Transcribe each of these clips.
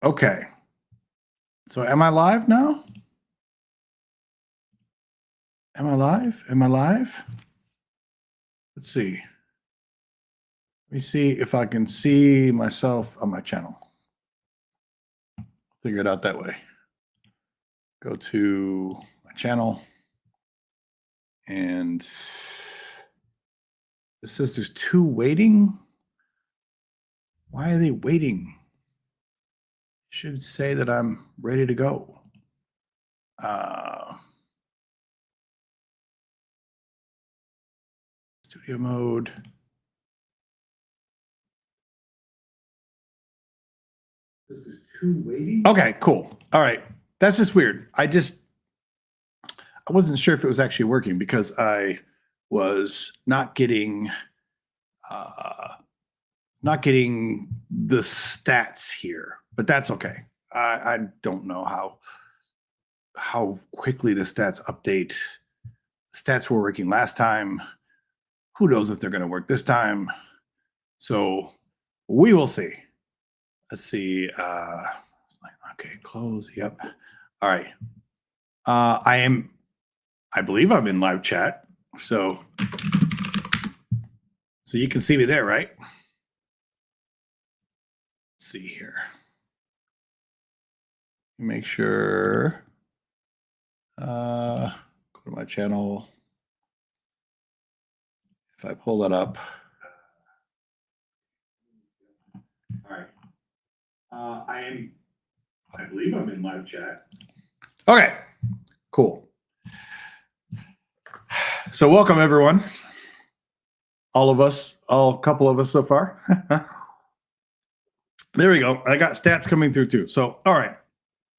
Okay. So am I live now? Am I live? Am I live? Let's see. Let me see if I can see myself on my channel. Figure it out that way. Go to my channel. And it says there's 2 waiting. Why are they waiting? Should say that I'm ready to go. Studio mode. There's 2 waiting. Okay, cool. All right. That's just weird. I wasn't sure if it was actually working because I was not getting the stats here, but that's okay. I don't know how quickly the stats update. Stats were working last time. Who knows if they're going to work this time? So we will see. Let's see. Okay, close. Yep. All right. I believe I'm in live chat. So you can see me there, right? Let's see here. Make sure. Go to my channel. If I pull that up. All right. I believe I'm in live chat. Okay, cool. So welcome everyone. All of us, a couple of us so far. There we go. I got stats coming through too. So, all right.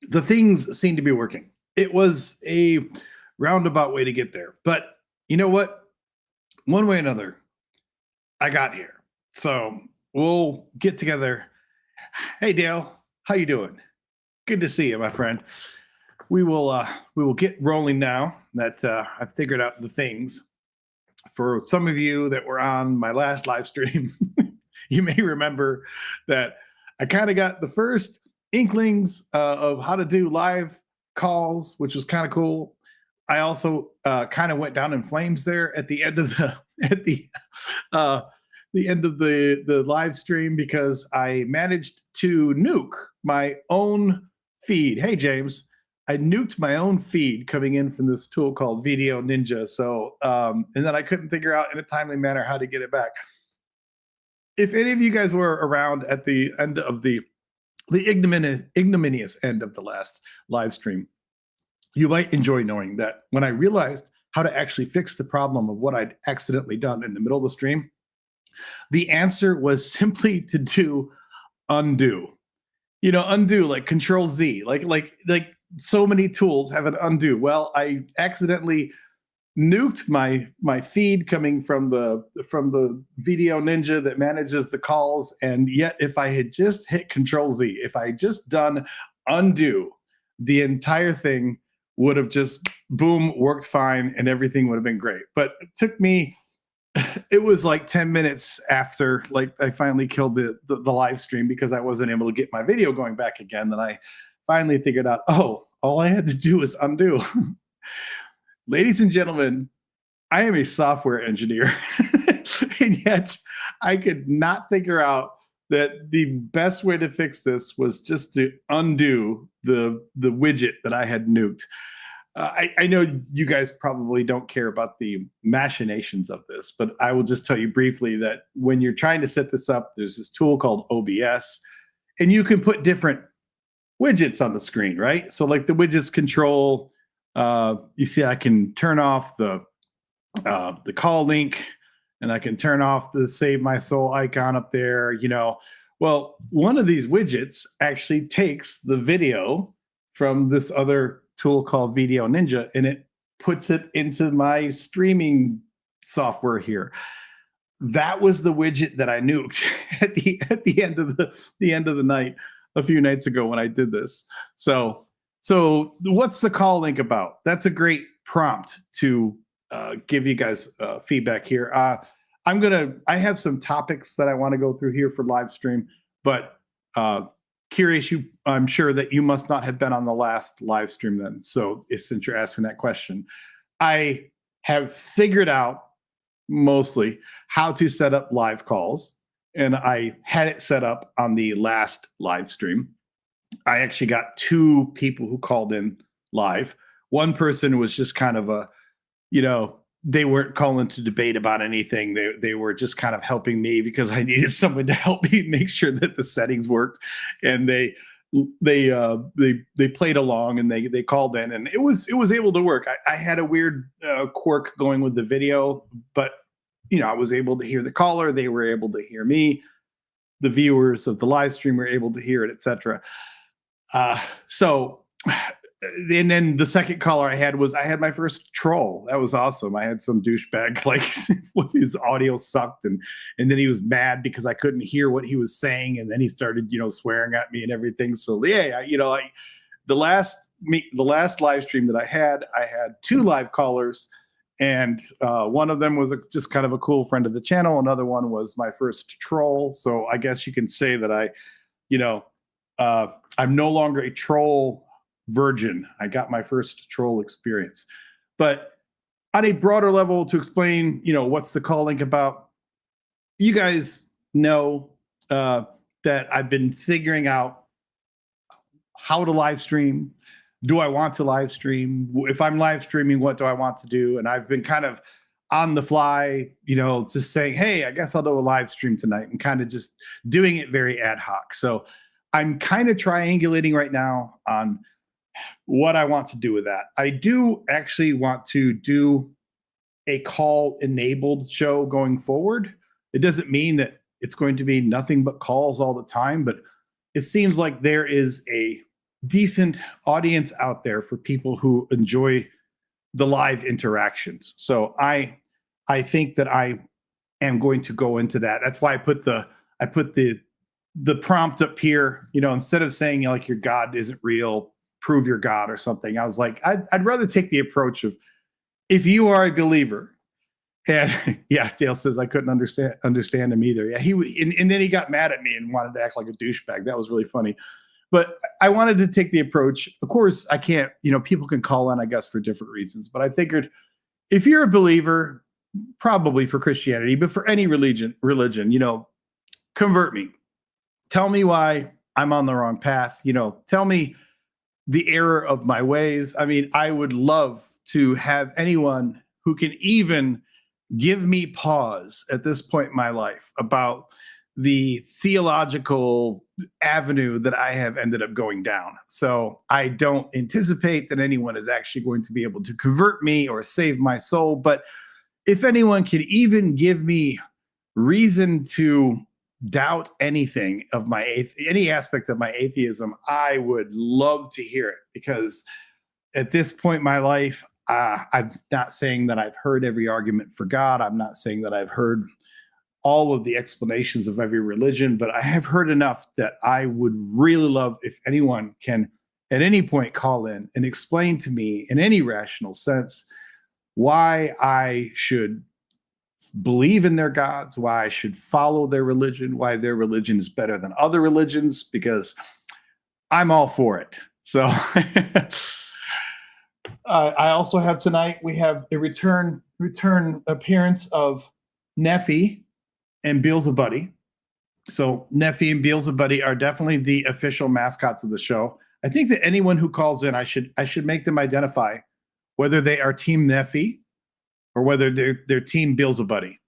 The things seem to be working. It was a roundabout way to get there. But you know what? One way or another, I got here. So we'll get together. Hey, Dale, how you doing? Good to see you, my friend. We will get rolling now that I've figured out the things. For some of you that were on my last live stream, you may remember that I kind of got the first inklings of how to do live calls, which was kind of cool. I also kind of went down in flames there at the end of the end of the live stream because I managed to nuke my own feed. Hey, James. I nuked my own feed coming in from this tool called Video Ninja. So, and then I couldn't figure out in a timely manner how to get it back. If any of you guys were around at the end of the ignominious end of the last live stream, you might enjoy knowing that when I realized how to actually fix the problem of what I'd accidentally done in the middle of the stream, the answer was simply to do undo. You know, undo, like Control Z, like so many tools have an undo. Well, I accidentally nuked my feed coming from the Video Ninja that manages the calls, and yet if I had just hit Control Z, if I had just done undo, the entire thing would have just boom worked fine and everything would have been great. But it took me, it was like 10 minutes after like I finally killed the live stream because I wasn't able to get my video going back again. Then I finally figured out, oh, all I had to do was undo. Ladies and gentlemen, I am a software engineer, and yet I could not figure out that the best way to fix this was just to undo the widget that I had nuked. I know you guys probably don't care about the machinations of this, but I will just tell you briefly that when you're trying to set this up, there's this tool called OBS, and you can put different widgets on the screen, right? So like the widgets control, you see I can turn off the call link, and I can turn off the save my soul icon up there, you know. Well, one of these widgets actually takes the video from this other tool called Video Ninja, and it puts it into my streaming software here. That was the widget that I nuked at the end of the night a few nights ago when I did this. So what's the call link about? That's a great prompt to give you guys feedback here. I have some topics that I want to go through here for live stream, but curious, I'm sure that you must not have been on the last live stream then. So since you're asking that question, I have figured out mostly how to set up live calls, and I had it set up on the last live stream. I actually got 2 people who called in live. One person was just kind of they weren't calling to debate about anything. They were just kind of helping me because I needed someone to help me make sure that the settings worked. And they played along, and they called in, and it was able to work. I had a weird quirk going with the video, but I was able to hear the caller. They were able to hear me. The viewers of the live stream were able to hear it, etc. And then the second caller I had my first troll. That was awesome. I had some douchebag with his audio sucked, and then he was mad because I couldn't hear what he was saying, and then he started swearing at me and everything. So yeah, the last live stream that I had 2 live callers, and one of them was just kind of a cool friend of the channel. Another one was my first troll. So I guess you can say that I'm no longer a troll virgin. I got my first troll experience. But on a broader level, to explain, what's the call link about, you guys know that I've been figuring out how to live stream. Do I want to live stream? If I'm live streaming, what do I want to do? And I've been kind of on the fly, just saying, hey, I guess I'll do a live stream tonight, and kind of just doing it very ad hoc. So I'm kind of triangulating right now on what I want to do with that. I do actually want to do a call enabled show going forward. It doesn't mean that it's going to be nothing but calls all the time, but it seems like there is a decent audience out there for people who enjoy the live interactions. So I think that I am going to go into that. That's why I put the prompt up here, instead of saying like your God isn't real, prove your God or something. I was like, I'd rather take the approach of, if you are a believer, and yeah, Dale says I couldn't understand him either. Yeah, and then he got mad at me and wanted to act like a douchebag. That was really funny. But I wanted to take the approach. Of course, I can't, people can call in, I guess, for different reasons. But I figured if you're a believer, probably for Christianity, but for any religion, convert me. Tell me why I'm on the wrong path. Tell me the error of my ways. I mean, I would love to have anyone who can even give me pause at this point in my life about the theological avenue that I have ended up going down. So I don't anticipate that anyone is actually going to be able to convert me or save my soul. But if anyone can even give me reason to doubt anything of any aspect of my atheism, I would love to hear it, because at this point in my life, I'm not saying that I've heard every argument for God. I'm not saying that I've heard all of the explanations of every religion, but I have heard enough that I would really love if anyone can at any point call in and explain to me in any rational sense why I should believe in their gods, why I should follow their religion, why their religion is better than other religions, because I'm all for it. So I also have tonight, we have a return appearance of Nephi and Beelzebuddy. So Nephi and Beelzebuddy are definitely the official mascots of the show. I think that anyone who calls in, I should make them identify whether they are Team Nephi or whether they're Team Beelzebuddy.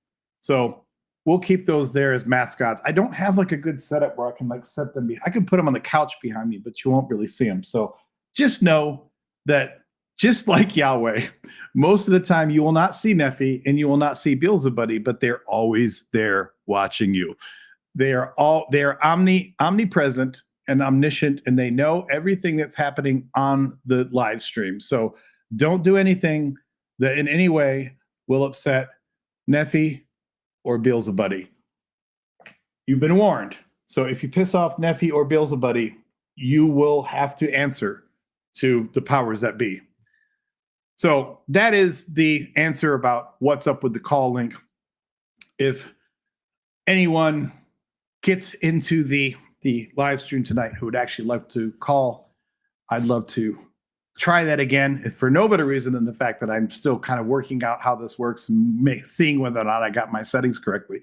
So we'll keep those there as mascots. I don't have like a good setup where I can like set them. I can put them on the couch behind me, but you won't really see them. So just know that just like Yahweh, most of the time you will not see Nephi and you will not see Beelzebuddy, but they're always there watching you. They are omnipresent and omniscient, and they know everything that's happening on the live stream. So don't do anything that in any way will upset Nephi or Beelzebuddy. You've been warned. So if you piss off Nephi or Beelzebuddy, you will have to answer to the powers that be. So that is the answer about what's up with the call link. If anyone gets into the the live stream tonight who would actually love to call, I'd love to try that again, if for no better reason than the fact that I'm still kind of working out how this works and seeing whether or not I got my settings correctly.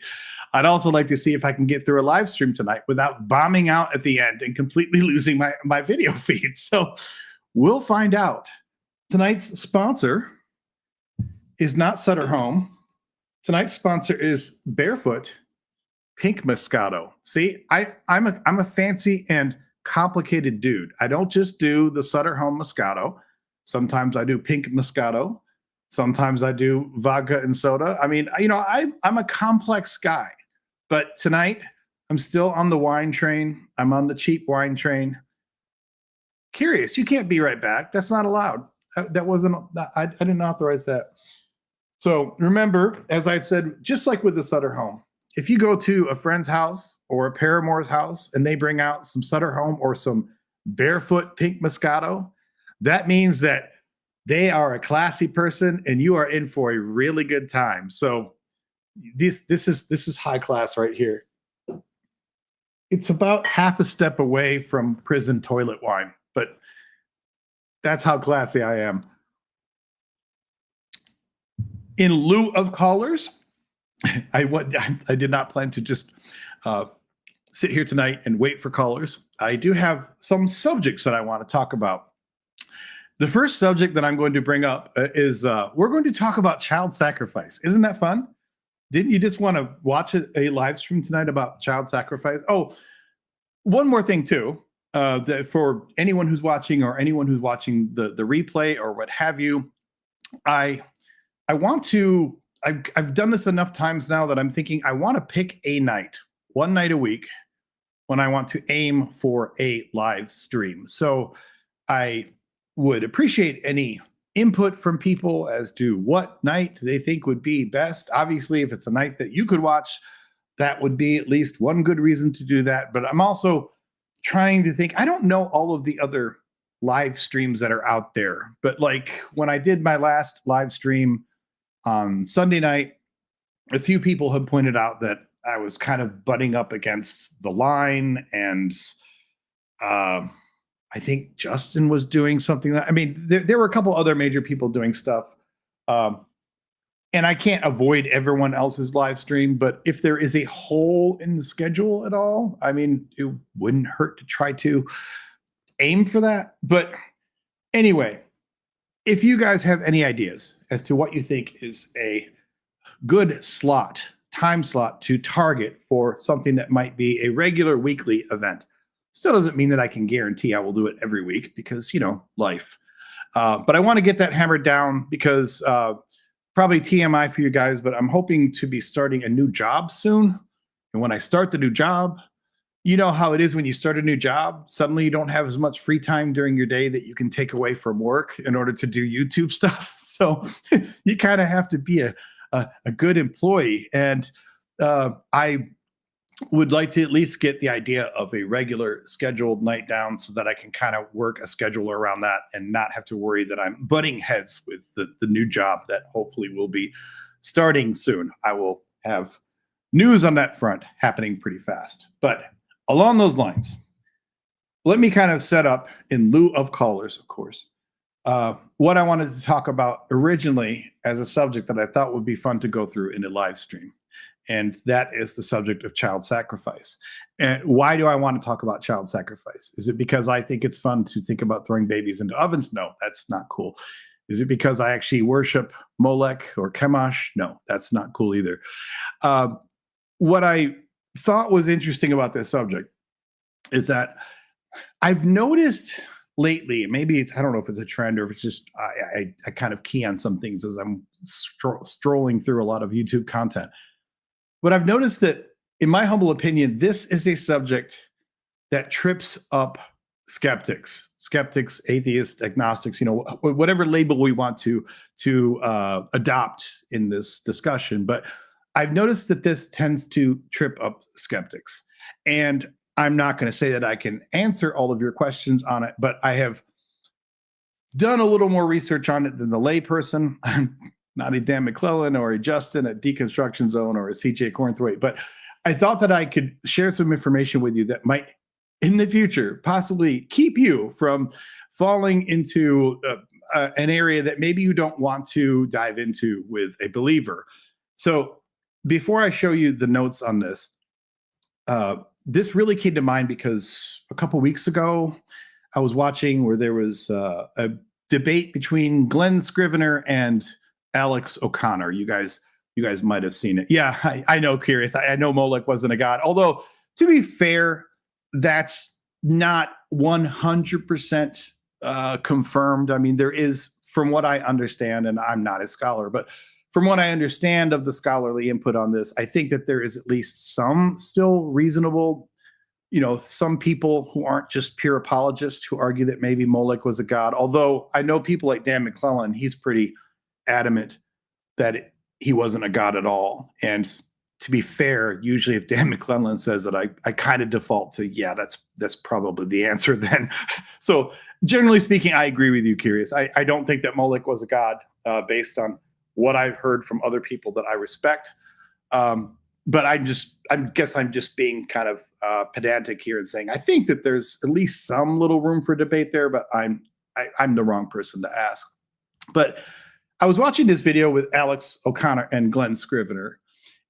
I'd also like to see if I can get through a live stream tonight without bombing out at the end and completely losing my video feed. So we'll find out. Tonight's sponsor is not Sutter Home. Tonight's sponsor is Barefoot Pink Moscato. See, I'm a fancy and complicated dude. I don't just do the Sutter Home Moscato. Sometimes I do Pink Moscato. Sometimes I do vodka and soda. I mean, I'm a complex guy. But tonight, I'm still on the wine train. I'm on the cheap wine train. Curious, you can't be right back. That's not allowed. That wasn't. I didn't authorize that. So remember, as I've said, just like with the Sutter Home, if you go to a friend's house or a paramour's house and they bring out some Sutter Home or some Barefoot Pink Moscato, that means that they are a classy person and you are in for a really good time. So this is high class right here. It's about half a step away from prison toilet wine, but that's how classy I am. In lieu of callers, I did not plan to just sit here tonight and wait for callers. I do have some subjects that I want to talk about. The first subject that I'm going to bring up is we're going to talk about child sacrifice. Isn't that fun? Didn't you just want to watch a live stream tonight about child sacrifice? Oh, one more thing too, that for anyone who's watching or anyone who's watching the replay or what have you, I want to. I've done this enough times now that I'm thinking I want to pick a night, one night a week, when I want to aim for a live stream. So I would appreciate any input from people as to what night they think would be best. Obviously, if it's a night that you could watch, that would be at least one good reason to do that. But I'm also trying to think, I don't know all of the other live streams that are out there, but like when I did my last live stream on Sunday night, a few people had pointed out that I was kind of butting up against the line, and I think Justin was doing something. There were a couple other major people doing stuff, and I can't avoid everyone else's live stream. But if there is a hole in the schedule at all, it wouldn't hurt to try to aim for that. But anyway, if you guys have any ideas as to what you think is a good time slot to target for something that might be a regular weekly event, still doesn't mean that I can guarantee I will do it every week because, life. But I want to get that hammered down because probably TMI for you guys, but I'm hoping to be starting a new job soon. And when I start the new job, you know how it is when you start a new job, suddenly you don't have as much free time during your day that you can take away from work in order to do YouTube stuff. So you kind of have to be a good employee. And I would like to at least get the idea of a regular scheduled night down so that I can kind of work a schedule around that and not have to worry that I'm butting heads with the new job that hopefully will be starting soon. I will have news on that front happening pretty fast. But along those lines, let me kind of set up, in lieu of callers, of course, what I wanted to talk about originally as a subject that I thought would be fun to go through in a live stream. And that is the subject of child sacrifice. And why do I want to talk about child sacrifice? Is it because I think it's fun to think about throwing babies into ovens? No, that's not cool. Is it because I actually worship Molech or Chemosh? No, that's not cool either. What I thought was interesting about this subject is that I've noticed lately, maybe I don't know if it's a trend or if it's just I kind of key on some things as I'm strolling through a lot of YouTube content. But I've noticed that, in my humble opinion, this is a subject that trips up skeptics, atheists, agnostics, whatever label we want to adopt in this discussion. But I've noticed that this tends to trip up skeptics. And I'm not going to say that I can answer all of your questions on it, but I have done a little more research on it than the layperson. I'm not a Dan McClellan or a Justin at Deconstruction Zone or a CJ Cornthwaite, but I thought that I could share some information with you that might in the future possibly keep you from falling into an area that maybe you don't want to dive into with a believer. So before I show you the notes on this, this really came to mind because a couple weeks ago, I was watching where there was a debate between Glenn Scrivener and Alex O'Connor. You guys might have seen it. Yeah, I know, curious. I know Molech wasn't a god. Although, to be fair, that's not 100% confirmed. I mean, there is, from what I understand, and I'm not a scholar, but from what I understand of the scholarly input on this, I think that there is at least some still reasonable, some people who aren't just pure apologists who argue that maybe Molech was a god. Although I know people like Dan McClellan, he's pretty adamant that he wasn't a god at all. And to be fair, usually if Dan McClellan says that, I kind of default to, yeah, that's probably the answer then. So generally speaking, I agree with you, Curious. I don't think that Molech was a god based on what I've heard from other people that I respect. But I guess I'm just being kind of pedantic here and saying I think that there's at least some little room for debate there, but I'm the wrong person to ask. But I was watching this video with Alex O'Connor and Glenn Scrivener,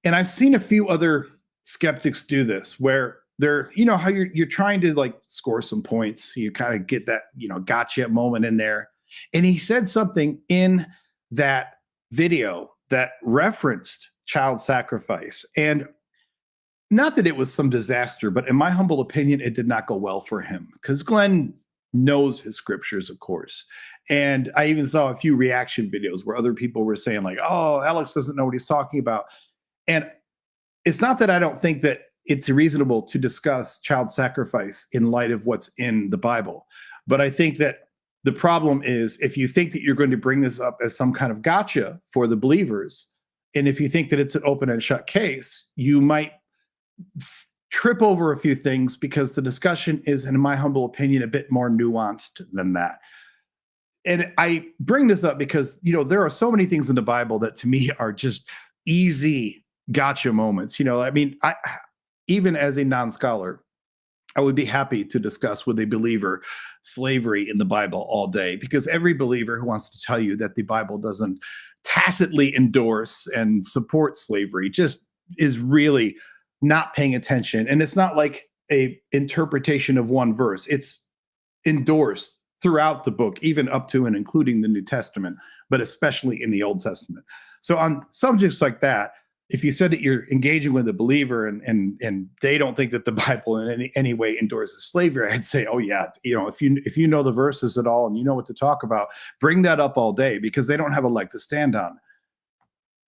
and I've seen a few other skeptics do this where they're, how you're trying to like score some points. You kind of get that, gotcha moment in there. And he said something in that video that referenced child sacrifice. And not that it was some disaster, but in my humble opinion, it did not go well for him because Glenn knows his scriptures, of course. And I even saw a few reaction videos where other people were saying like, oh, Alex doesn't know what he's talking about. And it's not that I don't think that it's reasonable to discuss child sacrifice in light of what's in the Bible. But I think that the problem is if you think that you're going to bring this up as some kind of gotcha for the believers, and if you think that it's an open and shut case, you might trip over a few things because the discussion is, in my humble opinion, a bit more nuanced than that. And I bring this up because, there are so many things in the Bible that to me are just easy gotcha moments. I mean, even as a non-scholar, I would be happy to discuss with a believer slavery in the Bible all day, because every believer who wants to tell you that the Bible doesn't tacitly endorse and support slavery just is really not paying attention. And it's not like a interpretation of one verse. It's endorsed throughout the book, even up to and including the New Testament, but especially in the Old Testament. So on subjects like that, if you said that you're engaging with a believer and they don't think that the Bible in any way endorses slavery, I'd say, oh yeah, if you know the verses at all and you know what to talk about, bring that up all day, because they don't have a leg to stand on.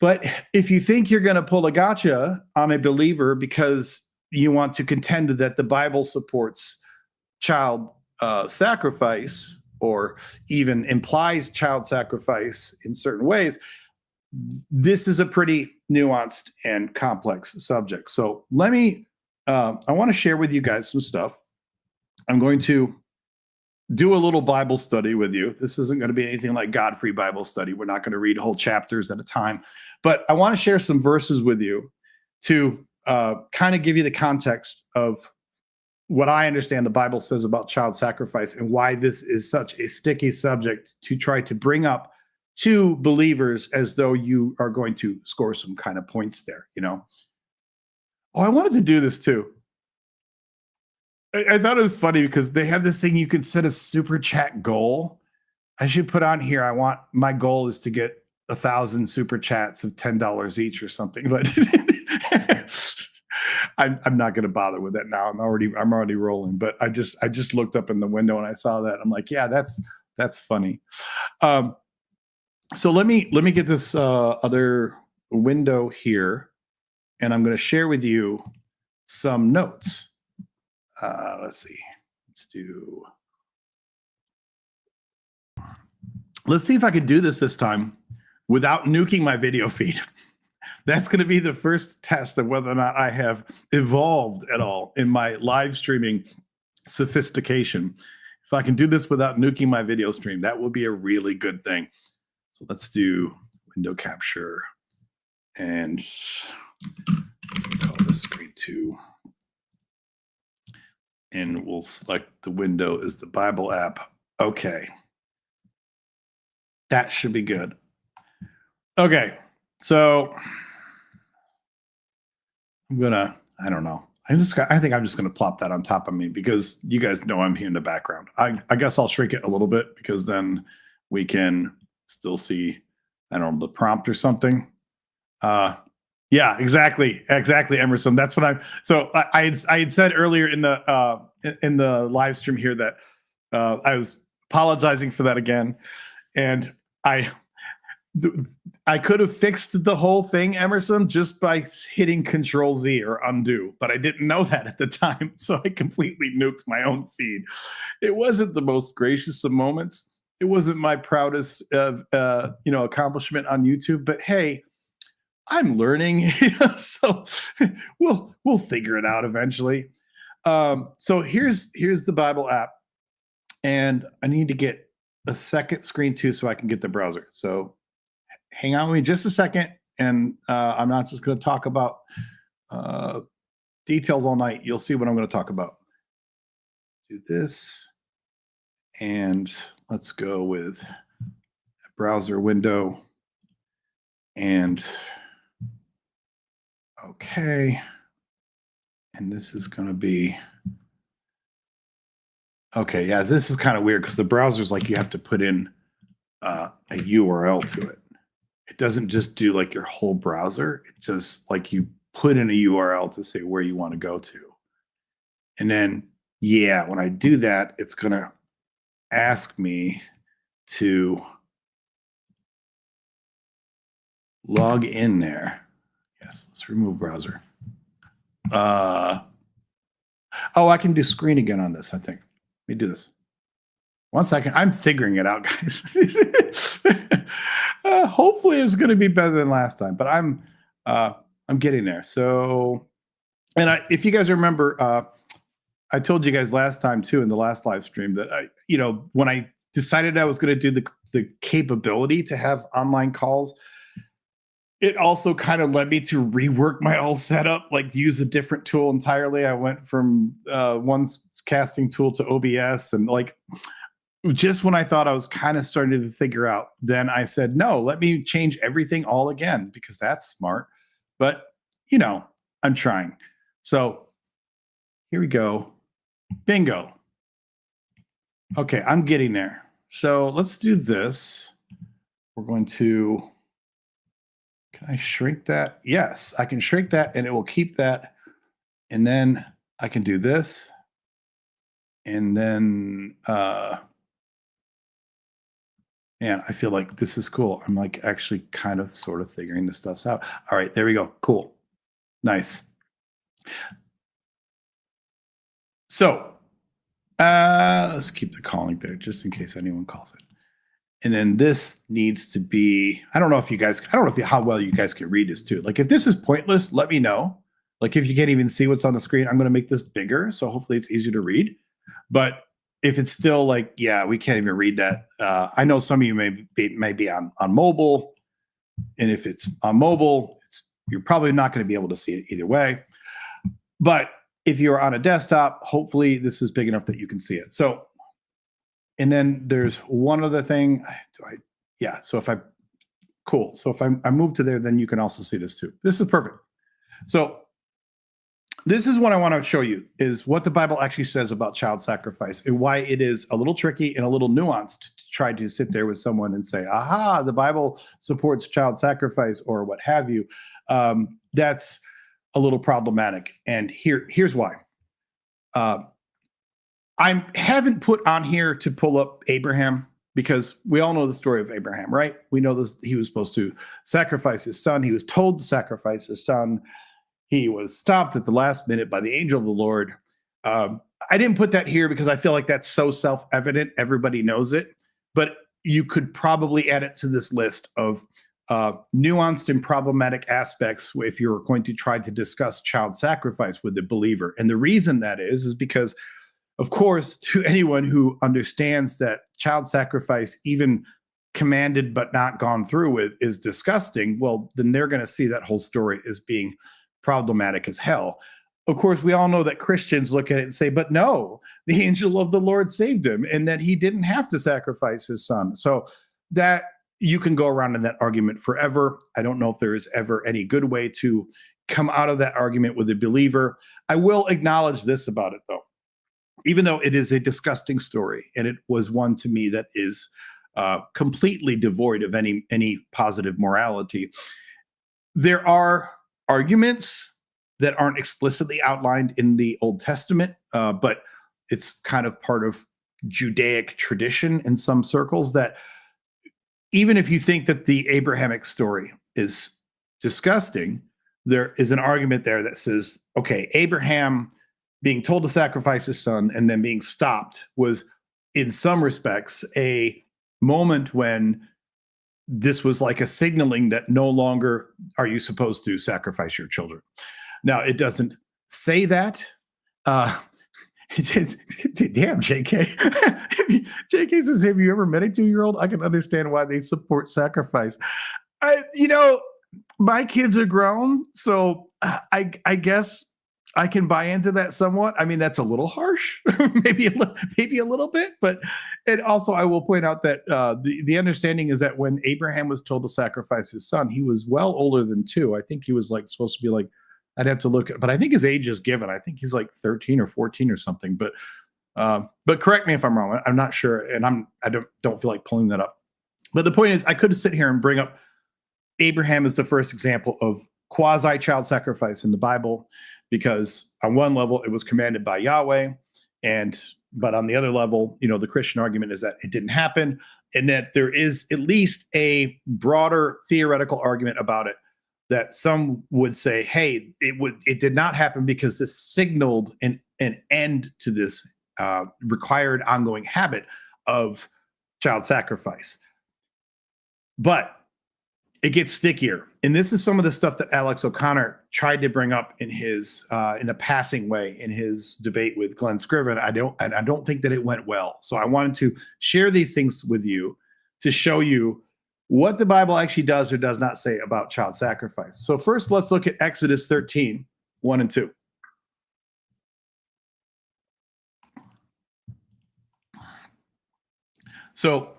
But if you think you're going to pull a gotcha on a believer because you want to contend that the Bible supports child sacrifice or even implies child sacrifice in certain ways, this is a pretty nuanced and complex subject. So let me, I want to share with you guys some stuff. I'm going to do a little Bible study with you. This isn't going to be anything like God-free Bible study. We're not going to read whole chapters at a time, but I want to share some verses with you to kind of give you the context of what I understand the Bible says about child sacrifice and why this is such a sticky subject to try to bring up to believers as though you are going to score some kind of points there, Oh, I wanted to do this too. I thought it was funny because they have this thing you can set a super chat goal. I should put on here, my goal is to get 1,000 super chats of $10 each or something, but I'm not going to bother with that now. I'm already rolling, but I just looked up in the window and I saw that. I'm like, yeah, that's funny. So let me get this other window here, and I'm going to share with you some notes. Let's see. Let's see if I can do this time without nuking my video feed. That's going to be the first test of whether or not I have evolved at all in my live streaming sophistication. If I can do this without nuking my video stream, that will be a really good thing. So let's do window capture and call this screen 2. and we'll select the window as the Bible app. Okay. That should be good. Okay. So I don't know. I think I'm just gonna plop that on top of me because you guys know I'm here in the background. I guess I'll shrink it a little bit because then we can still see, I don't know, the prompt or something. Yeah, exactly, Emerson. That's what I had said earlier in the live stream here that I was apologizing for that again, and I could have fixed the whole thing, Emerson, just by hitting Control Z or undo, but I didn't know that at the time, so I completely nuked my own feed. It wasn't the most gracious of moments. It wasn't my proudest accomplishment on YouTube, but hey, I'm learning, so we'll figure it out eventually. So here's the Bible app, and I need to get a second screen too so I can get the browser. So hang on with me just a second, and I'm not just going to talk about details all night. You'll see what I'm going to talk about. Do this, and let's go with a browser window, and okay, and this is going to be okay. Yeah, this is kind of weird because the browser's like you have to put in a URL to it. It doesn't just do like your whole browser. It's just like you put in a URL to say where you want to go to. And then, yeah, when I do that, it's going to ask me to log in there. Yes, let's remove browser. Oh, I can do screen again on this, I think. Let me do this. 1 second. I'm figuring it out, guys. Hopefully it's going to be better than last time, but I'm getting there. So, and if you guys remember, I told you guys last time too in the last live stream that when I decided I was going to do the capability to have online calls, it also kind of led me to rework my whole setup, like use a different tool entirely. I went from one casting tool to OBS, and like just when I thought I was kind of starting to figure out, then I said, no, let me change everything all again because that's smart. But, I'm trying. So here we go. Bingo. Okay, I'm getting there. So let's do this. We're going to, can I shrink that? Yes, I can shrink that and it will keep that. And then I can do this. And then, man, I feel like this is cool. I'm like actually kind of sort of figuring this stuff out. All right, there we go. Cool. Nice. So let's keep the calling there just in case anyone calls it. And then this needs to be, I don't know how well you guys can read this too. Like if this is pointless, let me know. Like if you can't even see what's on the screen, I'm going to make this bigger. So hopefully it's easier to read. But if it's still like, yeah, we can't even read that. I know some of you may be on mobile. And if it's on mobile, you're probably not going to be able to see it either way. But if you're on a desktop, hopefully this is big enough that you can see it. So, and then there's one other thing. So if I move to there, then you can also see this too. This is perfect. So this is what I want to show you is what the Bible actually says about child sacrifice and why it is a little tricky and a little nuanced to try to sit there with someone and say, aha, the Bible supports child sacrifice or what have you. That's a little problematic. And here's why. I haven't put on here to pull up Abraham because we all know the story of Abraham, right? We know this. He was supposed to sacrifice his son. He was told to sacrifice his son. He was stopped at the last minute by the angel of the Lord. I didn't put that here because I feel like that's so self-evident. Everybody knows it. But you could probably add it to this list of nuanced and problematic aspects if you're going to try to discuss child sacrifice with the believer. And the reason that is because, of course, to anyone who understands that child sacrifice, even commanded but not gone through with, is disgusting, well, then they're going to see that whole story as being problematic as hell. of course, we all know that Christians look at it and say, but no, the angel of the Lord saved him and that he didn't have to sacrifice his son. So that you can go around in that argument forever. I don't know if there is ever any good way to come out of that argument with a believer. I will acknowledge this about it, though. Even though it is a disgusting story, and it was one to me that is completely devoid of any positive morality, there are arguments that aren't explicitly outlined in the Old Testament, but it's kind of part of Judaic tradition in some circles, that even if you think that the Abrahamic story is disgusting, there is an argument there that says, okay, Abraham being told to sacrifice his son and then being stopped was, in some respects, a moment when this was like a signaling that no longer are you supposed to sacrifice your children. Now, it doesn't say that. It is, damn, JK. JK says, have you ever met a 2-year-old? I can understand why they support sacrifice. My kids are grown, so I guess I can buy into that somewhat. I mean, that's a little harsh, maybe a little bit, but and also I will point out that the understanding is that when Abraham was told to sacrifice his son, he was well older than 2. I think he was like supposed to be like, I'd have to look at, but I think his age is given. I think he's like 13 or 14 or something. But correct me if I'm wrong. I'm not sure, and I don't feel like pulling that up. But the point is, I could sit here and bring up Abraham as the first example of quasi child sacrifice in the Bible, because on one level it was commanded by Yahweh, but on the other level, the Christian argument is that it didn't happen, and that there is at least a broader theoretical argument about it, that some would say, hey, it did not happen because this signaled an end to this required ongoing habit of child sacrifice. But it gets stickier. And this is some of the stuff that Alex O'Connor tried to bring up in his in a passing way in his debate with Glenn Scriven. I don't think that it went well. So I wanted to share these things with you to show you what the Bible actually does or does not say about child sacrifice. So first, let's look at Exodus 13, 1 and 2. So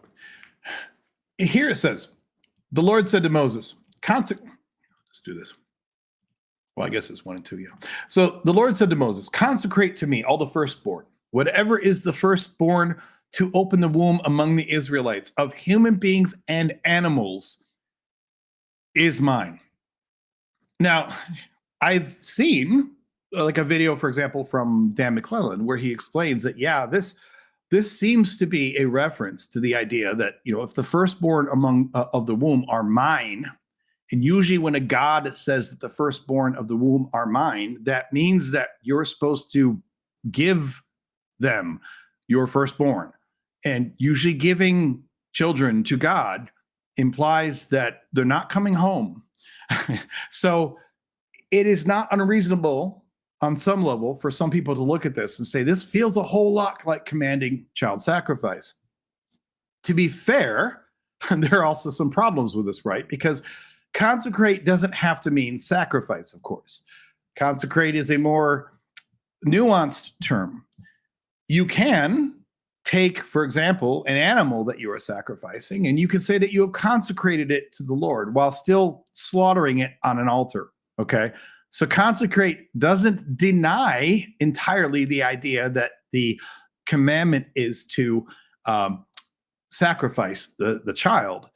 here it says, the Lord said to Moses, let's do this. Well, I guess it's 1 and 2, yeah. So the Lord said to Moses, consecrate to me all the firstborn, whatever is the firstborn to open the womb among the Israelites of human beings and animals is mine. Now, I've seen like a video, for example, from Dan McClellan, where he explains that, yeah, this seems to be a reference to the idea that, if the firstborn among of the womb are mine, and usually when a God says that the firstborn of the womb are mine, that means that you're supposed to give them your firstborn. And usually giving children to God implies that they're not coming home. So it is not unreasonable on some level for some people to look at this and say, this feels a whole lot like commanding child sacrifice. To be fair, there are also some problems with this, right? Because consecrate doesn't have to mean sacrifice, of course. Consecrate is a more nuanced term. You can take, for example, an animal that you are sacrificing, and you can say that you have consecrated it to the Lord while still slaughtering it on an altar, okay? So consecrate doesn't deny entirely the idea that the commandment is to sacrifice the child,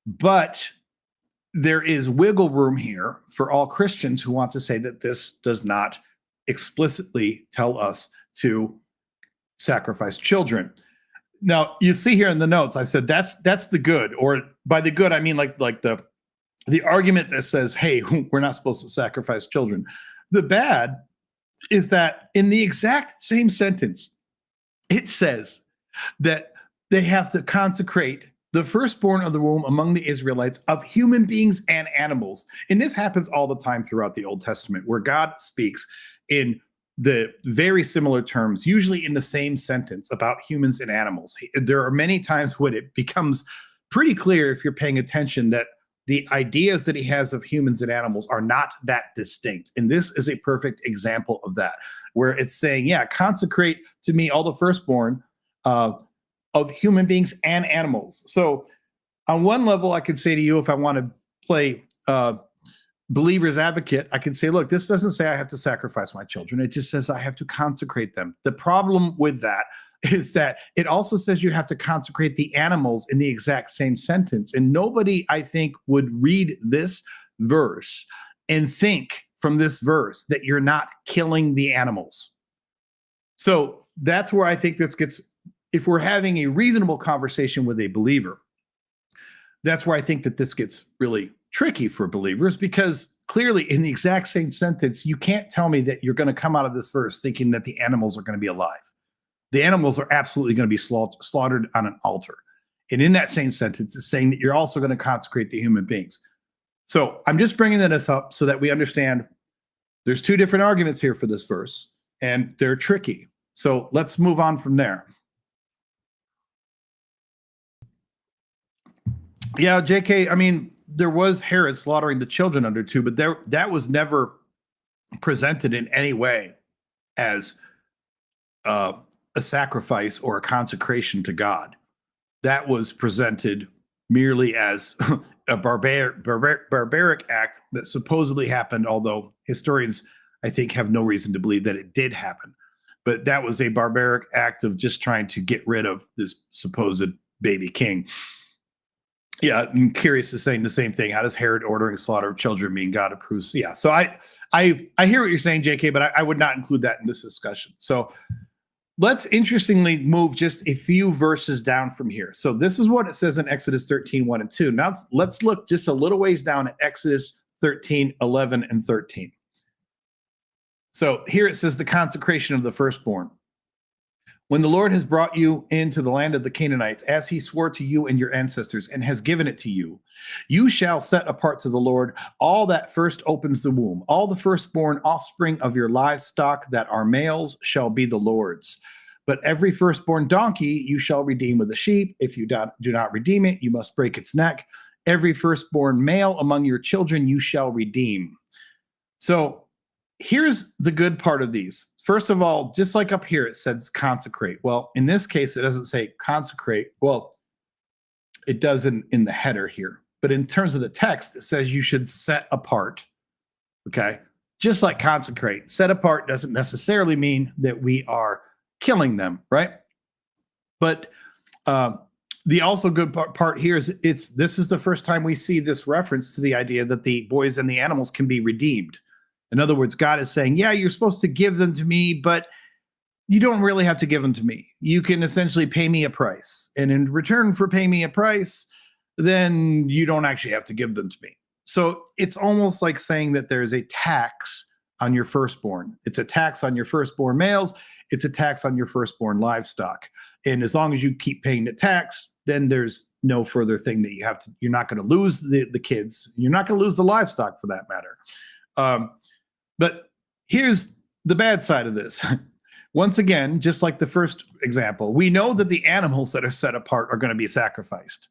but there is wiggle room here for all Christians who want to say that this does not explicitly tell us to sacrifice children. Now, you see here in the notes, I said that's the good, or by the good I mean like the argument that says, hey, we're not supposed to sacrifice children. The bad is that in the exact same sentence, it says that they have to consecrate the firstborn of the womb among the Israelites of human beings and animals. And this happens all the time throughout the Old Testament, where God speaks in the very similar terms, usually in the same sentence, about humans and animals. There are many times when it becomes pretty clear, if you're paying attention, that the ideas that he has of humans and animals are not that distinct. And this is a perfect example of that, where it's saying, yeah, consecrate to me all the firstborn of human beings and animals. So on one level, I could say to you, if I want to play believer's advocate, I can say, look, this doesn't say I have to sacrifice my children. It just says I have to consecrate them. The problem with that is that it also says you have to consecrate the animals in the exact same sentence. And nobody, I think, would read this verse and think from this verse that you're not killing the animals. So that's where I think this gets, if we're having a reasonable conversation with a believer, that's where I think that this gets really tricky for believers, because clearly in the exact same sentence, you can't tell me that you're going to come out of this verse thinking that the animals are going to be alive. The animals are absolutely going to be slaughtered on an altar. And in that same sentence, it's saying that you're also going to consecrate the human beings. So I'm just bringing this up so that we understand there's two different arguments here for this verse, and they're tricky. So let's move on from there. Yeah, JK, I mean, there was Herod slaughtering the children under two, but that was never presented in any way as a sacrifice or a consecration to God. That was presented merely as a barbaric act that supposedly happened, although historians, I think, have no reason to believe that it did happen. But that was a barbaric act of just trying to get rid of this supposed baby king. Yeah, I'm curious is saying the same thing. How does Herod ordering slaughter of children mean God approves? Yeah, so I hear what you're saying, JK, but I would not include that in this discussion. So let's interestingly move just a few verses down from here. So this is what it says in Exodus 13, 1 and 2. Now let's look just a little ways down at Exodus 13, 11 and 13. So here it says the consecration of the firstborn. When the Lord has brought you into the land of the Canaanites, as he swore to you and your ancestors, and has given it to you, you shall set apart to the Lord all that first opens the womb. All the firstborn offspring of your livestock that are males shall be the Lord's. But every firstborn donkey you shall redeem with a sheep. If you do not redeem it, you must break its neck. Every firstborn male among your children you shall redeem. So here's the good part of these. First of all, just like up here, it says consecrate. Well, in this case, it doesn't say consecrate. Well, it does in the header here. But in terms of the text, it says you should set apart. Okay? Just like consecrate. Set apart doesn't necessarily mean that we are killing them, right? But the also good part here is this is the first time we see this reference to the idea that the boys and the animals can be redeemed. In other words, God is saying, yeah, you're supposed to give them to me, but you don't really have to give them to me. You can essentially pay me a price. And in return for paying me a price, then you don't actually have to give them to me. So it's almost like saying that there's a tax on your firstborn. It's a tax on your firstborn males. It's a tax on your firstborn livestock. And as long as you keep paying the tax, then there's no further thing that you have to, you're not going to lose the kids. You're not going to lose the livestock for that matter. But here's the bad side of this. Once again, just like the first example, we know that the animals that are set apart are going to be sacrificed.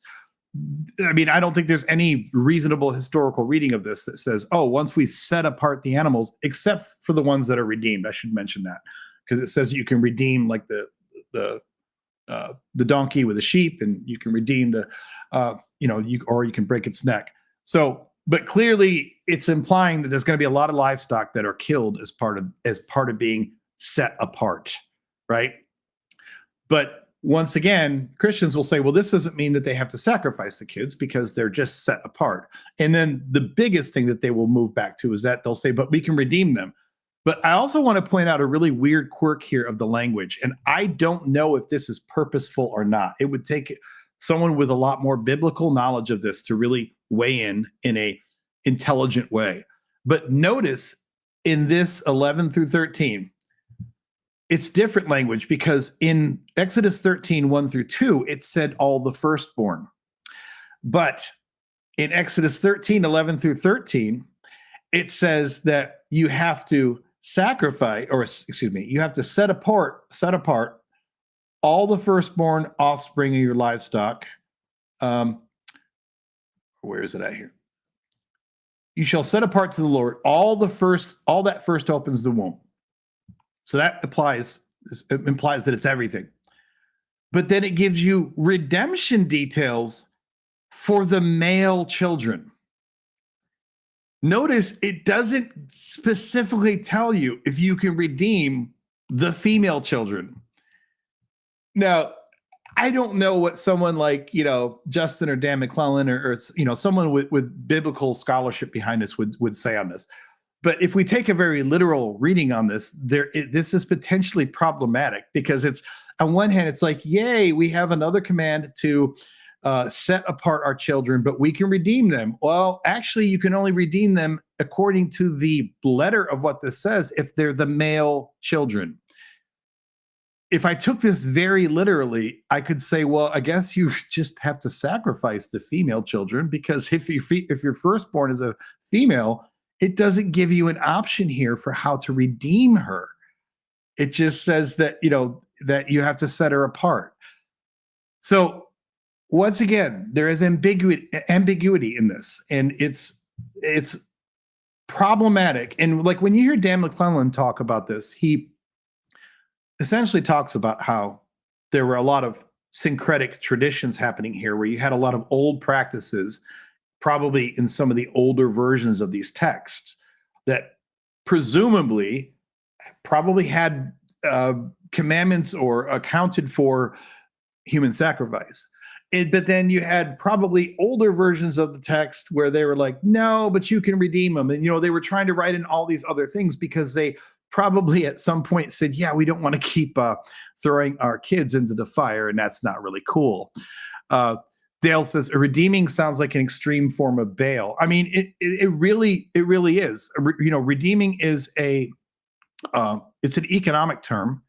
I mean, I don't think there's any reasonable historical reading of this that says, oh, once we set apart the animals, except for the ones that are redeemed. I should mention that because it says you can redeem like the donkey with a sheep, and you can redeem or you can break its neck. So, but clearly it's implying that there's going to be a lot of livestock that are killed as part of being set apart, right? But once again, Christians will say, well, this doesn't mean that they have to sacrifice the kids because they're just set apart. And then the biggest thing that they will move back to is that they'll say, but we can redeem them. But I also want to point out a really weird quirk here of the language. And I don't know if this is purposeful or not. It would take someone with a lot more biblical knowledge of this to really weigh in a intelligent way. But notice in this 11 through 13, it's different language because in Exodus 13, 1 through 2, it said all the firstborn. But in Exodus 13, 11 through 13, it says that you have to sacrifice, you have to set apart all the firstborn offspring of your livestock. Where is it at here? You shall set apart to the Lord all that first opens the womb. So that implies that it's everything. But then it gives you redemption details for the male children. Notice it doesn't specifically tell you if you can redeem the female children. Now, I don't know what someone like, Justin or Dan McClellan or someone with biblical scholarship behind us would say on this. But if we take a very literal reading on this, this is potentially problematic, because it's, on one hand, it's like, yay, we have another command to set apart our children, but we can redeem them. Well, actually, you can only redeem them according to the letter of what this says if they're the male children. If I took this very literally, I could say, well, I guess you just have to sacrifice the female children, because if your firstborn is a female, it doesn't give you an option here for how to redeem her. It just says that, that you have to set her apart. So once again, there is ambiguity in this, and it's problematic. And like when you hear Dan McClellan talk about this, he essentially talks about how there were a lot of syncretic traditions happening here, where you had a lot of old practices, probably in some of the older versions of these texts, that presumably probably had commandments or accounted for human sacrifice. But then you had probably older versions of the text where they were like, no, but you can redeem them. And, they were trying to write in all these other things because they probably at some point said, yeah, we don't want to keep throwing our kids into the fire, and that's not really cool. Dale says, redeeming sounds like an extreme form of bail. I mean, it really is. Redeeming is it's an economic term.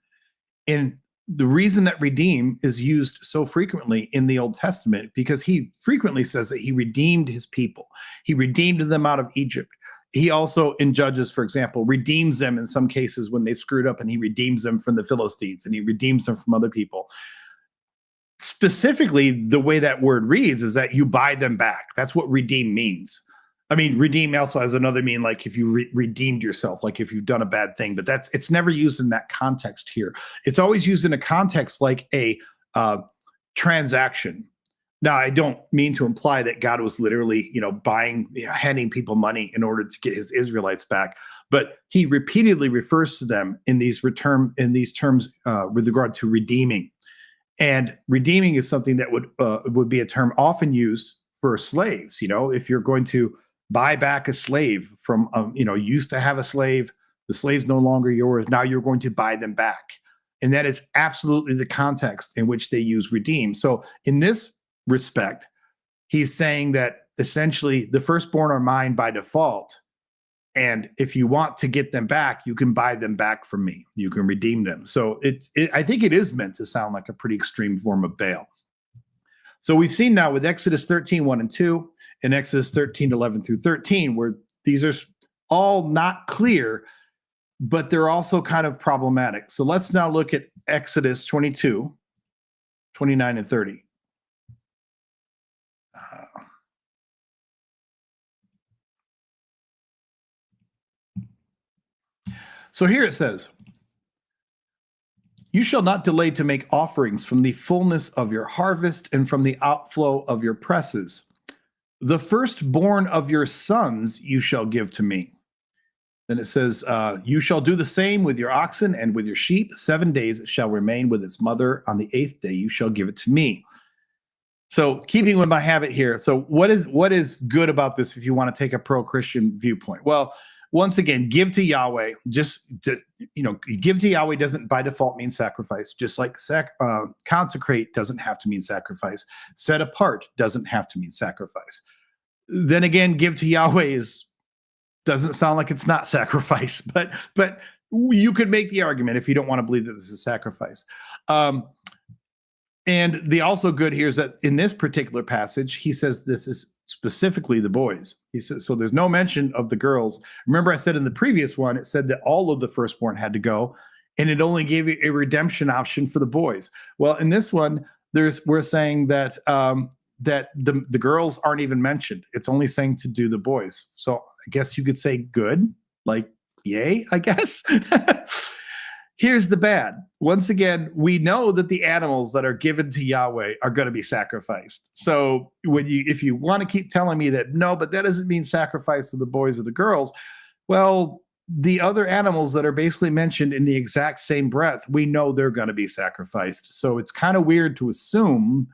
And the reason that redeem is used so frequently in the Old Testament, because he frequently says that he redeemed his people. He redeemed them out of Egypt. He also, in Judges, for example, redeems them in some cases when they've screwed up, and he redeems them from the Philistines, and he redeems them from other people. Specifically, the way that word reads is that you buy them back. That's what redeem means. I mean, redeem also has another meaning, like if you redeemed yourself, like if you've done a bad thing, but it's never used in that context here. It's always used in a context like a transaction. Now, I don't mean to imply that God was literally, handing people money in order to get his Israelites back, but he repeatedly refers to them in these terms with regard to redeeming. And redeeming is something that would be a term often used for slaves. If you're going to buy back a slave from, used to have a slave, the slave's no longer yours. Now you're going to buy them back. And that is absolutely the context in which they use redeem. So in this respect, he's saying that essentially the firstborn are mine by default. And if you want to get them back, you can buy them back from me. You can redeem them. So I think it is meant to sound like a pretty extreme form of bail. So we've seen now with Exodus 13, 1 and 2, and Exodus 13, 11 through 13, where these are all not clear, but they're also kind of problematic. So let's now look at Exodus 22, 29 and 30. So here it says, you shall not delay to make offerings from the fullness of your harvest and from the outflow of your presses. The firstborn of your sons you shall give to me. Then it says, you shall do the same with your oxen and with your sheep. 7 days it shall remain with its mother. On the 8th day you shall give it to me. So keeping with my habit here. So what is good about this if you want to take a pro-Christian viewpoint? Well, once again, give to Yahweh. Give to Yahweh doesn't by default mean sacrifice. Just like consecrate doesn't have to mean sacrifice. Set apart doesn't have to mean sacrifice. Then again, give to Yahweh doesn't sound like it's not sacrifice, but you could make the argument if you don't want to believe that this is sacrifice. And the also good here is that in this particular passage, he says this is specifically the boys. He says, so there's no mention of the girls. Remember I said in the previous one, it said that all of the firstborn had to go, and it only gave you a redemption option for the boys. Well, in this one, we're saying that that the girls aren't even mentioned. It's only saying to do the boys. So I guess you could say good, like yay, I guess. Here's the bad. Once again, we know that the animals that are given to Yahweh are going to be sacrificed. So if you want to keep telling me that, no, but that doesn't mean sacrifice to the boys or the girls, well, the other animals that are basically mentioned in the exact same breath, we know they're going to be sacrificed. So it's kind of weird to assume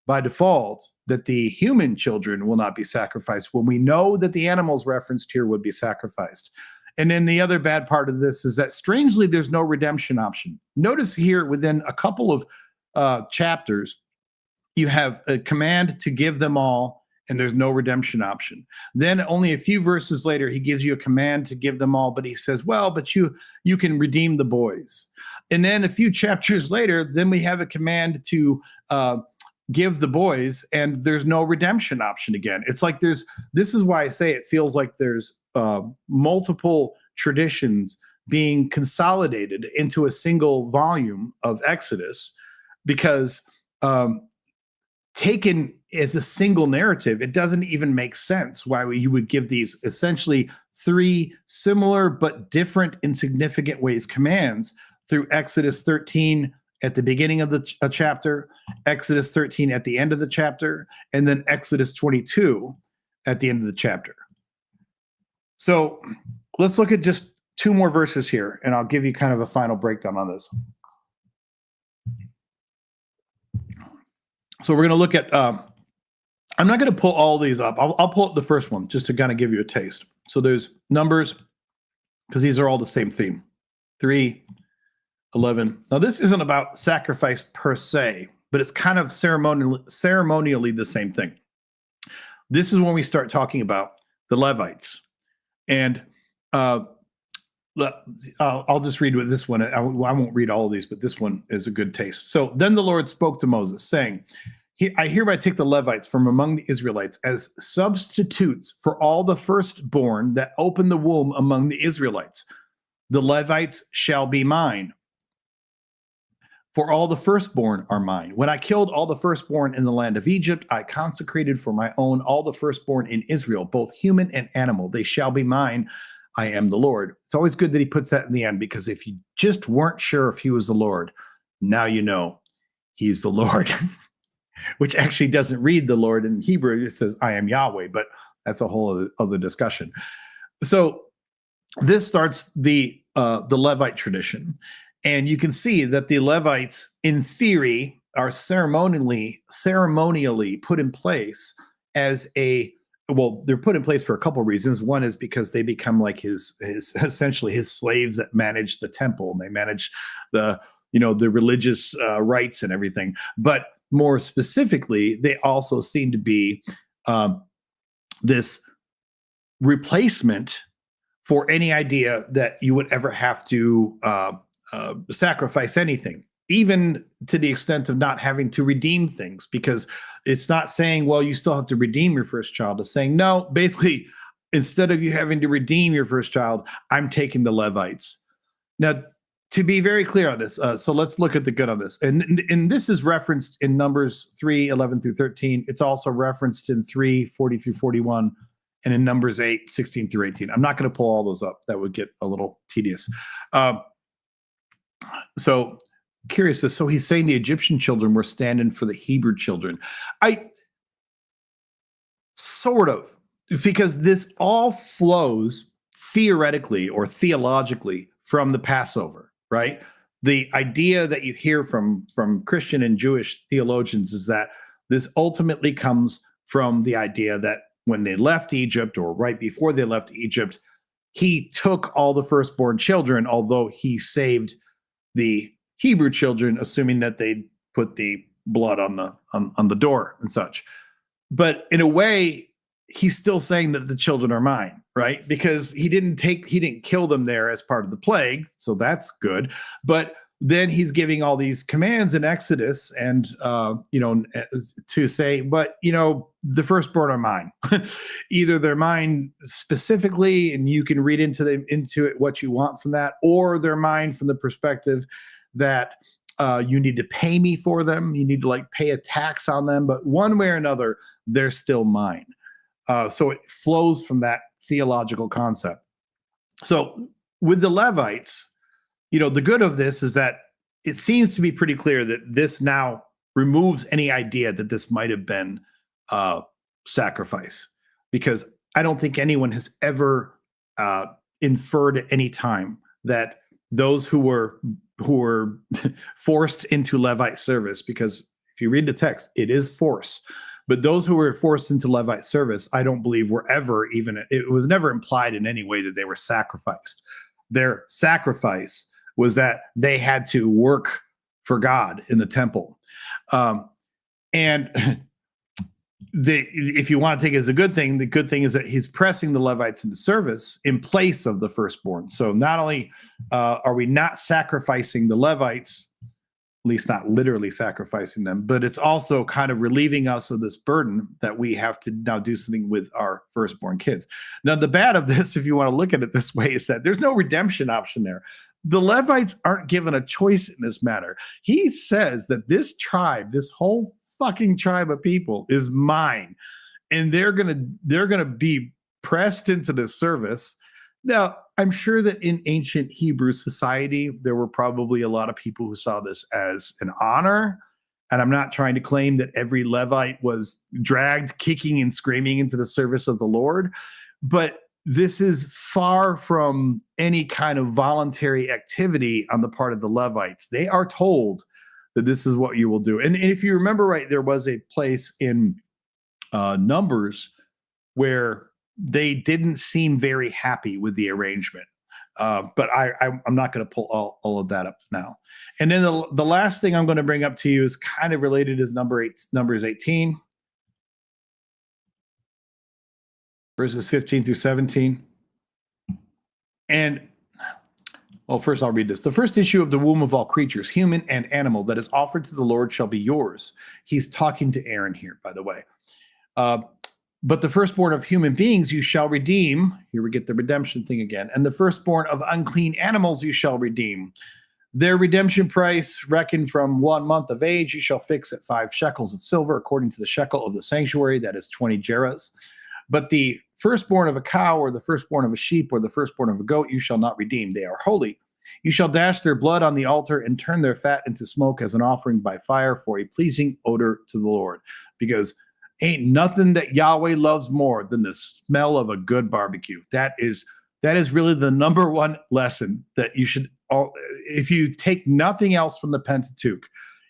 by default that the human children will not be sacrificed when we know that the animals referenced here would be sacrificed. And then the other bad part of this is that strangely, there's no redemption option. Notice here within a couple of chapters, you have a command to give them all, and there's no redemption option. Then only a few verses later, he gives you a command to give them all, but he says, well, but you can redeem the boys. And then a few chapters later, then we have a command to give the boys, and there's no redemption option again. It's like this is why I say it feels like there's multiple traditions being consolidated into a single volume of Exodus, because taken as a single narrative, it doesn't even make sense why you would give these essentially three similar but different in significant ways commands through Exodus 13 at the beginning of the chapter, Exodus 13 at the end of the chapter, and then Exodus 22 at the end of the chapter. So let's look at just two more verses here, and I'll give you kind of a final breakdown on this. So we're going to look at, I'm not going to pull all these up. I'll pull up the first one just to kind of give you a taste. So there's Numbers, because these are all the same theme. 3, 11. Now this isn't about sacrifice per se, but it's kind of ceremonially the same thing. This is when we start talking about the Levites. And I'll just read with this one. I won't read all of these, but this one is a good taste. So then the Lord spoke to Moses, saying, I hereby take the Levites from among the Israelites as substitutes for all the firstborn that open the womb among the Israelites. The Levites shall be mine, for all the firstborn are mine. When I killed all the firstborn in the land of Egypt, I consecrated for my own all the firstborn in Israel, both human and animal. They shall be mine. I am the Lord. It's always good that he puts that in the end, because if you just weren't sure if he was the Lord, now you know he's the Lord, which actually doesn't read the Lord in Hebrew. It says, I am Yahweh, but that's a whole other discussion. So this starts the Levite tradition. And you can see that the Levites, in theory, are ceremonially put in place as they're put in place for a couple of reasons. One is because they become like his essentially his slaves that manage the temple, and they manage the religious rites and everything. But more specifically, they also seem to be this replacement for any idea that you would ever have to sacrifice anything, even to the extent of not having to redeem things, because it's not saying, well, you still have to redeem your first child. It's saying, no, basically, instead of you having to redeem your first child, I'm taking the Levites. Now, to be very clear on this, so let's look at the good on this. And this is referenced in Numbers 3, 11 through 13. It's also referenced in 3, 40 through 41, and in Numbers 8, 16 through 18. I'm not going to pull all those up. That would get a little tedious. So curious, so he's saying the Egyptian children were standing for the Hebrew children. Sort of, because this all flows theoretically or theologically from the Passover, right? The idea that you hear from Christian and Jewish theologians is that this ultimately comes from the idea that when they left Egypt, or right before they left Egypt, he took all the firstborn children, although he saved the Hebrew children, assuming that they'd put the blood on the door and such. But in a way, he's still saying that the children are mine, right? Because he didn't kill them there as part of the plague, so that's good. But then he's giving all these commands in Exodus, and to say, but the firstborn are mine. Either they're mine specifically, and you can read into it what you want from that, or they're mine from the perspective that You need to pay me for them. You need to like pay a tax on them. But one way or another, they're still mine. So it flows from that theological concept. So with the Levites, the good of this is that it seems to be pretty clear that this now removes any idea that this might have been sacrifice, because I don't think anyone has ever inferred at any time that those who were forced into Levite service, because if you read the text, it is force. But those who were forced into Levite service, I don't believe were ever it was never implied in any way that they were sacrificed. Their sacrifice was that they had to work for God in the temple. And if you want to take it as a good thing, the good thing is that he's pressing the Levites into service in place of the firstborn. So not only are we not sacrificing the Levites, at least not literally sacrificing them, but it's also kind of relieving us of this burden that we have to now do something with our firstborn kids. Now, the bad of this, if you want to look at it this way, is that there's no redemption option there. The Levites aren't given a choice in this matter. He says that this tribe, this whole fucking tribe of people is mine, and they're gonna be pressed into the service. Now, I'm sure that in ancient Hebrew society, there were probably a lot of people who saw this as an honor. And I'm not trying to claim that every Levite was dragged kicking and screaming into the service of the Lord, but this is far from any kind of voluntary activity on the part of the Levites. They are told that this is what you will do. And if you remember right, there was a place in Numbers where they didn't seem very happy with the arrangement. But I'm not going to pull all of that up now. And then the last thing I'm going to bring up to you is kind of related, is Numbers 18, verses 15 through 17. And, well, first I'll read this. The first issue of the womb of all creatures, human and animal, that is offered to the Lord shall be yours. He's talking to Aaron here, by the way. But the firstborn of human beings you shall redeem. Here we get the redemption thing again. And the firstborn of unclean animals you shall redeem. Their redemption price, reckoned from 1 month of age, you shall fix at 5 shekels of silver, according to the shekel of the sanctuary, that is 20 gerahs. But the firstborn of a cow, or the firstborn of a sheep, or the firstborn of a goat, you shall not redeem. They are holy. You shall dash their blood on the altar and turn their fat into smoke as an offering by fire for a pleasing odor to the Lord. Because ain't nothing that Yahweh loves more than the smell of a good barbecue. That is really the number one lesson that you should, if you take nothing else from the Pentateuch,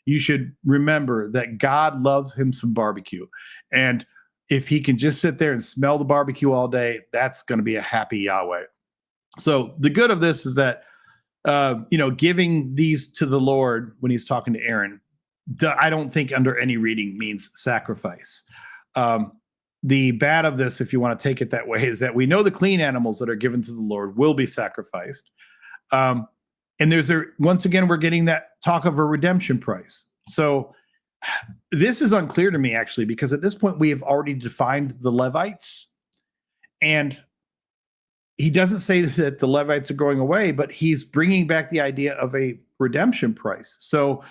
you should remember that God loves him some barbecue. And if he can just sit there and smell the barbecue all day, that's going to be a happy Yahweh. So the good of this is that, giving these to the Lord when he's talking to Aaron, I don't think under any reading means sacrifice. The bad of this, if you want to take it that way, is that we know the clean animals that are given to the Lord will be sacrificed. And once again, we're getting that talk of a redemption price. So this is unclear to me, actually, because at this point we have already defined the Levites, and he doesn't say that the Levites are going away, but he's bringing back the idea of a redemption price. So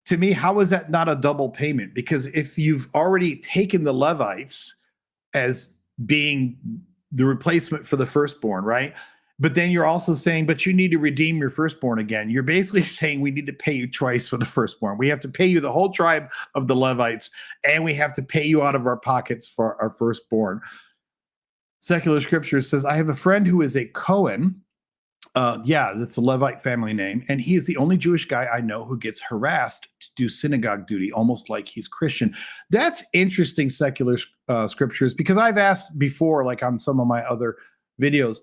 to me, how is that not a double payment? Because if you've already taken the Levites as being the replacement for the firstborn, right? But then you're also saying, but you need to redeem your firstborn again. You're basically saying we need to pay you twice for the firstborn. We have to pay you the whole tribe of the Levites, and we have to pay you out of our pockets for our firstborn. Secular scripture says, I have a friend who is a Cohen. That's a Levite family name. And he is the only Jewish guy I know who gets harassed to do synagogue duty, almost like he's Christian. That's interesting, secular scriptures, because I've asked before, like on some of my other videos,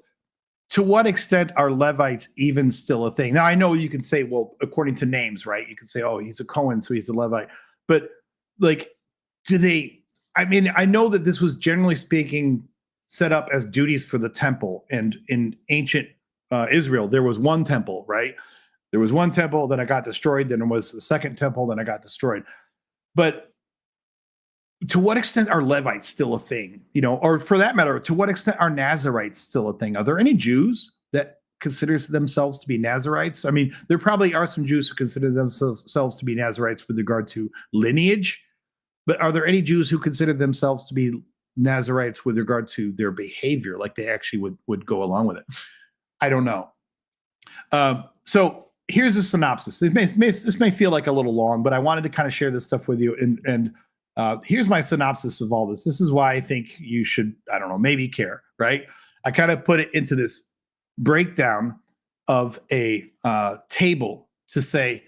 to what extent are Levites even still a thing? Now, I know you can say, well, according to names, right? You can say, oh, he's a Cohen, so he's a Levite. But like, I know that this was generally speaking set up as duties for the temple. And in ancient Israel, there was one temple, right? There was one temple, then it got destroyed. Then there was the second temple, then it got destroyed. But to what extent are Levites still a thing? Or for that matter, to what extent are Nazarites still a thing? Are there any Jews that considers themselves to be Nazarites? I mean, there probably are some Jews who consider themselves to be Nazarites with regard to lineage, but are there any Jews who consider themselves to be Nazarites with regard to their behavior, like they actually would go along with it? I don't know. So here's a synopsis. This may feel like a little long, but I wanted to kind of share this stuff with you. And here's my synopsis of all this. This is why I think you should, I don't know, maybe care, right? I kind of put it into this breakdown of a table to say,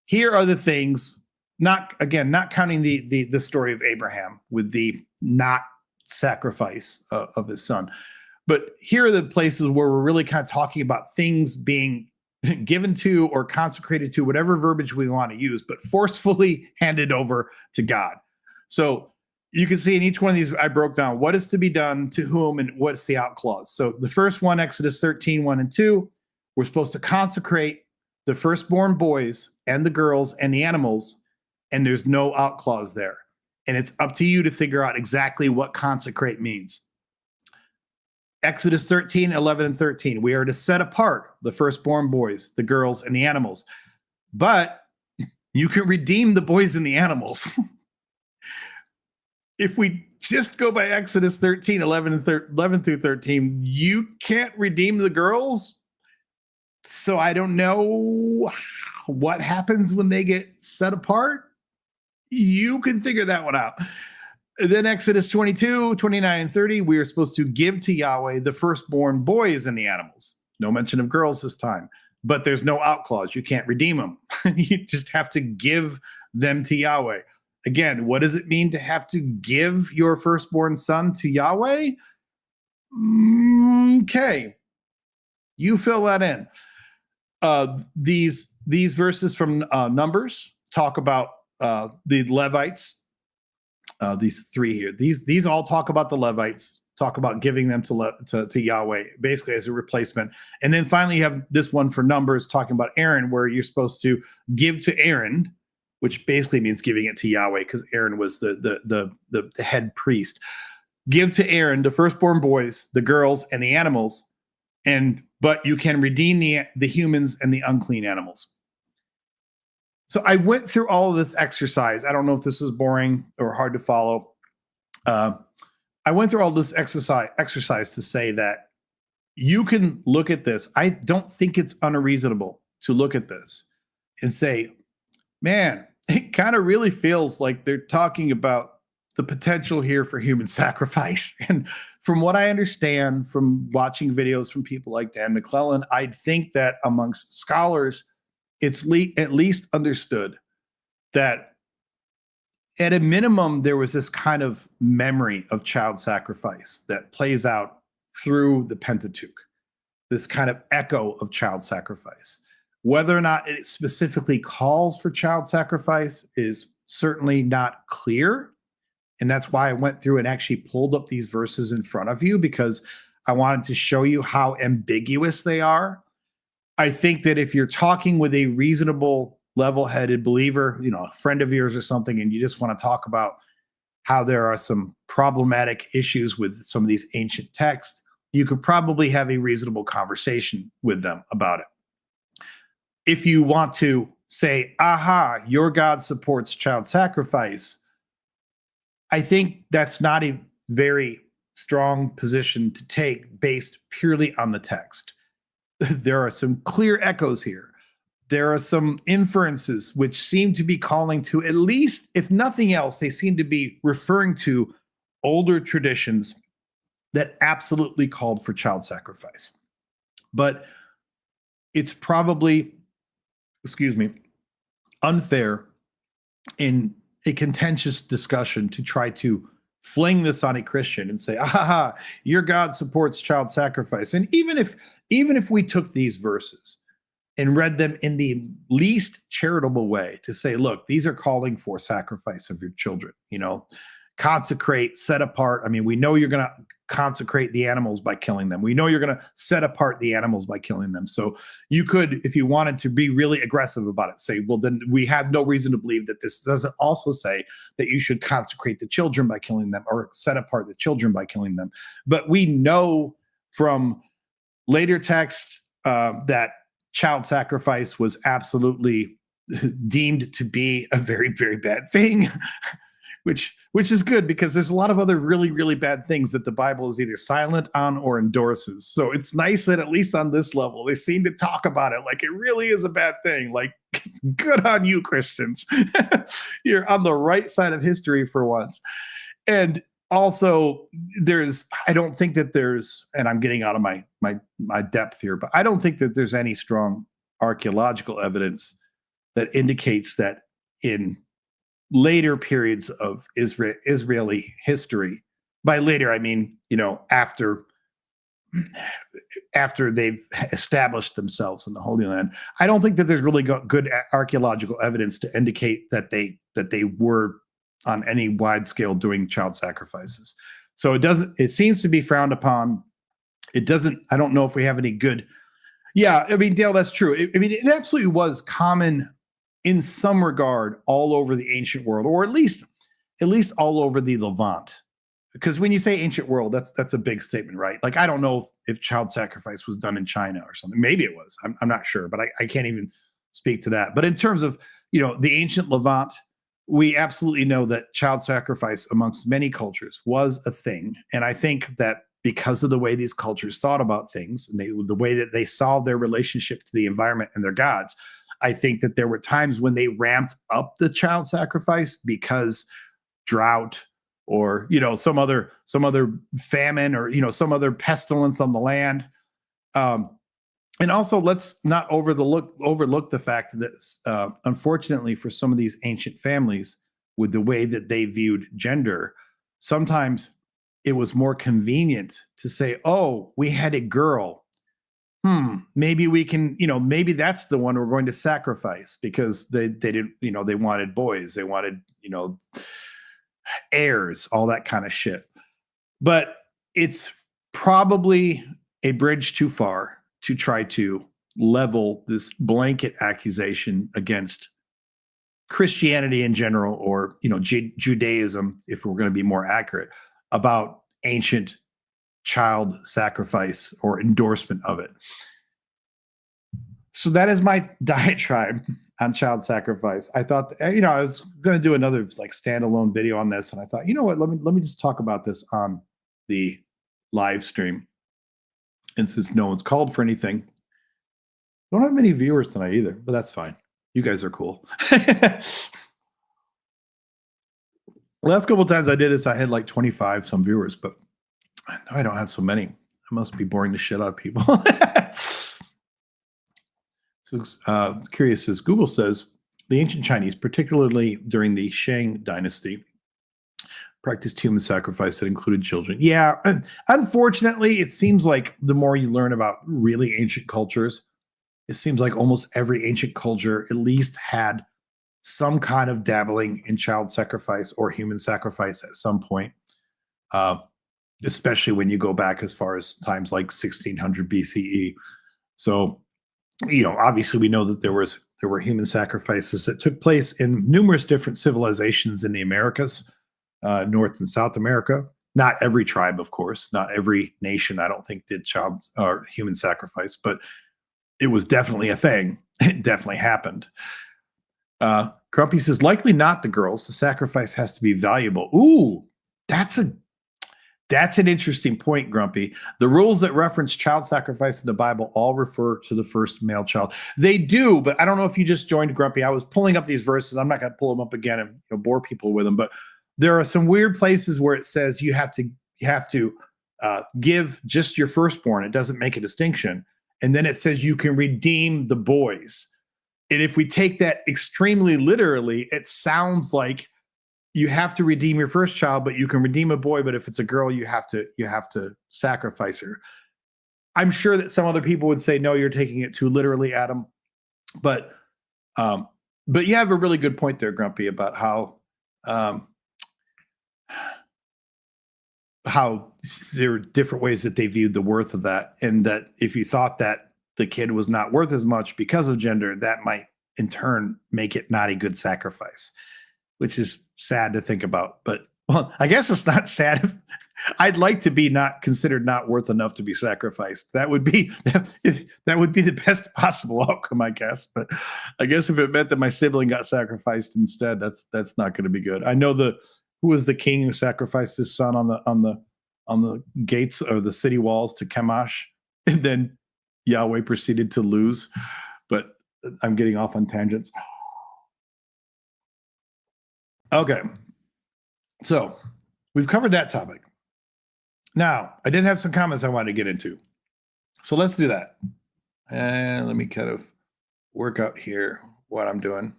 here are the things, not counting the story of Abraham with the not sacrifice of his son, but here are the places where we're really kind of talking about things being given to or consecrated to, whatever verbiage we want to use, but forcefully handed over to God. So you can see in each one of these, I broke down what is to be done to whom and what's the out clause. So the first one, Exodus 13, 1 and 2, we're supposed to consecrate the firstborn boys and the girls and the animals, and there's no out clause there. And it's up to you to figure out exactly what consecrate means. Exodus 13, 11, and 13, we are to set apart the firstborn boys, the girls, and the animals. But you can redeem the boys and the animals. If we just go by Exodus 13, 11 through 13, you can't redeem the girls. So I don't know what happens when they get set apart. You can figure that one out. Then Exodus 22, 29, and 30, we are supposed to give to Yahweh the firstborn boys and the animals. No mention of girls this time, but there's no out clause. You can't redeem them. You just have to give them to Yahweh. Again, what does it mean to have to give your firstborn son to Yahweh? Okay, you fill that in. These verses from Numbers talk about the Levites. These three here, these all talk about the Levites, talk about giving them to Yahweh, basically as a replacement. And then finally you have this one for Numbers talking about Aaron, where you're supposed to give to Aaron, which basically means giving it to Yahweh, because Aaron was the head priest. Give to Aaron the firstborn boys, the girls, and the animals, but you can redeem the humans and the unclean animals. So I went through all of this exercise. I don't know if this was boring or hard to follow. I went through all this exercise to say that you can look at this. I don't think it's unreasonable to look at this and say, man, it kind of really feels like they're talking about the potential here for human sacrifice. And from what I understand from watching videos from people like Dan McClellan, I'd think that amongst scholars, it's at least understood that at a minimum, there was this kind of memory of child sacrifice that plays out through the Pentateuch, this kind of echo of child sacrifice. Whether or not it specifically calls for child sacrifice is certainly not clear. And that's why I went through and actually pulled up these verses in front of you, because I wanted to show you how ambiguous they are. I think that if you're talking with a reasonable, level-headed believer, a friend of yours or something, and you just want to talk about how there are some problematic issues with some of these ancient texts, you could probably have a reasonable conversation with them about it. If you want to say, aha, your God supports child sacrifice, I think that's not a very strong position to take based purely on the text. There are some clear echoes here. There are some inferences which seem to be calling to, at least, if nothing else, they seem to be referring to older traditions that absolutely called for child sacrifice. But it's probably, unfair in a contentious discussion to try to fling this on a Christian and say, aha, your God supports child sacrifice. And even if we took these verses and read them in the least charitable way to say, look, these are calling for sacrifice of your children, consecrate, set apart. I mean, we know you're going to consecrate the animals by killing them. We know you're going to set apart the animals by killing them. So you could, if you wanted to be really aggressive about it, say, well, then we have no reason to believe that this doesn't also say that you should consecrate the children by killing them or set apart the children by killing them. But we know from later texts, that child sacrifice was absolutely deemed to be a very, very bad thing, which is good because there's a lot of other really, really bad things that the Bible is either silent on or endorses. So it's nice that at least on this level, they seem to talk about it like it really is a bad thing. Like, good on you, Christians. You're on the right side of history for once. And also, I don't think that there's, and I'm getting out of my depth here, but I don't think that there's any strong archaeological evidence that indicates that in later periods of Israeli history, by later I mean, after they've established themselves in the Holy Land, I don't think that there's really good archaeological evidence to indicate that they were on any wide scale doing child sacrifices. So it seems to be frowned upon. I don't know if we have any good. Yeah, I mean, Dale, that's true. It absolutely was common in some regard all over the ancient world, or at least all over the Levant. Because when you say ancient world, that's a big statement, right? Like, I don't know if child sacrifice was done in China or something. Maybe it was. I'm not sure, but I can't even speak to that. But in terms of, the ancient Levant, we absolutely know that child sacrifice amongst many cultures was a thing. And I think that because of the way these cultures thought about things and the way that they saw their relationship to the environment and their gods, I think that there were times when they ramped up the child sacrifice because drought or some other famine or some other pestilence on the land. And also, let's not overlook the fact that unfortunately for some of these ancient families, with the way that they viewed gender, sometimes it was more convenient to say, "Oh, we had a girl. Maybe we can, maybe that's the one we're going to sacrifice," because they didn't, they wanted boys, they wanted, heirs, all that kind of shit. But it's probably a bridge too far to try to level this blanket accusation against Christianity in general, or Judaism, if we're going to be more accurate, about ancient child sacrifice or endorsement of it. So that is my diatribe on child sacrifice. I thought, I was going to do another like standalone video on this, and I thought, what, let me just talk about this on the live stream. And since no one's called for anything, I don't have many viewers tonight either, but that's fine. You guys are cool. Last couple of times I did this, I had like 25 some viewers, but now I don't have so many. I must be boring the shit out of people. So curious, as Google says, the ancient Chinese, particularly during the Shang dynasty, practiced human sacrifice that included children. Yeah, unfortunately, it seems like the more you learn about really ancient cultures, it seems like almost every ancient culture at least had some kind of dabbling in child sacrifice or human sacrifice at some point, especially when you go back as far as times like 1600 BCE. So, obviously we know that there were human sacrifices that took place in numerous different civilizations in the Americas, North and South America. Not every tribe, of course, not every nation, I don't think, did child or human sacrifice, but it was definitely a thing. It definitely happened. Grumpy says, likely not the girls. The sacrifice has to be valuable. Ooh, that's an interesting point, Grumpy. The rules that reference child sacrifice in the Bible all refer to the first male child. They do, but I don't know if you just joined, Grumpy. I was pulling up these verses. I'm not going to pull them up again and bore people with them, but there are some weird places where it says you have to give just your firstborn. It doesn't make a distinction. And then it says you can redeem the boys. And if we take that extremely literally, it sounds like you have to redeem your first child, but you can redeem a boy. But if it's a girl, you have to sacrifice her. I'm sure that some other people would say, no, you're taking it too literally, Adam. But you have a really good point there, Grumpy, about how there were different ways that they viewed the worth of that. And that if you thought that the kid was not worth as much because of gender, that might in turn make it not a good sacrifice, which is sad to think about. But well, I guess it's not sad I'd like to be not considered not worth enough to be sacrificed. That would be the best possible outcome, I guess. But I guess if it meant that my sibling got sacrificed instead, that's not going to be good. I know who was the king who sacrificed his son on the gates or the city walls to Chemosh, and then Yahweh proceeded to lose. But I'm getting off on tangents. Okay, so we've covered that topic. Now, I did have some comments I wanted to get into. So let's do that. And let me kind of work out here what I'm doing.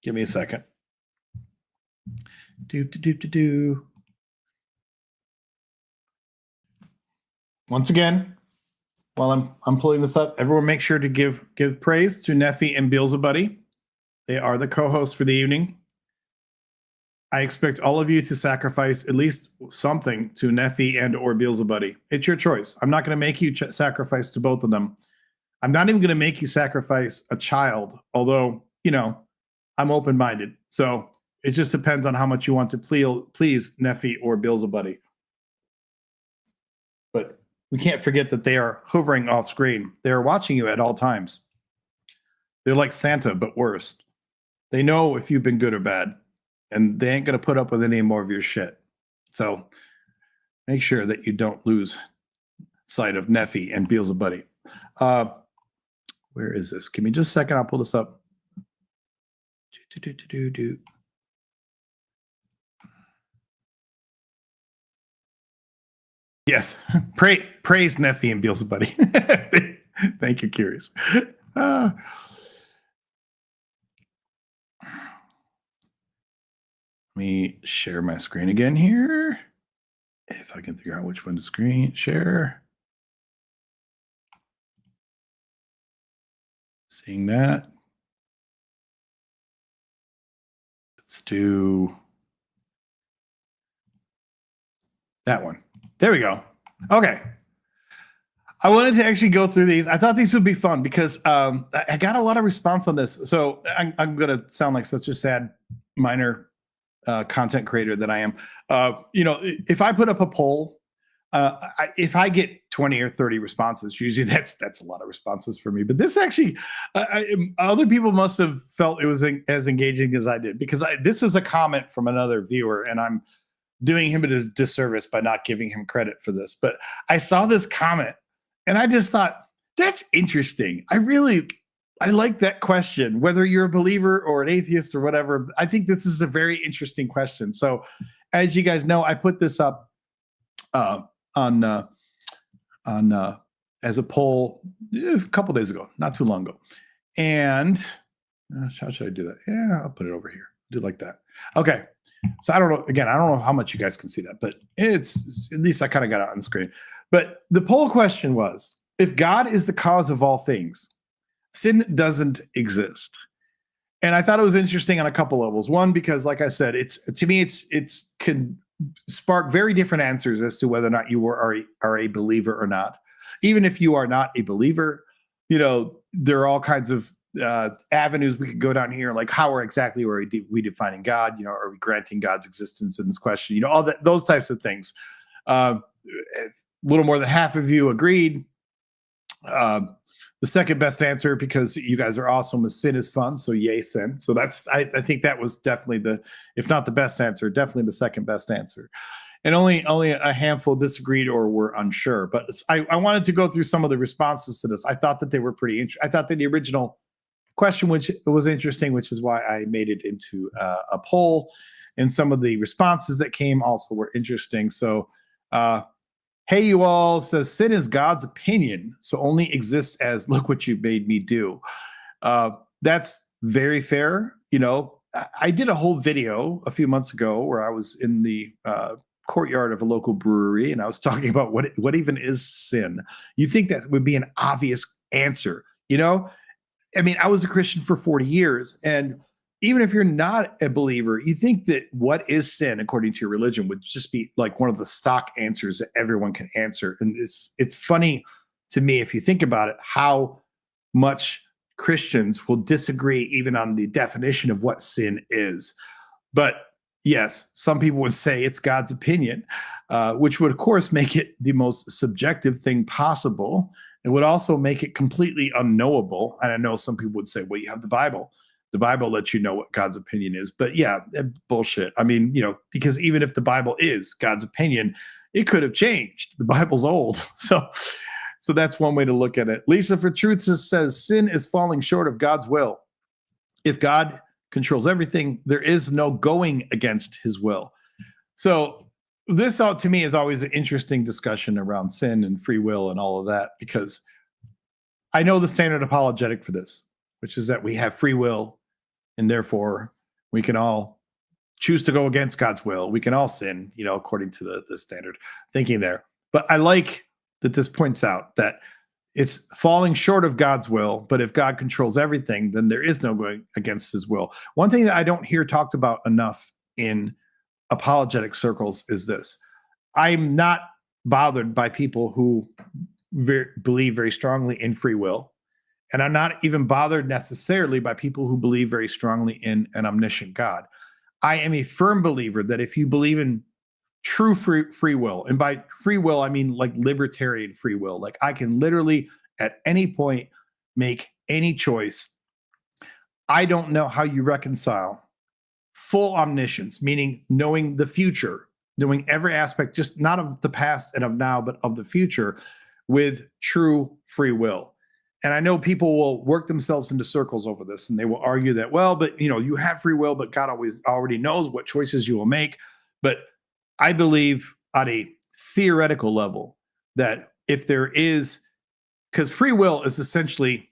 Give me a second. Once again, while I'm pulling this up, everyone make sure to give praise to Nephi and Beelzebuddy. They are the co-hosts for the evening. I expect all of you to sacrifice at least something to Nephi and or Beelzebuddy. It's your choice. I'm not going to make you sacrifice to both of them. I'm not even going to make you sacrifice a child, although, I'm open-minded. So it just depends on how much you want to please Nephi or Beelzebuddy. But we can't forget that they are hovering off screen. They are watching you at all times. They're like Santa, but worse. They know if you've been good or bad. And they ain't going to put up with any more of your shit. So make sure that you don't lose sight of Nephi and Beelzebuddy. Where is this? Give me just a second. I'll pull this up. Yes. Praise Nephi and Beelzebuddy. Thank you, Curious. Let me share my screen again here. If I can figure out which one to screen share. Seeing that. Let's do that one. There we go. Okay. I wanted to actually go through these. I thought these would be fun because I got a lot of response on this. So I'm going to sound like such a sad minor content creator that I am. If I put up a poll, if I get 20 or 30 responses, usually that's a lot of responses for me. But this actually, other people must have felt it was as engaging as I did, because this is a comment from another viewer, and I'm doing him a disservice by not giving him credit for this. But I saw this comment, and I just thought, that's interesting. I like that question, whether you're a believer or an atheist or whatever. I think this is a very interesting question. So as you guys know, I put this up on as a poll a couple days ago, not too long ago. And how should I do that? Yeah, I'll put it over here. Do it like that. Okay. So I don't know. Again, I don't know how much you guys can see that, but it's at least I kind of got it on the screen. But the poll question was, if God is the cause of all things, sin doesn't exist. And I thought it was interesting on a couple levels. One, because like I said, it can spark very different answers as to whether or not you are a believer or not. Even if you are not a believer, there are all kinds of avenues we could go down here, like how exactly are we defining God? Are we granting God's existence in this question? All that, those types of things. A little more than half of you agreed. The second best answer, because you guys are awesome, is sin is fun. So yay, sin. So I think that was definitely if not the best answer, definitely the second best answer. And only a handful disagreed or were unsure. But I wanted to go through some of the responses to this. I thought that they were pretty interesting. I thought that the original question, which was interesting, which is why I made it into a poll. And some of the responses that came also were interesting. So, Hey, you all says sin is God's opinion, so only exists as look what you made me do. That's very fair. I did a whole video a few months ago where I was in the courtyard of a local brewery, and I was talking about what even is sin. You think that would be an obvious answer, I was a Christian for 40 years, and even if you're not a believer, you think that what is sin according to your religion would just be like one of the stock answers that everyone can answer. And it's funny to me, if you think about it, how much Christians will disagree even on the definition of what sin is. But yes, some people would say it's God's opinion, which would, of course, make it the most subjective thing possible. It would also make it completely unknowable. And I know some people would say, well, you have the Bible. The Bible lets you know what God's opinion is. But yeah, bullshit. I mean, because even if the Bible is God's opinion, it could have changed. The Bible's old. So that's one way to look at it. Lisa for Truth says, sin is falling short of God's will. If God controls everything, there is no going against his will. So this, to me, is always an interesting discussion around sin and free will and all of that, because I know the standard apologetic for this, which is that we have free will, and therefore we can all choose to go against God's will. We can all sin, according to the standard thinking there. But I like that this points out that it's falling short of God's will, but if God controls everything, then there is no going against his will. One thing that I don't hear talked about enough in apologetic circles is this. I'm not bothered by people who believe very strongly in free will, and I'm not even bothered necessarily by people who believe very strongly in an omniscient God. I am a firm believer that if you believe in true free will, and by free will I mean like libertarian free will, like I can literally at any point make any choice, I don't know how you reconcile full omniscience, meaning knowing the future, knowing every aspect, just not of the past and of now, but of the future, with true free will. And I know people will work themselves into circles over this, and they will argue that, well, but you have free will, but God already knows what choices you will make. But I believe at a theoretical level that if there is, because free will is essentially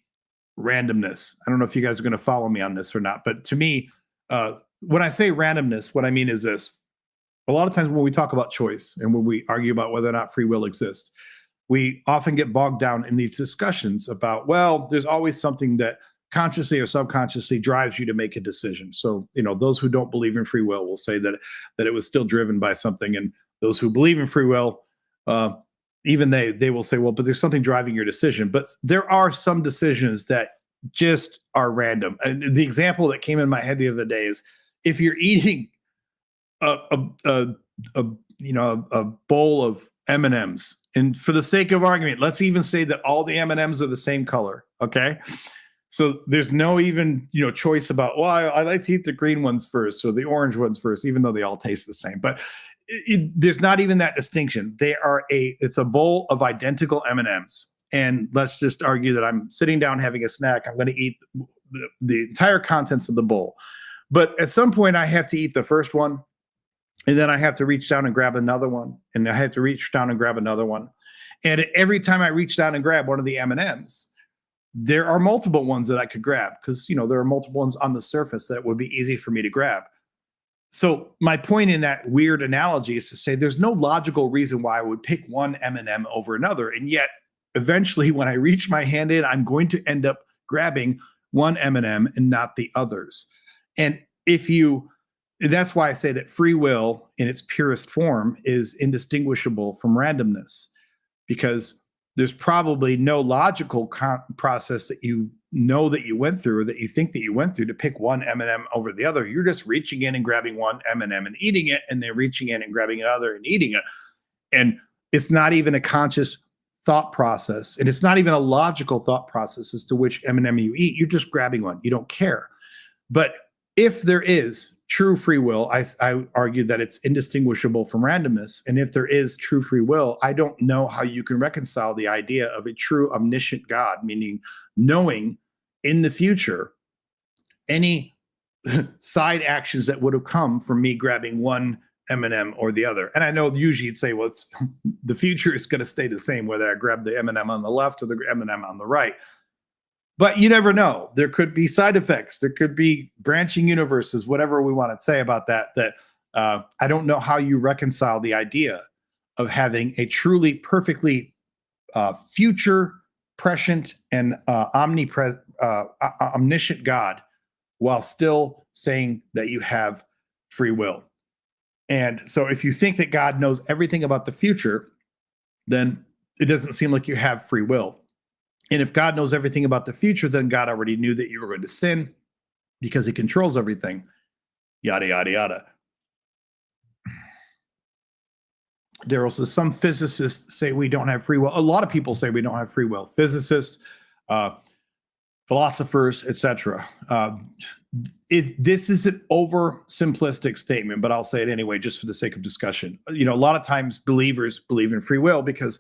randomness. I don't know if you guys are going to follow me on this or not, but to me, when I say randomness, what I mean is this. A lot of times when we talk about choice and when we argue about whether or not free will exists, we often get bogged down in these discussions about, well, there's always something that consciously or subconsciously drives you to make a decision. So, those who don't believe in free will will say that it was still driven by something. And those who believe in free will, even they will say, well, but there's something driving your decision. But there are some decisions that just are random. And the example that came in my head the other day is if you're eating a bowl of M&Ms, and for the sake of argument, let's even say that all the M&Ms are the same color. Okay. So there's no even, choice about, well, I like to eat the green ones first or the orange ones first, even though they all taste the same. But there's not even that distinction. It's a bowl of identical M&Ms. And let's just argue that I'm sitting down having a snack. I'm going to eat the entire contents of the bowl. But at some point I have to eat the first one, and then I have to reach down and grab another one, and I have to reach down and grab another one. And every time I reach down and grab one of the M&Ms, there are multiple ones that I could grab because, there are multiple ones on the surface that would be easy for me to grab. So my point in that weird analogy is to say there's no logical reason why I would pick one M&M over another. And yet eventually when I reach my hand in, I'm going to end up grabbing one M&M and not the others. And that's why I say that free will in its purest form is indistinguishable from randomness, because there's probably no logical process that you went through or that you think that you went through to pick one M&M over the other. You're just reaching in and grabbing one M&M and eating it, and then reaching in and grabbing another and eating it. And it's not even a conscious thought process, and it's not even a logical thought process as to which M&M you eat. You're just grabbing one. You don't care. But if there is true free will, I argue that it's indistinguishable from randomness. And if there is true free will, I don't know how you can reconcile the idea of a true omniscient God, meaning knowing in the future any side actions that would have come from me grabbing one M&M or the other. And I know usually you'd say, well, the future is going to stay the same whether I grab the M&M on the left or the M&M on the right. But you never know. There could be side effects. There could be branching universes, whatever we want to say about that. I don't know how you reconcile the idea of having a truly perfectly future, prescient, and omniscient God while still saying that you have free will. And so if you think that God knows everything about the future, then it doesn't seem like you have free will. And if God knows everything about the future, then God already knew that you were going to sin because he controls everything, yada, yada, yada. Daryl says some physicists say we don't have free will. A lot of people say we don't have free will. Physicists, philosophers, etc. This is an oversimplistic statement, but I'll say it anyway, just for the sake of discussion. A lot of times believers believe in free will because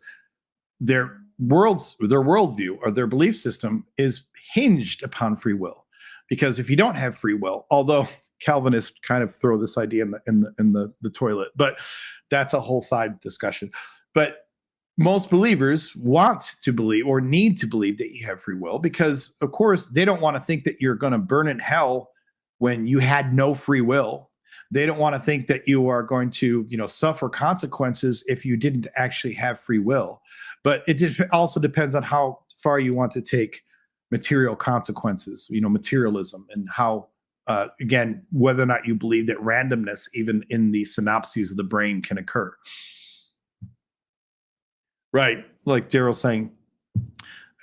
their worldview or their belief system is hinged upon free will. Because if you don't have free will, although Calvinists kind of throw this idea in the toilet, but that's a whole side discussion. But most believers want to believe or need to believe that you have free will because, of course, they don't want to think that you're going to burn in hell when you had no free will. They don't want to think that you are going to, suffer consequences if you didn't actually have free will. But it also depends on how far you want to take material consequences, materialism, and how, again, whether or not you believe that randomness, even in the synapses of the brain, can occur. Right. Like Daryl saying,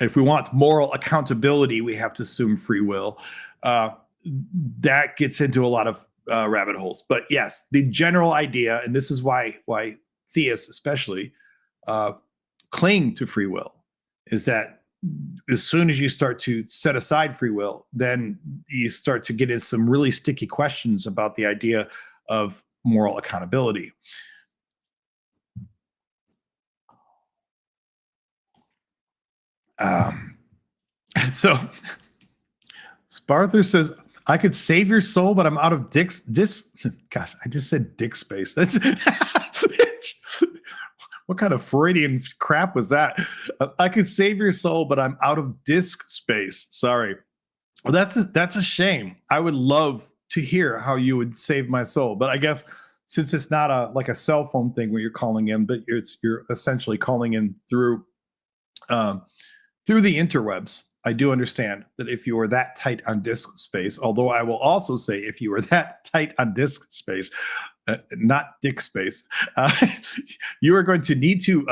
if we want moral accountability, we have to assume free will. That gets into a lot of rabbit holes. But yes, the general idea, and this is why theists especially cling to free will, is that as soon as you start to set aside free will, then you start to get into some really sticky questions about the idea of moral accountability. So Sparther says, I could save your soul, but I'm out of gosh, I just said dick space. That's what kind of Freudian crap was that? I could save your soul, but I'm out of disk space. Sorry. Well, that's a shame. I would love to hear how you would save my soul, but I guess since it's not like a cell phone thing where you're calling in, but you're essentially calling in through the interwebs, I do understand that if you are that tight on disk space, although I will also say if you are that tight on disk space, not dick space, you are going to need to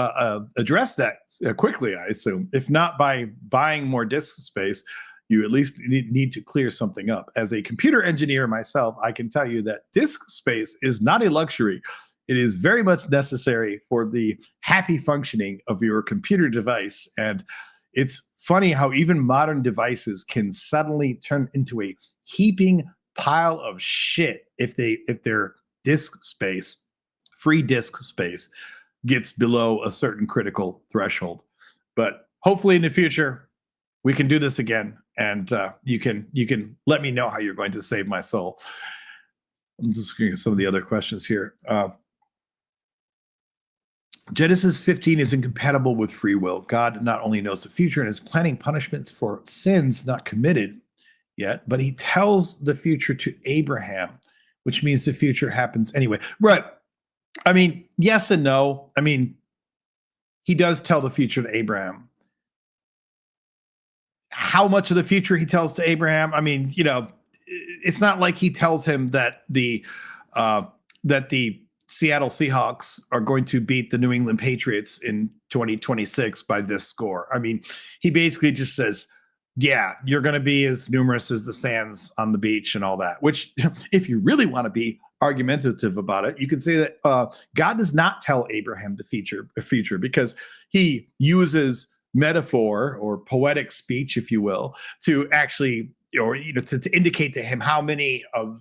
address that quickly, I assume. If not by buying more disk space, you at least need to clear something up. As a computer engineer myself, I can tell you that disk space is not a luxury. It is very much necessary for the happy functioning of your computer device. And it's funny how even modern devices can suddenly turn into a heaping pile of shit if their disk space, free disk space, gets below a certain critical threshold. But hopefully in the future, we can do this again, and you can let me know how you're going to save my soul. I'm just looking at some of the other questions here. Genesis 15 is incompatible with free will. God not only knows the future and is planning punishments for sins not committed yet, but he tells the future to Abraham, which means the future happens anyway. Right. I mean, yes and no. I mean, he does tell the future to Abraham. How much of the future he tells to Abraham? I mean, it's not like he tells him that the Seattle Seahawks are going to beat the New England Patriots in 2026 by this score. I mean, he basically just says, yeah, you're going to be as numerous as the sands on the beach and all that, which if you really want to be argumentative about it, you can say that God does not tell Abraham the future because he uses metaphor or poetic speech, if you will, to actually to indicate to him how many of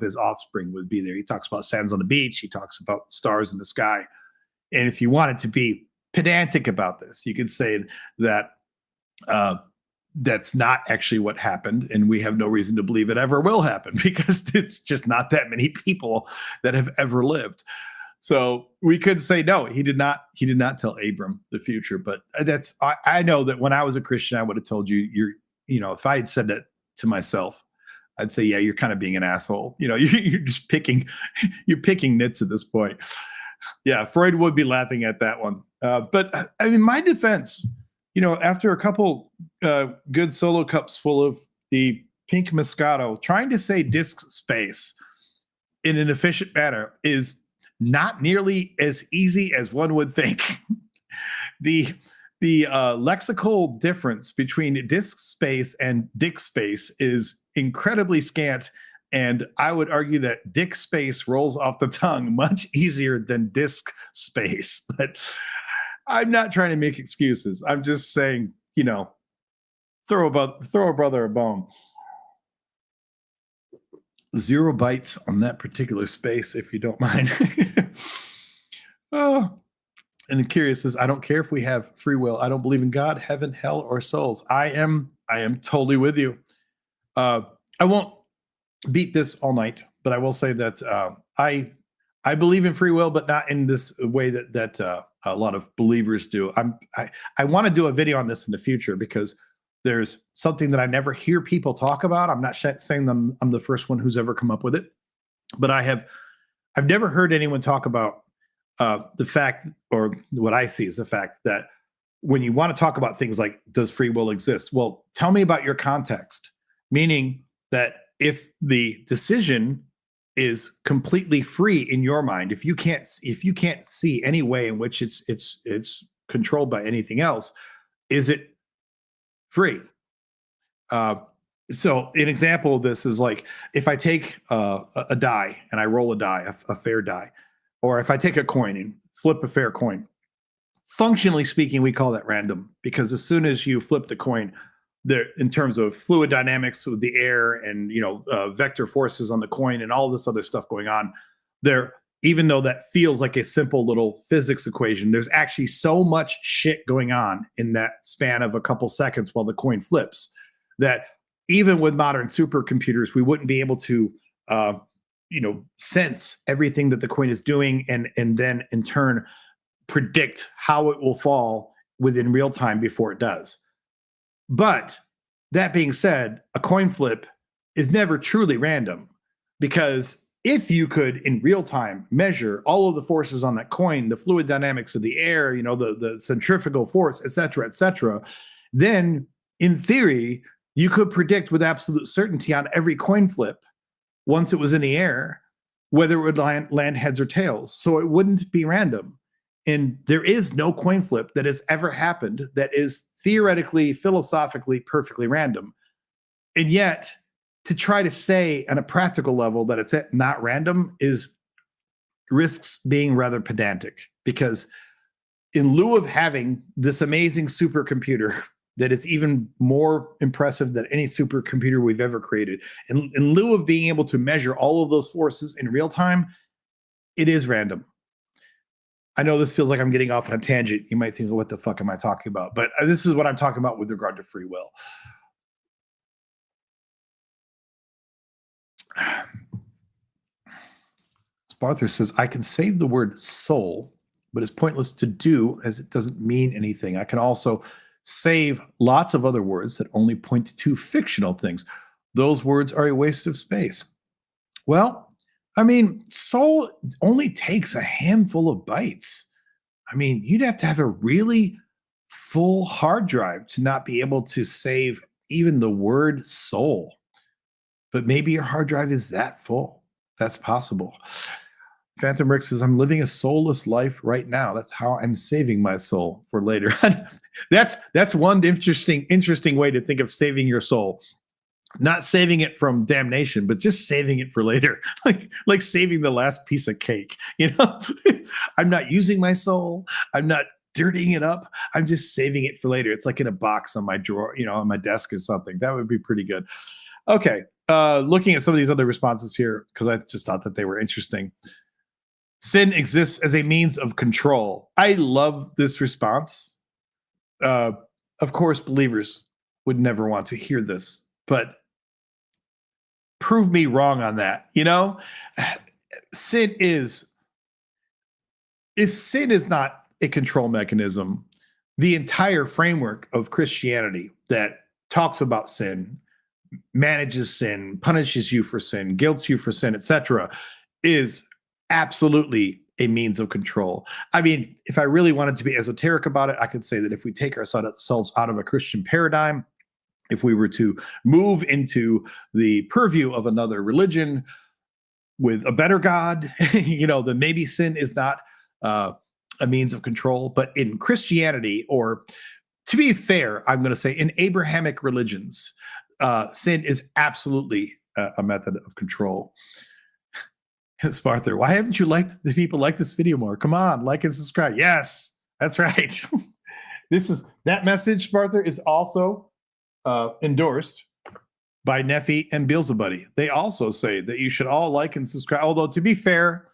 his offspring would be there. He talks about sands on the beach. He talks about stars in the sky. And if you wanted to be pedantic about this, you could say that that's not actually what happened, and we have no reason to believe it ever will happen because it's just not that many people that have ever lived. So we could say no, he did not tell Abram the future. But I know that when I was a Christian, I would have told you if I had said that to myself, I'd say, yeah, you're kind of being an asshole. You're just picking nits at this point. Yeah, Freud would be laughing at that one. But I mean, my defense, after a couple good solo cups full of the pink Moscato, trying to say disk space in an efficient manner is not nearly as easy as one would think. The lexical difference between disk space and dick space is incredibly scant, And I would argue that dick space rolls off the tongue much easier than disc space. But I'm not trying to make excuses. I'm just saying, throw a brother a bone. 0 bites on that particular space, if you don't mind. Oh, and the curious is, I don't care if we have free will. I don't believe in God, heaven, hell, or souls. I am totally with you. I won't beat this all night, but I will say that I believe in free will, but not in this way that a lot of believers do. I want to do a video on this in the future because there's something that I never hear people talk about. I'm not saying I'm the first one who's ever come up with it, but I've never heard anyone talk about the fact, or what I see is the fact that when you want to talk about things like, does free will exist? Well, tell me about your context, meaning that if the decision is completely free in your mind, if you can't see any way in which it's controlled by anything else, is it free? So an example of this is like, if I take a die and I roll a die, a fair die, or if I take a coin and flip a fair coin, functionally speaking, we call that random, because as soon as you flip the coin, there, in terms of fluid dynamics with the air and vector forces on the coin and all this other stuff going on, there, even though that feels like a simple little physics equation, there's actually so much shit going on in that span of a couple seconds while the coin flips that even with modern supercomputers, we wouldn't be able to sense everything that the coin is doing and then in turn predict how it will fall within real time before it does. But that being said, a coin flip is never truly random, because if you could in real time measure all of the forces on that coin, the fluid dynamics of the air, the centrifugal force, et cetera, then in theory, you could predict with absolute certainty on every coin flip, once it was in the air, whether it would land heads or tails. So it wouldn't be random. And there is no coin flip that has ever happened that is theoretically, philosophically, perfectly random. And yet, to try to say on a practical level that it's not random risks being rather pedantic, because in lieu of having this amazing supercomputer that is even more impressive than any supercomputer we've ever created, in lieu of being able to measure all of those forces in real time, it is random. I know this feels like I'm getting off on a tangent. You might think, what the fuck am I talking about? But this is what I'm talking about with regard to free will. Sparther says, I can save the word soul, but it's pointless to do as it doesn't mean anything. I can also save lots of other words that only point to fictional things. Those words are a waste of space. Well, I mean, soul only takes a handful of bytes. I mean, you'd have to have a really full hard drive to not be able to save even the word soul. But maybe your hard drive is that full. That's possible. Phantom Rick says, I'm living a soulless life right now. That's how I'm saving my soul for later. That's one interesting way to think of saving your soul. Not saving it from damnation, but just saving it for later, like saving the last piece of cake. I'm not using my soul. I'm not dirtying it up. I'm just saving it for later. It's like in a box on my drawer, on my desk or something. That would be pretty good. Okay, looking at some of these other responses here, because I just thought that they were interesting. Sin exists as a means of control. I love this response. Of course, believers would never want to hear this, but prove me wrong on that. Sin is not a control mechanism, the entire framework of Christianity that talks about sin, manages sin, punishes you for sin, guilts you for sin, etc., is absolutely a means of control. I mean, if I really wanted to be esoteric about it, I could say that if we take ourselves out of a Christian paradigm, if we were to move into the purview of another religion with a better God, then maybe sin is not a means of control. But in Christianity, or to be fair, I'm going to say in Abrahamic religions, sin is absolutely a method of control. Sparther, why haven't you liked the people like this video more? Come on, like and subscribe. Yes, that's right. That message, Sparther, is also endorsed by Neffy and Beelzebuddy. They also say that you should all like and subscribe. Although, to be fair,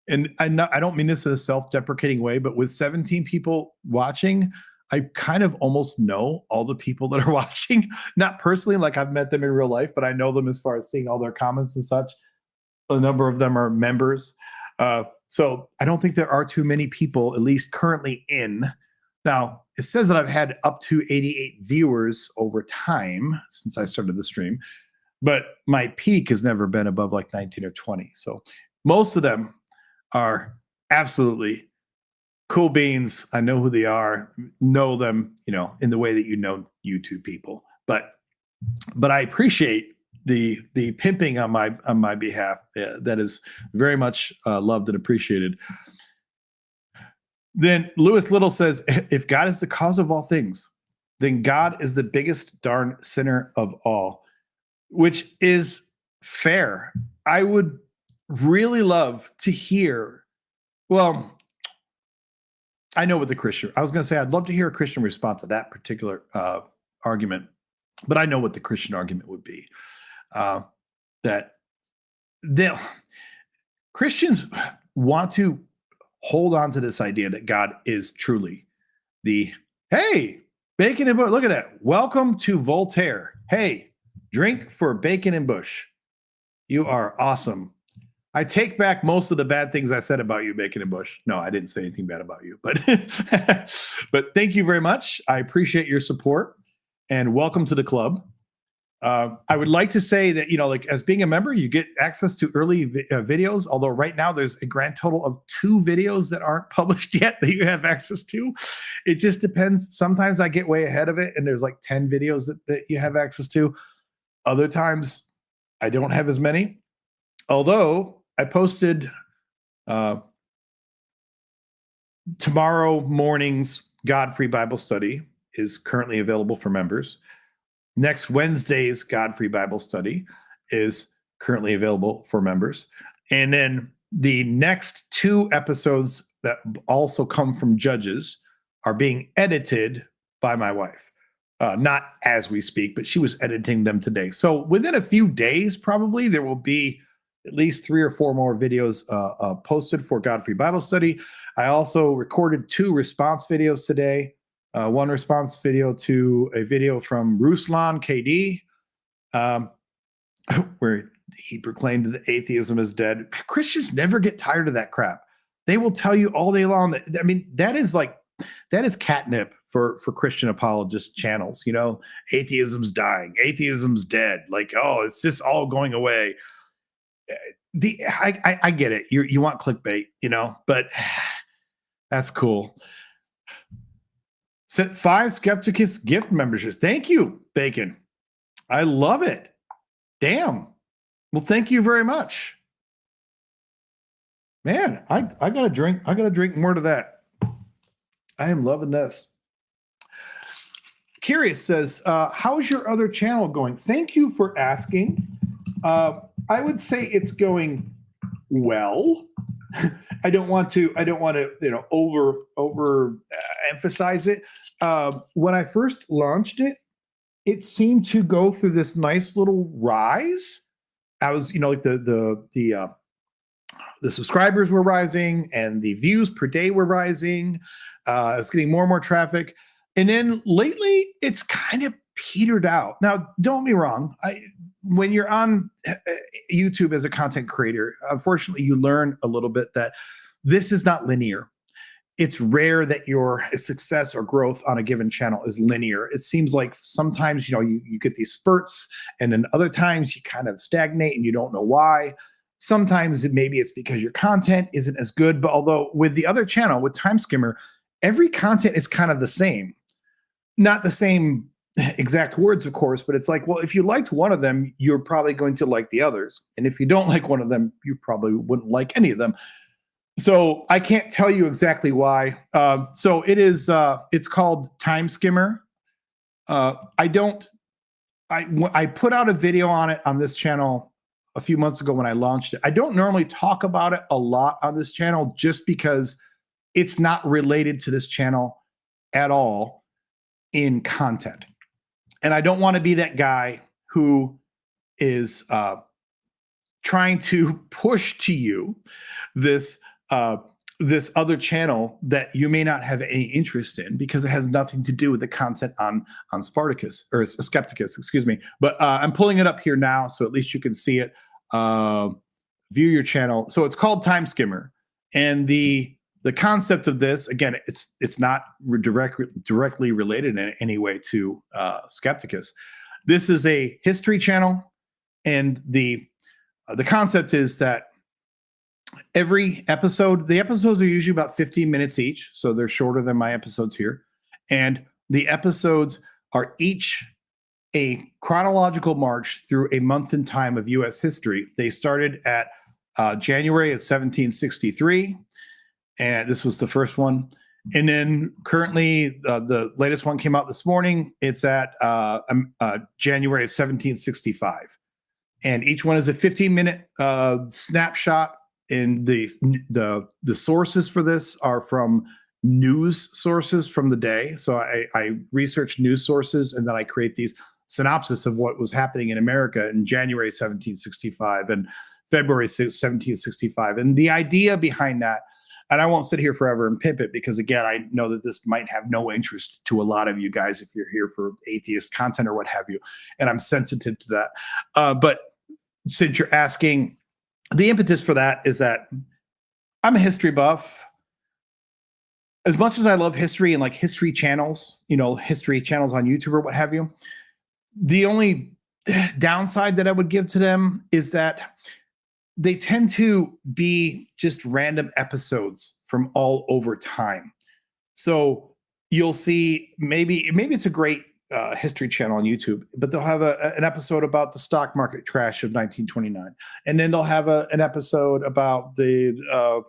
and I don't mean this in a self-deprecating way, but with 17 people watching, I kind of almost know all the people that are watching. Not personally, like I've met them in real life, but I know them as far as seeing all their comments and such. A number of them are members. So I don't think there are too many people, at least currently in. Now, it says that I've had up to 88 viewers over time since I started the stream, but my peak has never been above like 19 or 20. So most of them are absolutely cool beans. I know who they are, know them, in the way that you know YouTube people. But I appreciate the pimping on my behalf. That is very much loved and appreciated. Then Lewis Little says, if God is the cause of all things, then God is the biggest darn sinner of all, which is fair. I would really love to hear, well, I know what the Christian, I was going to say, I'd love to hear a Christian response to that particular argument, but I know what the Christian argument would be. That Christians want to hold on to this idea that God is truly hey, Bacon and Bush, look at that. Welcome to Voltaire. Hey, drink for Bacon and Bush. You are awesome. I take back most of the bad things I said about you, Bacon and Bush. No, I didn't say anything bad about you, but but thank you very much. I appreciate your support and welcome to the club. I would like to say that, like as being a member, you get access to early videos, although right now there's a grand total of 2 videos that aren't published yet that you have access to. It just depends. Sometimes I get way ahead of it and there's like 10 videos that you have access to. Other times I don't have as many. Although I posted tomorrow morning's God-Free Bible Study is currently available for members. Next Wednesday's God-Free Bible Study is currently available for members. And then the next 2 episodes that also come from Judges are being edited by my wife. Not as we speak, but she was editing them today. So within a few days, probably, there will be at least 3 or 4 more videos posted for God-Free Bible Study. I also recorded 2 response videos today. One response video to a video from Ruslan KD, where he proclaimed that atheism is dead. Christians never get tired of that crap. They will tell you all day long that, that is catnip for Christian apologist channels. Atheism's dying, atheism's dead. Like, oh, it's just all going away. I get it. You want clickbait, but that's cool. Sent 5 Skepticus gift memberships. Thank you, Bacon. I love it. Damn. Well, thank you very much. Man, I gotta drink. I gotta drink more to that. I am loving this. Curious says, how's your other channel going? Thank you for asking. I would say it's going well. I don't want to over emphasize it. When I first launched it, it seemed to go through this nice little rise. I was, like the subscribers were rising and the views per day were rising. It's getting more and more traffic. And then lately it's kind of petered out. Now, don't get me wrong. When you're on YouTube as a content creator, unfortunately, you learn a little bit that this is not linear. It's rare that your success or growth on a given channel is linear. It seems like sometimes, you get these spurts, and then other times you kind of stagnate and you don't know why. Sometimes maybe it's because your content isn't as good. But although with the other channel, with Time Skimmer, every content is kind of the same. Not the same exact words, of course, but it's like, well, if you liked one of them, you're probably going to like the others. And if you don't like one of them, you probably wouldn't like any of them. So I can't tell you exactly why. So it is, it's called Time Skimmer. I don't I put out a video on it on this channel a few months ago when I launched it. I don't normally talk about it a lot on this channel just because it's not related to this channel at all in content. And I don't want to be that guy who is trying to push to you this this other channel that you may not have any interest in because it has nothing to do with the content on Spartacus or Skepticus, excuse me. But I'm pulling it up here now, so at least you can see it. View your channel. So it's called Time Skimmer, and the concept of this, again, it's not directly related in any way to Skepticus. This is a history channel, and the concept is that every episode, the episodes are usually about 15 minutes each, so they're shorter than my episodes here. And the episodes are each a chronological march through a month in time of U.S. history. They started at January of 1763, and this was the first one. And then currently, the latest one came out this morning. It's at January of 1765. And each one is a 15-minute snapshot. And the sources for this are from news sources from the day. So I research news sources, and then I create these synopsis of what was happening in America in January 1765 and February 1765. And the idea behind that, and I won't sit here forever and pimp it because, again, I know that this might have no interest to a lot of you guys if you're here for atheist content or what have you. And I'm sensitive to that. But since you're asking, the impetus for that is that I'm a history buff. As much as I love history and like history channels, history channels on YouTube or what have you, the only downside that I would give to them is that they tend to be just random episodes from all over time. So you'll see maybe it's a great history channel on YouTube, but they'll have an episode about the stock market crash of 1929, and then they'll have an episode about the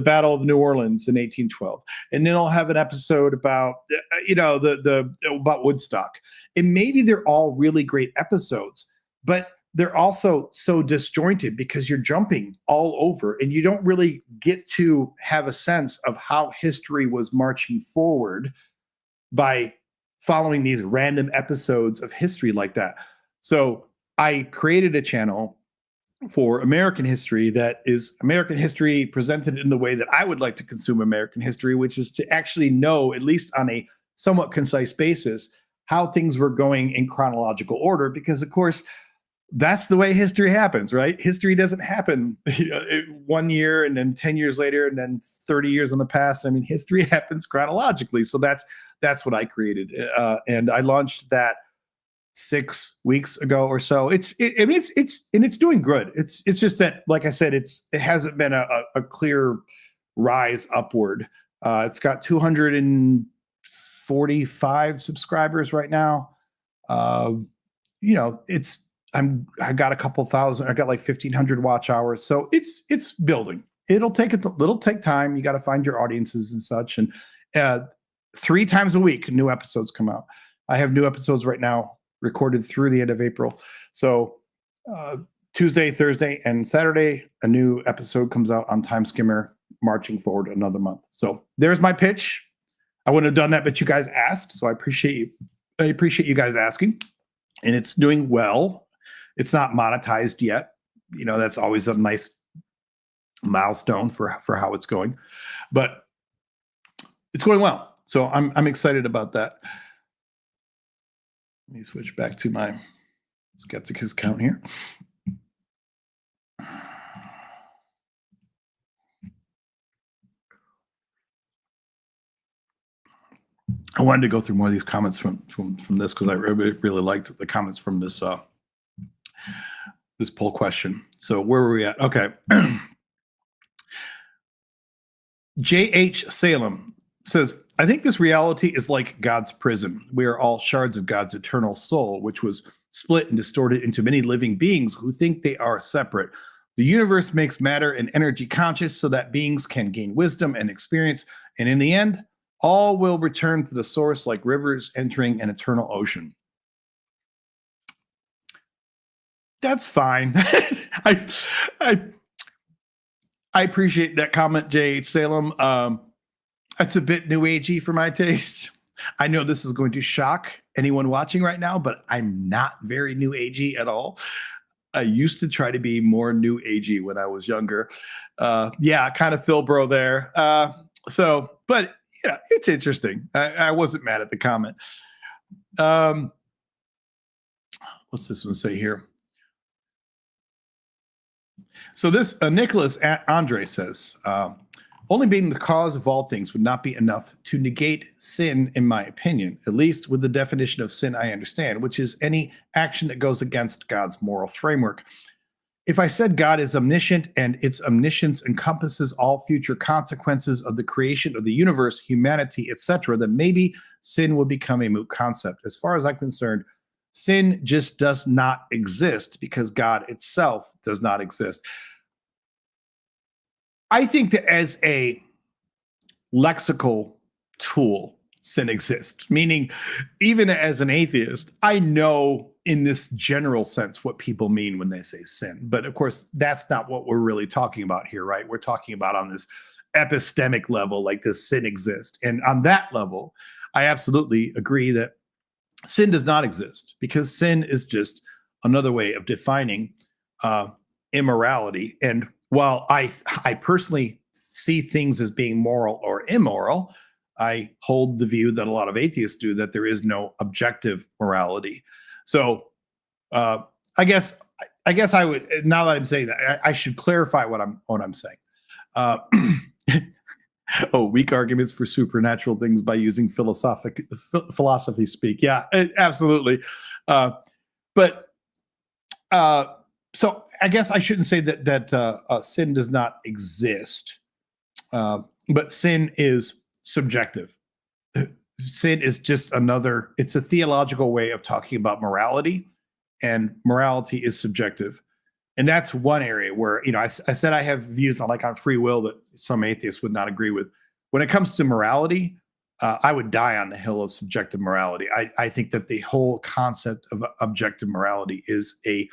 Battle of New Orleans in 1812, and then they'll have an episode about about Woodstock. And maybe they're all really great episodes, but they're also so disjointed because you're jumping all over, and you don't really get to have a sense of how history was marching forward by following these random episodes of history like that. So I created a channel for American history that is American history presented in the way that I would like to consume American history, which is to actually know, at least on a somewhat concise basis, how things were going in chronological order, because of course that's the way history happens, right? History doesn't happen 1 year and then 10 years later and then 30 years in the past. I mean, history happens chronologically. So that's what I created. And I launched that 6 weeks ago or so. It's doing good. It's just that, like I said, it hasn't been a clear rise upward. It's got 245 subscribers right now. I got a couple thousand. I got like 1,500 watch hours. So it's building. It'll take time. You got to find your audiences and such. And 3 times a week, new episodes come out. I have new episodes right now recorded through the end of April. So Tuesday, Thursday, and Saturday, a new episode comes out on Time Skimmer, marching forward another month. So there's my pitch. I wouldn't have done that, but you guys asked, so I appreciate you guys asking. And it's doing well. It's not monetized yet. That's always a nice milestone for how it's going, but it's going well. So I'm excited about that. Let me switch back to my Skepticus account here. I wanted to go through more of these comments from this because I really liked the comments from this this poll question. So where were we at? Okay. J.H. Salem says, I think this reality is like God's prison. We are all shards of God's eternal soul, which was split and distorted into many living beings who think they are separate. The universe makes matter and energy conscious so that beings can gain wisdom and experience. And in the end, all will return to the source like rivers entering an eternal ocean. That's fine. I, I, I appreciate that comment, J.H. Salem. It's a bit new agey for my taste. I know this is going to shock anyone watching right now, but I'm not very new agey at all. I used to try to be more new agey when I was younger. Yeah, kind of Phil Bro there. But yeah, it's interesting. I wasn't mad at the comment. What's this one say here? So this Nicholas Andre says, only being the cause of all things would not be enough to negate sin, in my opinion, at least with the definition of sin I understand, which is any action that goes against God's moral framework. If I said God is omniscient and its omniscience encompasses all future consequences of the creation of the universe, humanity, etc., then maybe sin would become a moot concept. As far as I'm concerned, sin just does not exist because God itself does not exist. I think that as a lexical tool, sin exists, meaning even as an atheist, I know in this general sense what people mean when they say sin. But of course, that's not what we're really talking about here, right? We're talking about on this epistemic level, like does sin exist? And on that level, I absolutely agree that sin does not exist because sin is just another way of defining immorality. And while I personally see things as being moral or immoral, I hold the view that a lot of atheists do, that there is no objective morality. So I guess I would, now that I'm saying that, I should clarify what I'm saying. Weak arguments for supernatural things by using philosophy speak. Yeah, absolutely. So I guess I shouldn't say that sin does not exist, but sin is subjective. Sin is just it's a theological way of talking about morality, and morality is subjective. And that's one area where, I said I have views on free will that some atheists would not agree with. When it comes to morality, I would die on the hill of subjective morality. I think that the whole concept of objective morality is a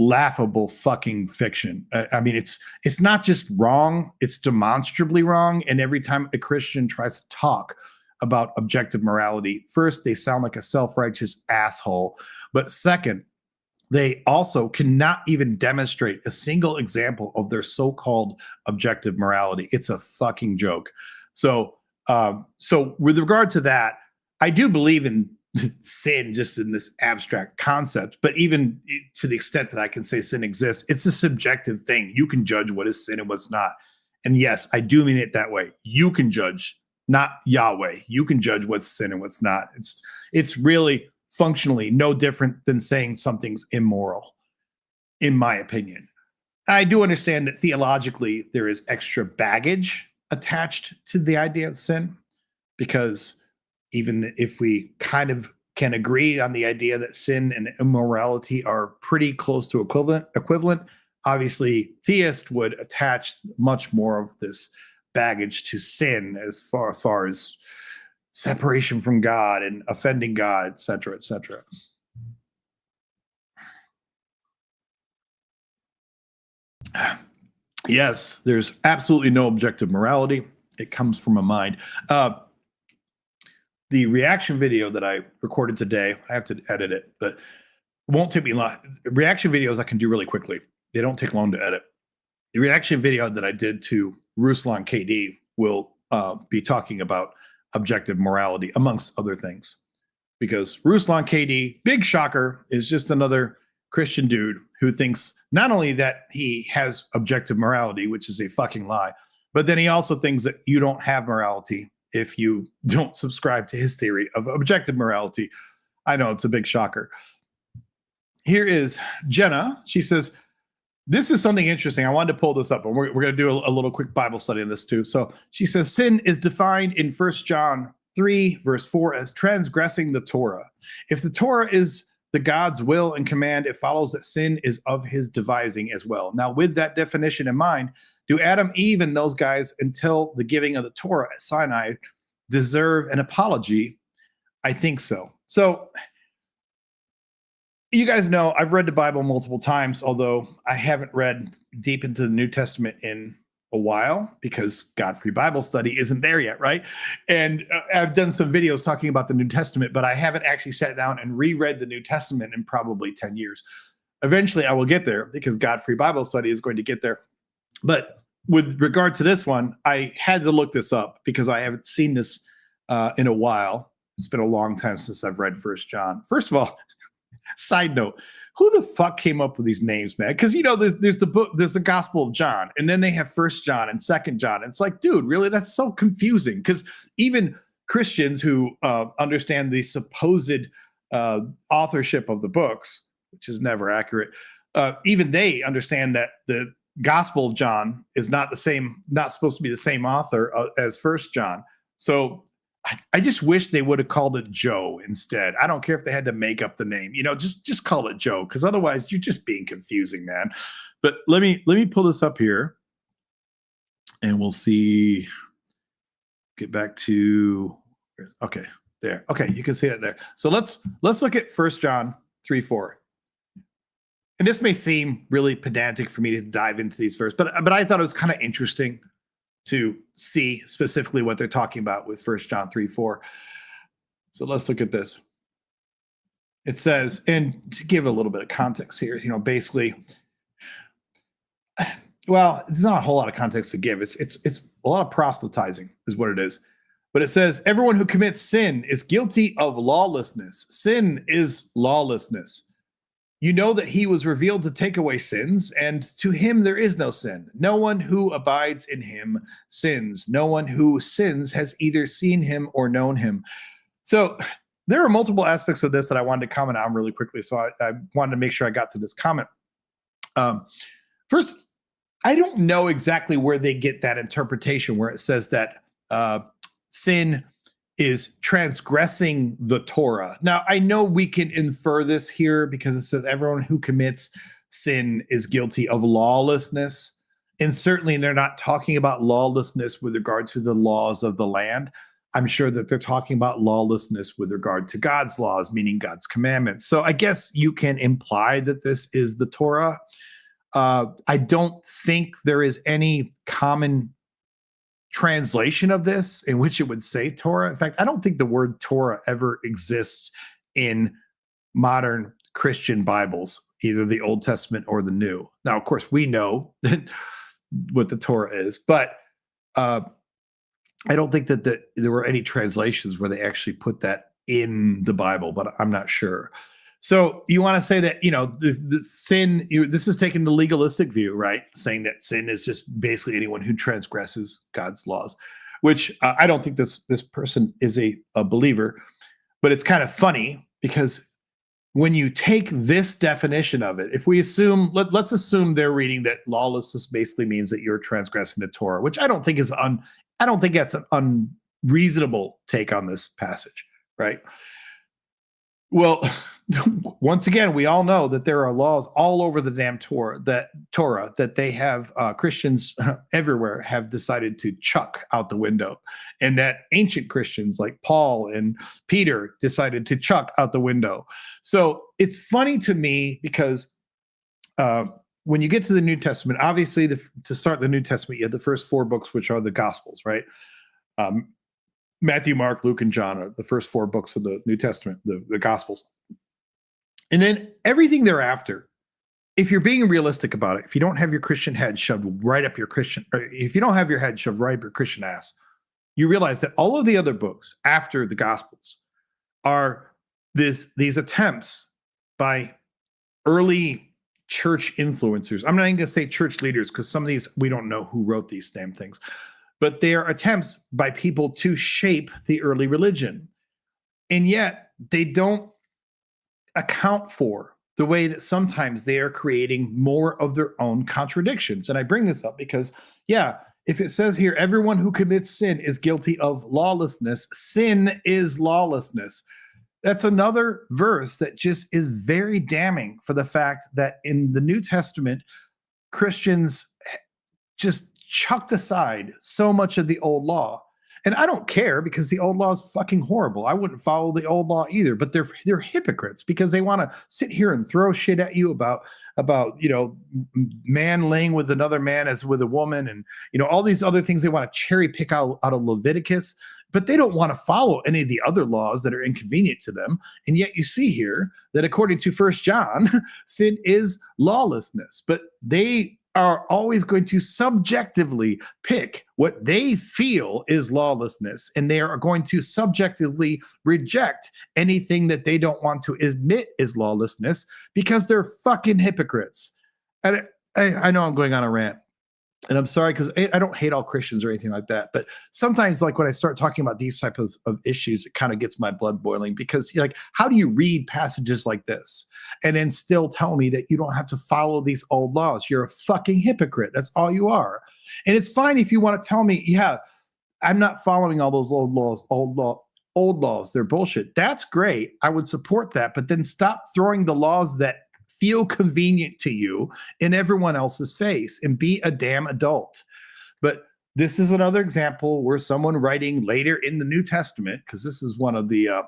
laughable fucking fiction. I mean, it's not just wrong, it's demonstrably wrong. And every time a Christian tries to talk about objective morality, first, they sound like a self-righteous asshole. But second, they also cannot even demonstrate a single example of their so-called objective morality. It's a fucking joke. So with regard to that, I do believe in sin just in this abstract concept, but even to the extent that I can say sin exists, it's a subjective thing. You can judge what is sin and what's not. And yes, I do mean it that way. You can judge, not Yahweh. You can judge what's sin and what's not. It's really functionally no different than saying something's immoral, in my opinion. I do understand that theologically there is extra baggage attached to the idea of sin, because even if we kind of can agree on the idea that sin and immorality are pretty close to equivalent, obviously theists would attach much more of this baggage to sin as far as separation from God and offending God, et cetera, et cetera. Yes, there's absolutely no objective morality. It comes from a mind. The reaction video that I recorded today, I have to edit it, but it won't take me long. Reaction videos I can do really quickly. They don't take long to edit. The reaction video that I did to Ruslan KD will be talking about objective morality, amongst other things. Because Ruslan KD, big shocker, is just another Christian dude who thinks not only that he has objective morality, which is a fucking lie, but then he also thinks that you don't have morality if you don't subscribe to his theory of objective morality. I know, it's a big shocker. Here is Jenna. She says, this is something interesting. I wanted to pull this up, and we're going to do a little quick Bible study on this too. So she says, sin is defined in 1 John 3, verse 4 as transgressing the Torah. If the Torah is the God's will and command, it follows that sin is of his devising as well. Now, with that definition in mind, do Adam, Eve, and those guys until the giving of the Torah at Sinai deserve an apology? I think so. So You guys know I've read the Bible multiple times, although I haven't read deep into the New Testament in a while because God-free Bible study isn't there yet, right? And I've done some videos talking about the New Testament, but I haven't actually sat down and reread the New Testament in probably 10 years. Eventually, I will get there because God-free Bible study is going to get there. But with regard to this one, I had to look this up because I haven't seen this in a while. It's been a long time since I've read First John. First of all, side note, who the fuck came up with these names, man? Because there's the book, there's the Gospel of John, and then they have First John and Second John. It's like, dude, really? That's so confusing. Because even Christians who understand the supposed authorship of the books, which is never accurate, even they understand that the Gospel of John is not supposed to be the same author as First John. So I just wish they would have called it Joe instead. I don't care if they had to make up the name, just call it Joe, because otherwise you're just being confusing, man. But let me pull this up here and we'll see. Get back to, okay, there. Okay, you can see it there. So let's look at 1 John 3:4. And this may seem really pedantic for me to dive into these first, but I thought it was kind of interesting to see specifically what they're talking about with 1 John 3:4. So let's look at this. It says, and to give a little bit of context here, basically, well, there's not a whole lot of context to give. It's a lot of proselytizing is what it is. But it says, everyone who commits sin is guilty of lawlessness. Sin is lawlessness. You know that he was revealed to take away sins, and to him there is no sin. No one who abides in him sins. No one who sins has either seen him or known him. So there are multiple aspects of this that I wanted to comment on really quickly. So I wanted to make sure I got to this comment. First, I don't know exactly where they get that interpretation where it says that sin is transgressing the Torah. Now, I know we can infer this here because it says everyone who commits sin is guilty of lawlessness. And certainly they're not talking about lawlessness with regard to the laws of the land. I'm sure that they're talking about lawlessness with regard to God's laws, meaning God's commandments. So I guess you can imply that this is the Torah. I don't think there is any common translation of this in which it would say Torah. In fact, I don't think the word Torah ever exists in modern Christian Bibles, either the Old Testament or the New. Now, of course, we know what the Torah is, but I don't think that there were any translations where they actually put that in the Bible, but I'm not sure. So you want to say that, the sin, this is taking the legalistic view, right? Saying that sin is just basically anyone who transgresses God's laws, which I don't think this person is a believer, but it's kind of funny because when you take this definition of it, if we assume, let's assume they're reading that lawlessness basically means that you're transgressing the Torah, which I don't think that's an unreasonable take on this passage, right? Well, once again, we all know that there are laws all over the damn Torah that they have Christians everywhere have decided to chuck out the window, and that ancient Christians like Paul and Peter decided to chuck out the window. So it's funny to me because when you get to the New Testament, obviously to start the New Testament, you have the first 4 books, which are the Gospels, right? Matthew, Mark, Luke, and John are the first 4 books of the New Testament, the Gospels. And then everything thereafter, if you're being realistic about it, if you don't have your Christian head shoved right up your Christian, or if you don't have your head shoved right up your Christian ass, you realize that all of the other books after the Gospels are these attempts by early church influencers. I'm not even going to say church leaders because some of these, we don't know who wrote these damn things. But they are attempts by people to shape the early religion. And yet they don't account for the way that sometimes they are creating more of their own contradictions. And I bring this up because, if it says here, everyone who commits sin is guilty of lawlessness, sin is lawlessness. That's another verse that just is very damning for the fact that in the New Testament, Christians just chucked aside so much of the old law. And I don't care because the old law is fucking horrible. I wouldn't follow the old law either, but they're hypocrites because they want to sit here and throw shit at you about man laying with another man as with a woman, and all these other things they want to cherry pick out of Leviticus, but they don't want to follow any of the other laws that are inconvenient to them. And yet you see here that according to First John, sin is lawlessness, but they are always going to subjectively pick what they feel is lawlessness, and they are going to subjectively reject anything that they don't want to admit is lawlessness because they're fucking hypocrites. And I know I'm going on a rant, and I'm sorry because I don't hate all Christians or anything like that, but sometimes, like when I start talking about these type of issues, it kind of gets my blood boiling because, like, how do you read passages like this and then still tell me that you don't have to follow these old laws? You're a fucking hypocrite. That's all you are. And it's fine if you want to tell me, yeah, I'm not following all those old laws. They're bullshit. That's great. I would support that, but then stop throwing the laws that feel convenient to you in everyone else's face and be a damn adult. But this is another example where someone writing later in the New Testament, because this is one of the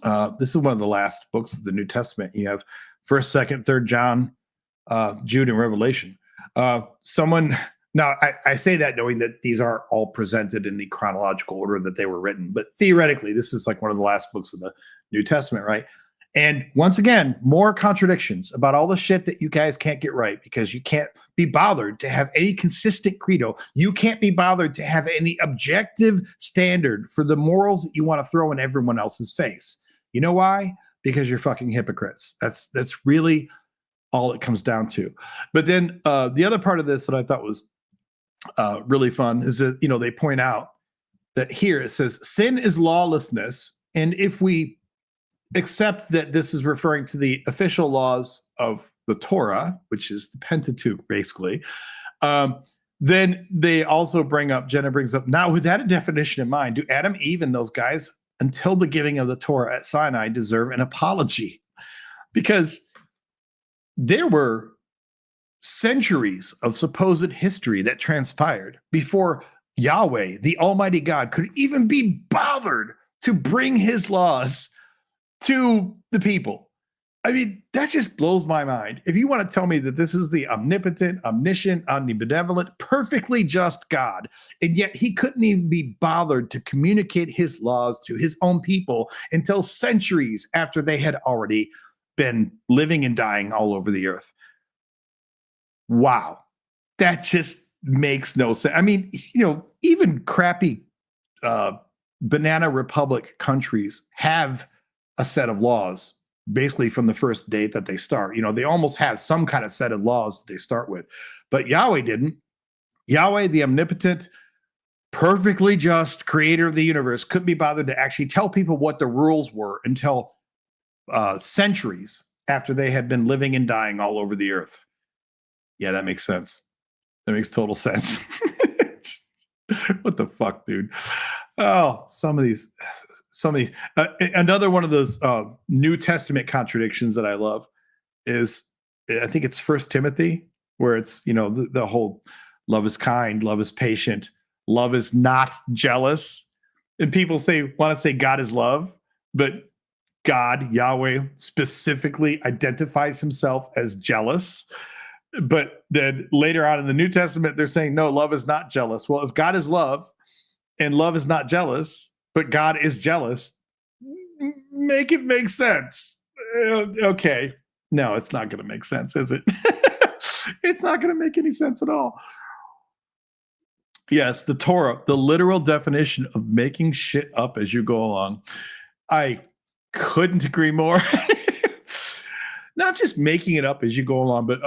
last books of the New Testament. You have 1st, 2nd, 3rd John, Jude, and Revelation. Now, I say that knowing that these aren't all presented in the chronological order that they were written, but theoretically, this is like one of the last books of the New Testament, right? And once again, more contradictions about all the shit that you guys can't get right because you can't be bothered to have any consistent credo. You can't be bothered to have any objective standard for the morals that you want to throw in everyone else's face. You know why? Because you're fucking hypocrites. That's really all it comes down to. But then the other part of this that I thought was really fun is that, they point out that here it says sin is lawlessness. And if we accept that this is referring to the official laws of the Torah, which is the Pentateuch, basically, then they also Jenna brings up, now with that definition in mind, do Adam, Eve, and those guys, until the giving of the Torah at Sinai, deserve an apology? Because there were centuries of supposed history that transpired before Yahweh, the Almighty God, could even be bothered to bring his laws to the people. I mean, that just blows my mind. If you want to tell me that this is the omnipotent, omniscient, omnibenevolent, perfectly just God, and yet he couldn't even be bothered to communicate his laws to his own people until centuries after they had already been living and dying all over the earth. Wow. That just makes no sense. I mean, even crappy banana republic countries have a set of laws basically from the first date that they start. They almost have some kind of set of laws that they start with, but Yahweh didn't. Yahweh, the omnipotent, perfectly just creator of the universe, couldn't be bothered to actually tell people what the rules were until centuries after they had been living and dying all over the earth. Yeah, that makes sense. That makes total sense. What the fuck, dude? Oh, some of these. Another one of those New Testament contradictions that I love is, I think it's 1 Timothy, where it's, the whole love is kind, love is patient, love is not jealous. And people want to say God is love, but God, Yahweh, specifically identifies himself as jealous. But then later on in the New Testament, they're saying, no, love is not jealous. Well, if God is love and love is not jealous, but God is jealous, make it make sense. Okay. No, it's not going to make sense, is it? It's not going to make any sense at all. Yes, the Torah, the literal definition of making shit up as you go along. I couldn't agree more. Not just making it up as you go along, but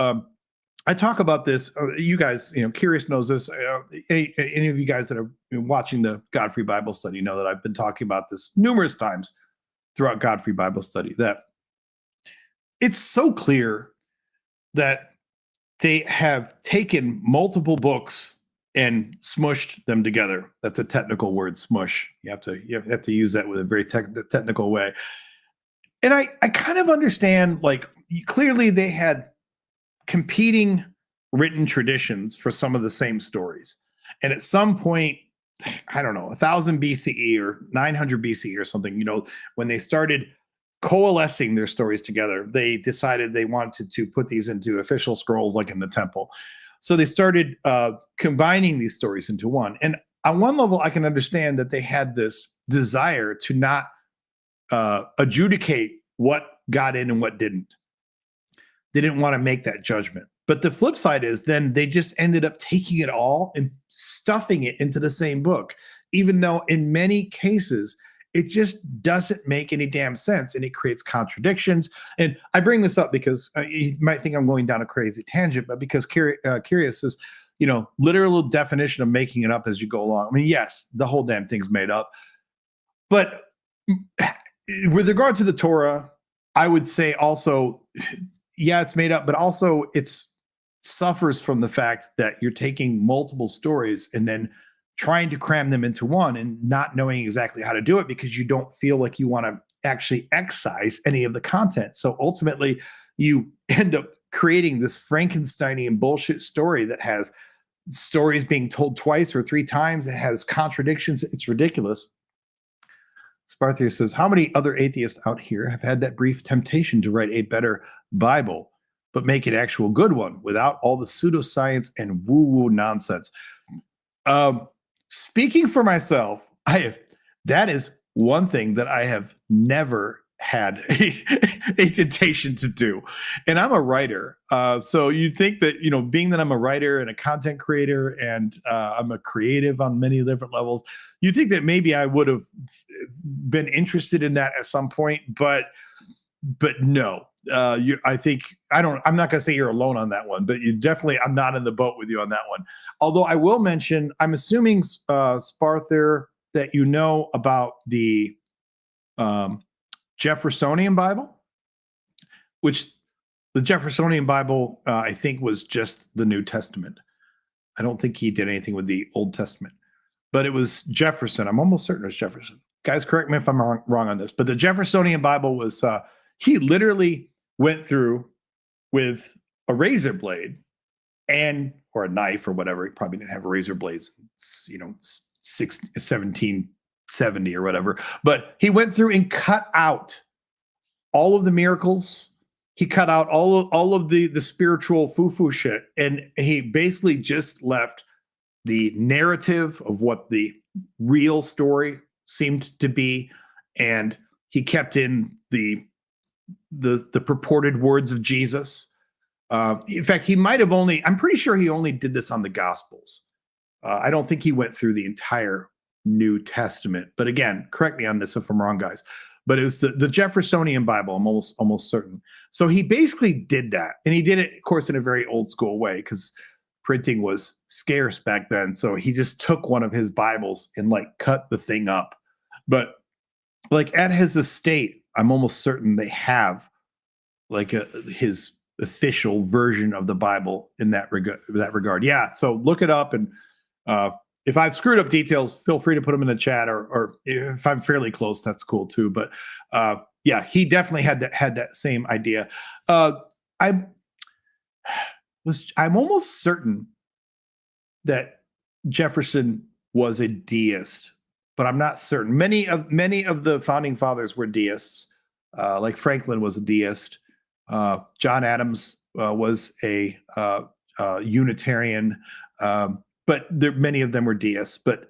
I talk about this. You guys, Curious knows this. Any of you guys that are watching the Godfrey Bible Study know that I've been talking about this numerous times throughout Godfrey Bible Study, that it's so clear that they have taken multiple books and smushed them together. That's a technical word, smush. You have to use that with a very technical way. And I kind of understand, like, clearly they had competing written traditions for some of the same stories. And at some point, I don't know, 1000 BCE or 900 BCE or something, when they started coalescing their stories together, they decided they wanted to put these into official scrolls like in the temple. So they started combining these stories into one. And on one level, I can understand that they had this desire to not adjudicate what got in and what didn't. They didn't want to make that judgment. But the flip side is then they just ended up taking it all and stuffing it into the same book, even though in many cases, it just doesn't make any damn sense and it creates contradictions. And I bring this up because you might think I'm going down a crazy tangent, but because curious is, literal definition of making it up as you go along. I mean, yes, the whole damn thing's made up. But with regard to the Torah, I would say also, yeah, it's made up, but also it's suffers from the fact that you're taking multiple stories and then trying to cram them into one and not knowing exactly how to do it because you don't feel like you want to actually excise any of the content. So ultimately, you end up creating this Frankensteinian bullshit story that has stories being told twice or three times. It has contradictions. It's ridiculous. Sparthier says, how many other atheists out here have had that brief temptation to write a better Bible, but make an actual good one without all the pseudoscience and woo-woo nonsense? Speaking for myself, that is one thing that I have never had a temptation to do. And I'm a writer. So you'd think that, being that I'm a writer and a content creator and I'm a creative on many different levels, you think that maybe I would have been interested in that at some point, but no. I think I'm not going to say you're alone on that one, but I'm not in the boat with you on that one. Although I will mention, I'm assuming Sparther that you know about the Jeffersonian Bible, which the Jeffersonian Bible, I think, was just the New Testament. I don't think he did anything with the Old Testament, but it was Jefferson. I'm almost certain it was Jefferson. Guys, correct me if I'm wrong on this, but the Jeffersonian Bible was, he literally went through with a razor blade or a knife or whatever. He probably didn't have razor blades, 1770 or whatever. But he went through and cut out all of the miracles. He cut out all of the spiritual foo-foo shit. And he basically just left the narrative of what the real story seemed to be. And he kept in the purported words of Jesus. In fact, I'm pretty sure he only did this on the Gospels. I don't think he went through the entire New Testament. But again, correct me on this if I'm wrong, guys. But it was the Jeffersonian Bible, I'm almost certain. So he basically did that. And he did it, of course, in a very old school way because printing was scarce back then. So he just took one of his Bibles and cut the thing up. But at his estate, I'm almost certain they have his official version of the Bible in that regard. Yeah. So look it up. And if I've screwed up details, feel free to put them in the chat or if I'm fairly close, that's cool too. But yeah, he definitely had that same idea. I'm almost certain that Jefferson was a deist, but I'm not certain. Many of the founding fathers were deists. Like Franklin was a deist. John Adams was a Unitarian, but many of them were deists. But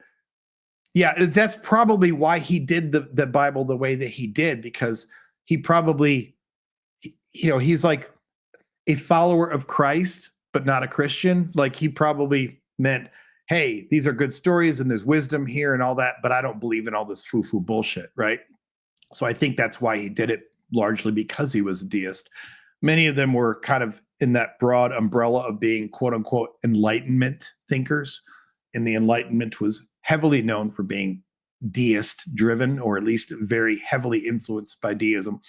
yeah, that's probably why he did the Bible the way that he did, because he probably, he's like a follower of Christ, but not a Christian. Like he probably meant, hey, these are good stories and there's wisdom here and all that, but I don't believe in all this foo-foo bullshit, right? So I think that's why he did it, largely because he was a deist. Many of them were kind of in that broad umbrella of being quote unquote Enlightenment thinkers. And the Enlightenment was heavily known for being deist driven, or at least very heavily influenced by deism.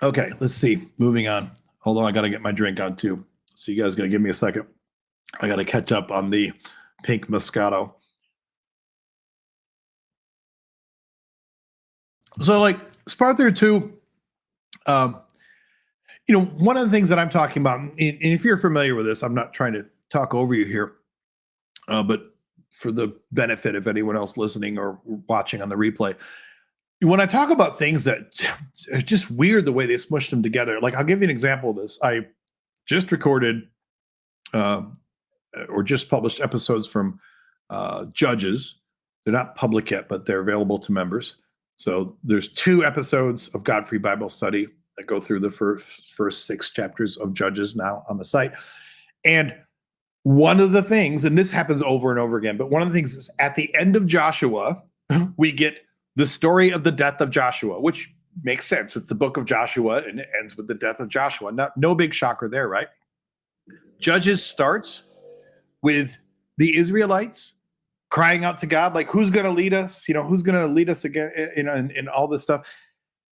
Okay, let's see. Moving on. Although I got to get my drink on too. So you guys got to give me a second. I got to catch up on the pink Moscato. So Sparther 2, one of the things that I'm talking about, and if you're familiar with this, I'm not trying to talk over you here, But for the benefit of anyone else listening or watching on the replay, when I talk about things that are just weird the way they smush them together, like I'll give you an example of this. I just recorded or just published episodes from Judges. They're not public yet, but they're available to members. So there's 2 episodes of Godfrey Bible Study that go through the first 6 chapters of Judges now on the site. And one of the things, and this happens over and over again, but one of the things is at the end of Joshua, we get the story of the death of Joshua, which makes sense. It's the book of Joshua, and it ends with the death of Joshua. No big shocker there, right? Judges starts with the Israelites crying out to God, like, who's going to lead us? Who's going to lead us again? In all this stuff.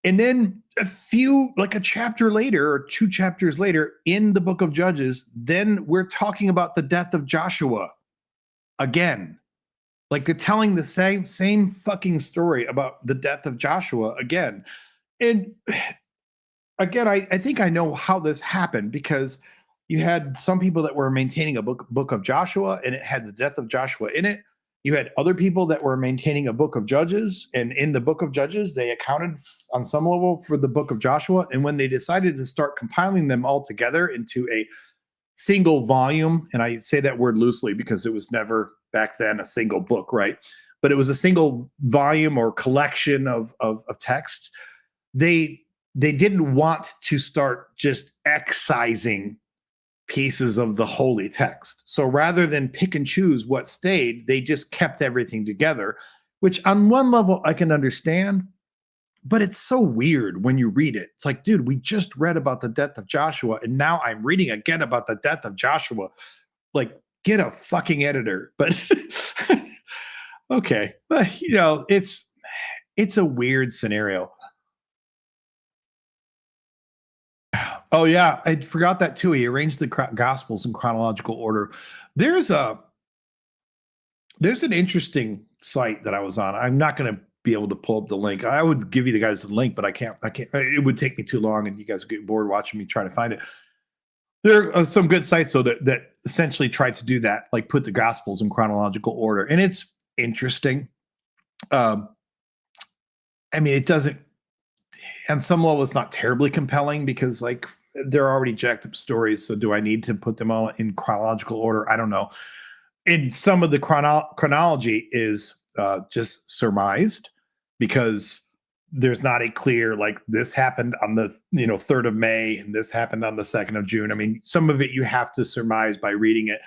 And then a chapter later or 2 chapters later in the book of Judges, then we're talking about the death of Joshua again. Like they're telling the same fucking story about the death of Joshua again. And again, I think I know how this happened, because you had some people that were maintaining a book of Joshua, and it had the death of Joshua in it. You had other people that were maintaining a book of Judges, and in the book of Judges, they accounted on some level for the book of Joshua. And when they decided to start compiling them all together into a single volume, and I say that word loosely because it was never back then a single book, right? But it was a single volume or collection of texts. They didn't want to start just excising pieces of the holy text. So rather than pick and choose what stayed, they just kept everything together, which on one level I can understand, but it's so weird when you read it. It's like, dude, we just read about the death of Joshua, and now I'm reading again about the death of Joshua. Like, get a fucking editor. But okay. But it's a weird scenario. Oh yeah, I forgot that too. He arranged the Gospels in chronological order. There's an interesting site that I was on. I'm not going to be able to pull up the link. I would give you the guys the link, but I can't. It would take me too long, and you guys would get bored watching me try to find it. There are some good sites though that essentially try to do that, like put the Gospels in chronological order, and it's interesting. I mean, it doesn't. On some level, it's not terribly compelling because, like, they're already jacked up stories. So do I need to put them all in chronological order? I don't know. And some of the chronology is just surmised, because there's not a clear, like, this happened on the 3rd of May and this happened on the 2nd of June. I mean, some of it you have to surmise by reading it.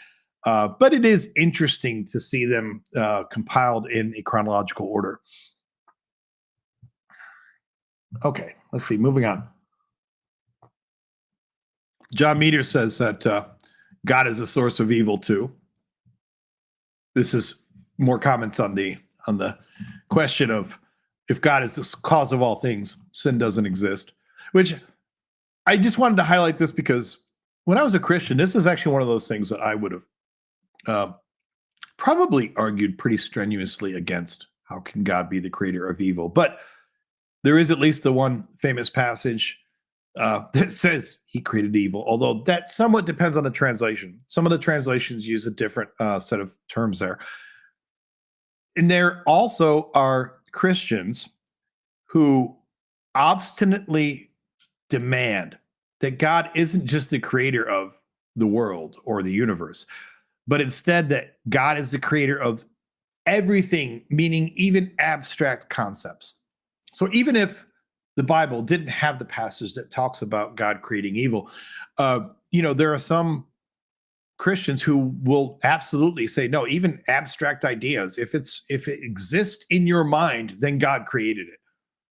But it is interesting to see them compiled in a chronological order. Okay, let's see. Moving on. John Meter says that God is a source of evil too. This is more comments on the question of, if God is the cause of all things, sin doesn't exist. Which I just wanted to highlight this because when I was a Christian, this is actually one of those things that I would have probably argued pretty strenuously against. How can God be the creator of evil? But there is at least the one famous passage that says he created evil, although that somewhat depends on the translation. Some of the translations use a different set of terms there. And there also are Christians who obstinately demand that God isn't just the creator of the world or the universe, but instead that God is the creator of everything, meaning even abstract concepts. So even if the Bible didn't have the passage that talks about God creating evil, there are some Christians who will absolutely say, no, even abstract ideas, if it exists in your mind, then God created it.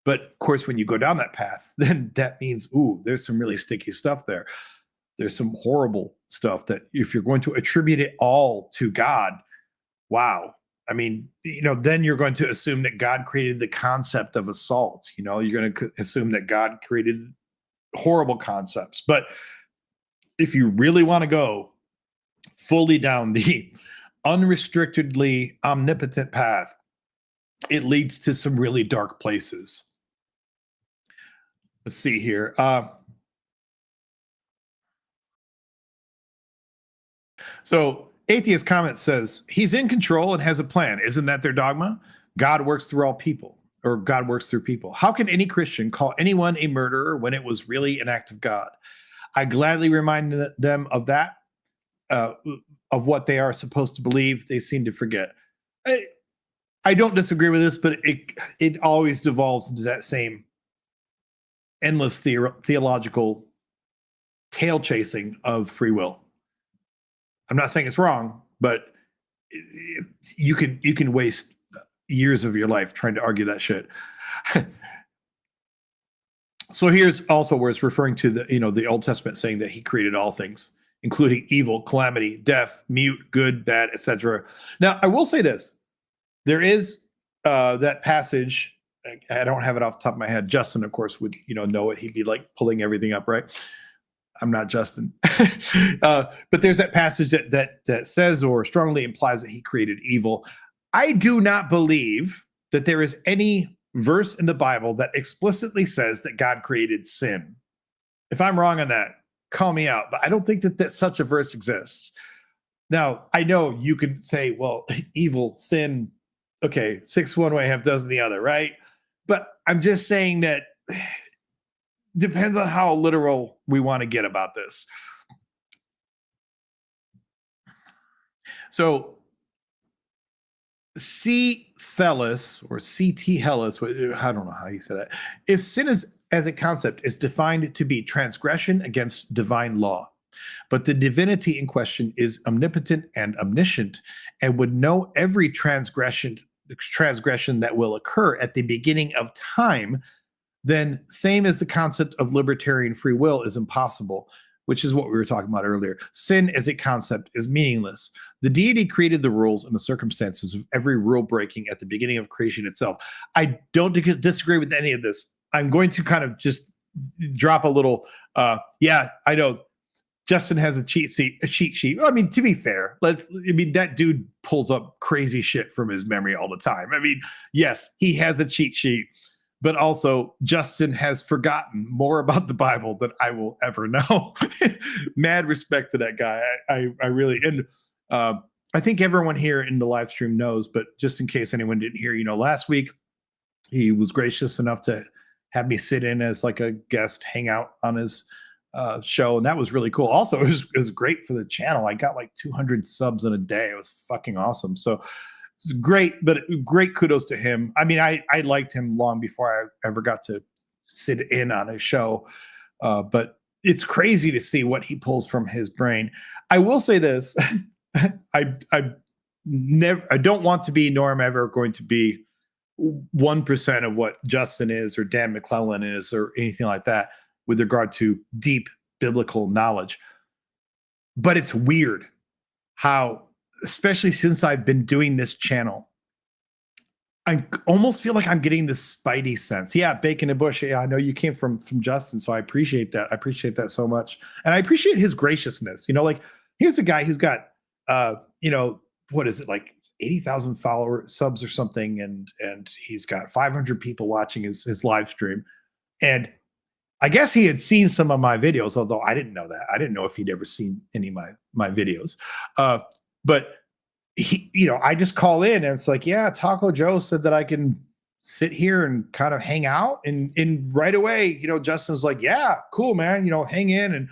But of course, when you go down that path, then that means, there's some really sticky stuff there. There's some horrible stuff that if you're going to attribute it all to God, wow. I mean, then you're going to assume that God created the concept of assault. You're going to assume that God created horrible concepts. But if you really want to go fully down the unrestrictedly omnipotent path, it leads to some really dark places. Let's see here. So Atheist comment says, he's in control and has a plan. Isn't that their dogma? God works through all people, or God works through people. How can any Christian call anyone a murderer when it was really an act of God? I gladly remind them of that, of what they are supposed to believe. They seem to forget. I don't disagree with this, but it always devolves into that same endless theological tail chasing of free will. I'm not saying it's wrong, but you can waste years of your life trying to argue that shit. So here's also where it's referring to the Old Testament saying that he created all things, including evil, calamity, death, mute, good, bad, etc. Now, I will say this. There is that passage. I don't have it off the top of my head. Justin, of course, would know it. He'd be like pulling everything up, right? I'm not Justin. But there's that passage that says or strongly implies that he created evil. I do not believe that there is any verse in the Bible that explicitly says that God created sin. If I'm wrong on that, call me out. But I don't think that such a verse exists. Now, I know you could say, well, evil, sin, okay, 6 one way, half dozen the other, right? But I'm just saying that depends on how literal we want to get about this. So C. Thellus or C.T. Hellis, I don't know how you say that. If sin is as a concept is defined to be transgression against divine law, but the divinity in question is omnipotent and omniscient and would know every transgression that will occur at the beginning of time, then same as the concept of libertarian free will is impossible, which is what we were talking about earlier. Sin as a concept is meaningless. The deity created the rules and the circumstances of every rule breaking at the beginning of creation itself. I don't disagree with any of this. I'm going to kind of just drop a little, yeah, I know Justin has a cheat sheet. I mean, to be fair, that dude pulls up crazy shit from his memory all the time. I mean, yes, he has a cheat sheet, but also Justin has forgotten more about the Bible than I will ever know. Mad respect to that guy. I really, and I think everyone here in the live stream knows, but just in case anyone didn't hear, last week he was gracious enough to have me sit in as like a guest, hang out on his show, and that was really cool. Also, it was great for the channel. I got like 200 subs in a day. It was fucking awesome. So it's great, but great kudos to him. I mean, I liked him long before I ever got to sit in on his show, but it's crazy to see what he pulls from his brain. I will say this: I don't want to be, nor am I ever going to be 1% of what Justin is or Dan McClellan is or anything like that with regard to deep biblical knowledge. But it's weird how, especially since I've been doing this channel, I almost feel like I'm getting this spidey sense. Yeah, Bacon and Bush. Yeah, I know you came from Justin, so I appreciate that. I appreciate that so much. And I appreciate his graciousness. Like, here's a guy who's got, what is it, like 80,000 subs or something, and he's got 500 people watching his live stream. And I guess he had seen some of my videos, although I didn't know that. I didn't know if he'd ever seen any of my videos. But he, I just call in and it's like, yeah, Taco Joe said that I can sit here and kind of hang out. And right away, Justin's like, yeah, cool, man, hang in. And,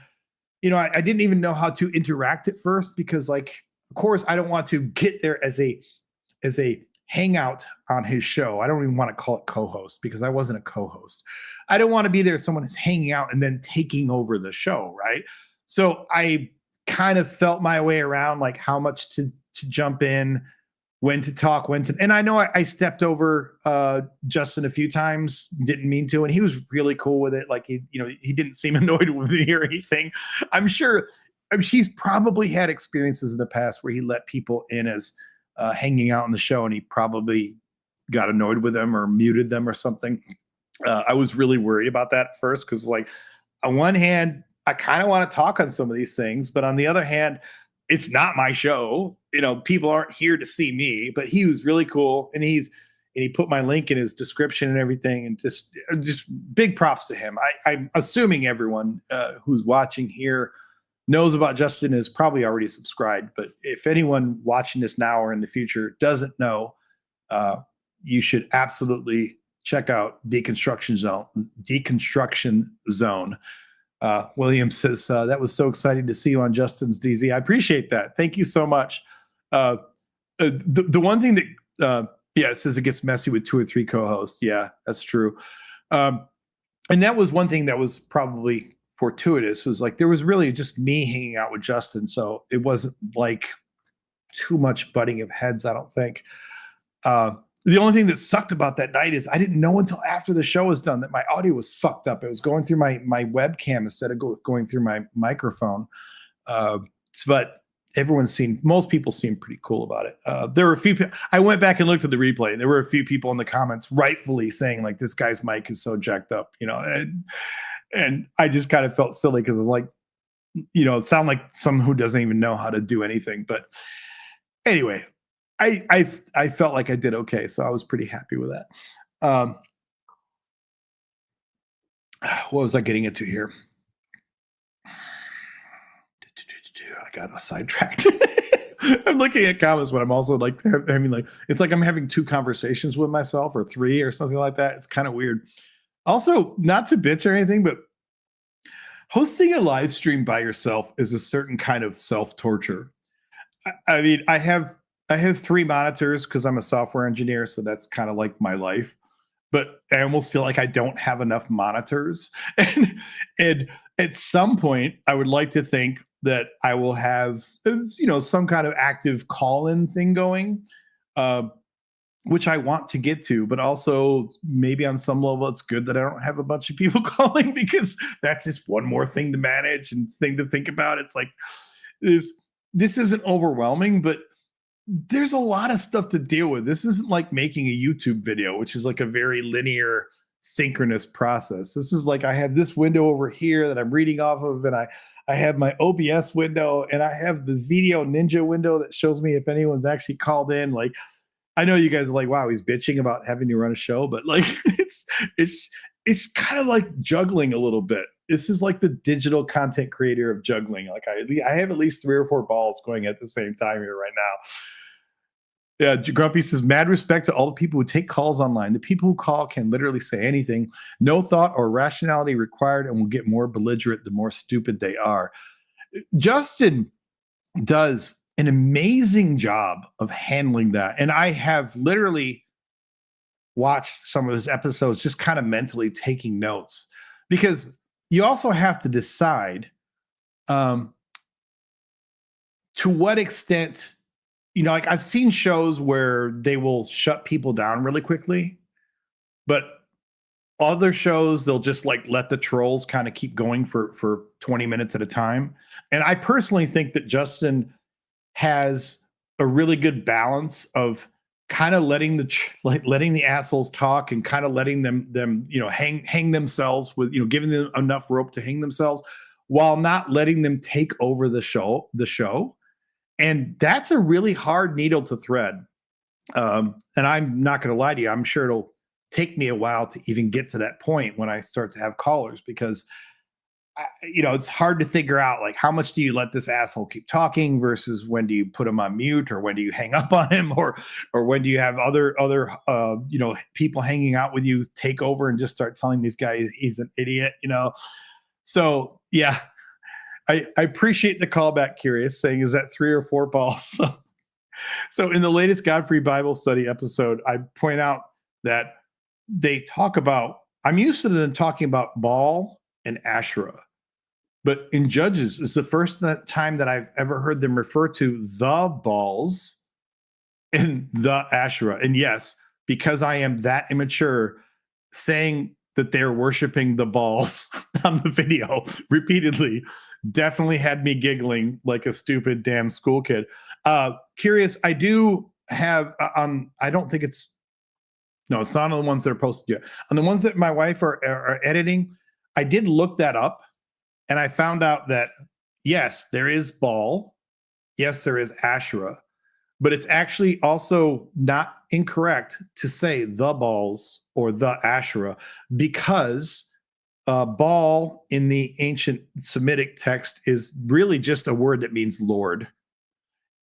I didn't even know how to interact at first because, like, of course, I don't want to get there as a hangout on his show. I don't even want to call it co-host because I wasn't a co-host. I don't want to be there. Someone is hanging out and then taking over the show. Right. So I kind of felt my way around, like how much to jump in, when to talk, and I know I stepped over Justin a few times, didn't mean to. And he was really cool with it. Like he didn't seem annoyed with me or anything. I'm sure he's probably had experiences in the past where he let people in as hanging out on the show, and he probably got annoyed with them or muted them or something. I was really worried about that at first because, like, on one hand, I kind of want to talk on some of these things, but on the other hand, it's not my show. People aren't here to see me. But he was really cool, and he put my link in his description and everything, and just big props to him. I'm assuming everyone who's watching here knows about Justin is probably already subscribed. But if anyone watching this now or in the future doesn't know, you should absolutely check out Deconstruction Zone. Deconstruction Zone. William says, that was so exciting to see you on Justin's DZ. I appreciate that. Thank you so much. The one thing that, it says it gets messy with 2 or 3 co-hosts. Yeah, that's true. And that was one thing that was probably fortuitous, was like there was really just me hanging out with Justin. So it wasn't like too much butting of heads, I don't think. The only thing that sucked about that night is I didn't know until after the show was done that my audio was fucked up. It was going through my webcam instead of going through my microphone. But most people seemed pretty cool about it. There were a few, I went back and looked at the replay, and there were a few people in the comments rightfully saying like, this guy's mic is so jacked up, and I just kind of felt silly because it was like, it sounded like someone who doesn't even know how to do anything. But anyway, I felt like I did okay, so I was pretty happy with that. What was I getting into here? I got sidetracked. I'm looking at comments, but I'm also like, it's like I'm having 2 conversations with myself, or 3 or something like that. It's kind of weird. Also, not to bitch or anything, but hosting a live stream by yourself is a certain kind of self-torture. I mean, I have 3 monitors because I'm a software engineer, so that's kind of like my life. But I almost feel like I don't have enough monitors. And at some point, I would like to think that I will have, some kind of active call-in thing going, which I want to get to. But also, maybe on some level, it's good that I don't have a bunch of people calling, because that's just one more thing to manage and thing to think about. It's like, this isn't overwhelming, but there's a lot of stuff to deal with. This isn't like making a YouTube video, which is like a very linear, synchronous process. This is like, I have this window over here that I'm reading off of, and I have my OBS window, and I have this Video Ninja window that shows me if anyone's actually called in. Like, I know you guys are like, wow, he's bitching about having to run a show, but like, it's kind of like juggling a little bit. This is like the digital content creator of juggling. Like I have at least 3 or 4 balls going at the same time here right now. Yeah, Grumpy says, mad respect to all the people who take calls online. The people who call can literally say anything. No thought or rationality required, and will get more belligerent the more stupid they are. Justin does an amazing job of handling that. And I have literally watched some of his episodes just kind of mentally taking notes, because you also have to decide to what extent, like I've seen shows where they will shut people down really quickly, but other shows, they'll just like let the trolls kind of keep going for 20 minutes at a time. And I personally think that Justin has a really good balance of kind of letting the assholes talk, and kind of letting them hang themselves with, giving them enough rope to hang themselves, while not letting them take over the show. And that's a really hard needle to thread. And I'm not going to lie to you, I'm sure it'll take me a while to even get to that point when I start to have callers, because it's hard to figure out, like, how much do you let this asshole keep talking versus when do you put him on mute, or when do you hang up on him, or when do you have other people hanging out with you take over and just start telling this guy he's an idiot, So yeah, I appreciate the callback, Curious, saying, is that 3 or 4 balls? So in the latest Godfrey Bible study episode, I point out that they talk about, I'm used to them talking about Baal and Asherah, but in Judges, it's the first time that I've ever heard them refer to the Baals and the Asherah. And yes, because I am that immature, saying that they're worshiping the Baals on the video repeatedly definitely had me giggling like a stupid damn school kid. Curious, I do have I don't think it's not on the ones that are posted yet. On the ones that my wife are editing, I did look that up, and I found out that yes, there is Baal, yes, there is Asherah, but it's actually also not incorrect to say the Baals or the Asherah, because Baal in the ancient Semitic text is really just a word that means Lord.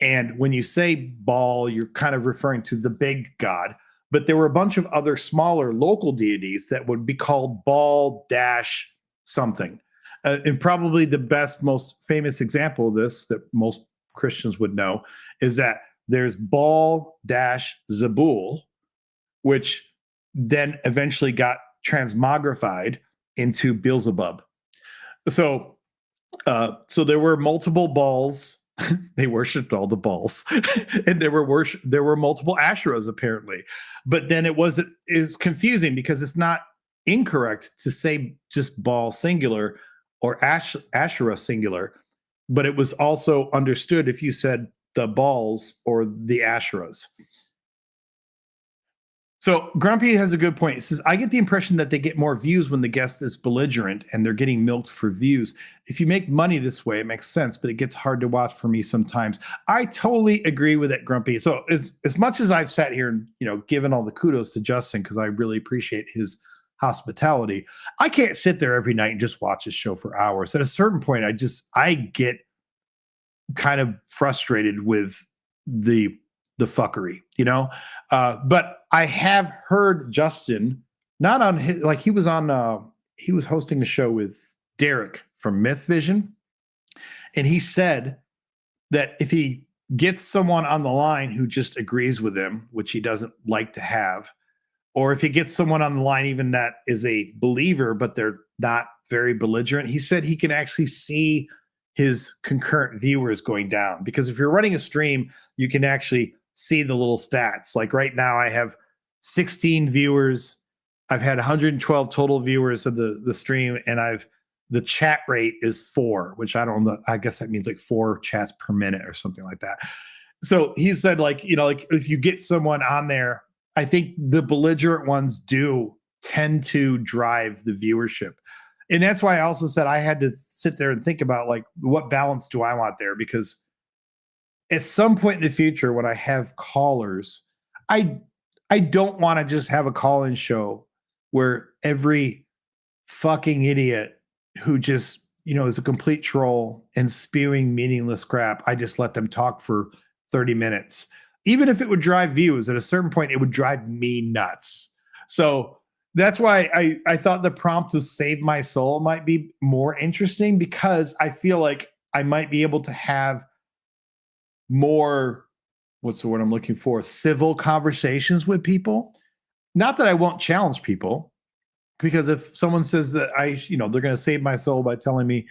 And when you say Baal, you're kind of referring to the big god. But there were a bunch of other smaller local deities that would be called Baal dash something. And probably the best, most famous example of this that most Christians would know is that there's Baal dash Zebul, which then eventually got transmogrified into Beelzebub. So there were multiple Baals. They worshipped all the Baals, and there were multiple Asherahs apparently. But then it was confusing because it's not incorrect to say just Baal singular or Asherah singular, but it was also understood if you said the Baals or the Asherahs. So Grumpy has a good point. He says, I get the impression that they get more views when the guest is belligerent and they're getting milked for views. If you make money this way, it makes sense, but it gets hard to watch for me sometimes. I totally agree with that, Grumpy. So as much as I've sat here and, given all the kudos to Justin, because I really appreciate his hospitality, I can't sit there every night and just watch his show for hours. At a certain point, I get kind of frustrated with the fuckery, but I have heard Justin not on his, like he was hosting a show with Derek from Myth Vision. And he said that if he gets someone on the line who just agrees with him, which he doesn't like to have, or if he gets someone on the line, even that is a believer, but they're not very belligerent, he said he can actually see his concurrent viewers going down. Because if you're running a stream, you can actually see the little stats. Like right now, I have 16 viewers. I've had 112 total viewers of the stream, and the chat rate is 4, which I don't know. I guess that means like 4 chats per minute or something like that. So he said, like if you get someone on there, I think the belligerent ones do tend to drive the viewership. And that's why I also said I had to sit there and think about like, what balance do I want there? Because at some point in the future, when I have callers, I don't want to just have a call-in show where every fucking idiot who just, is a complete troll and spewing meaningless crap, I just let them talk for 30 minutes. Even if it would drive views, at a certain point, it would drive me nuts. So that's why I thought the prompt to Save My Soul might be more interesting, because I feel like I might be able to have more, what's the word I'm looking for, civil conversations with people. Not that I won't challenge people, because if someone says that they're going to save my soul by telling me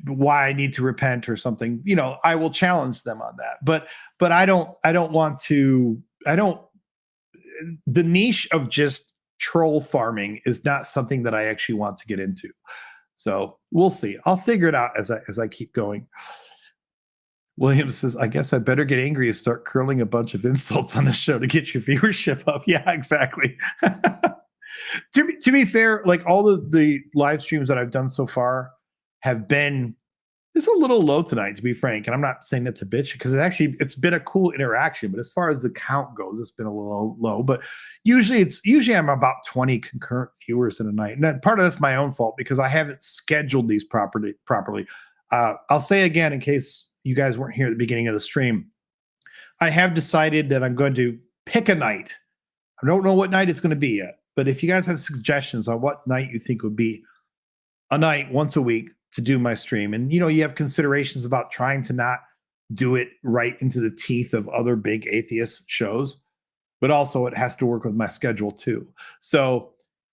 why I need to repent or something, I will challenge them on that. But I don't want to, the niche of just troll farming is not something that I actually want to get into. So we'll see. I'll figure it out as I keep going. William says, I guess I better get angry and start curling a bunch of insults on the show to get your viewership up. Yeah, exactly. To be fair, like all the live streams that I've done so far have been, it's a little low tonight, to be frank. And I'm not saying that to bitch, because it's been a cool interaction. But as far as the count goes, it's been a little low. But usually I'm about 20 concurrent viewers in a night. And part of that's my own fault, because I haven't scheduled these properly. I'll say again, in case you guys weren't here at the beginning of the stream, I have decided that I'm going to pick a night. I don't know what night it's going to be yet, but if you guys have suggestions on what night you think would be a night once a week to do my stream, and you have considerations about trying to not do it right into the teeth of other big atheist shows, but also it has to work with my schedule too. So,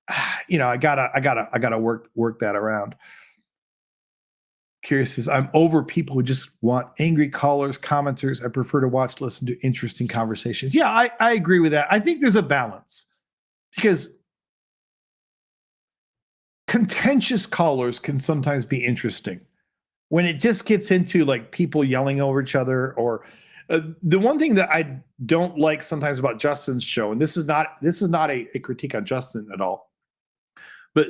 I gotta work that around. Curious says, I'm over people who just want angry callers, commenters. I prefer to listen to interesting conversations. Yeah, I agree with that. I think there's a balance, because contentious callers can sometimes be interesting. When it just gets into like people yelling over each other, or the one thing that I don't like sometimes about Justin's show, and this is not a critique on Justin at all, but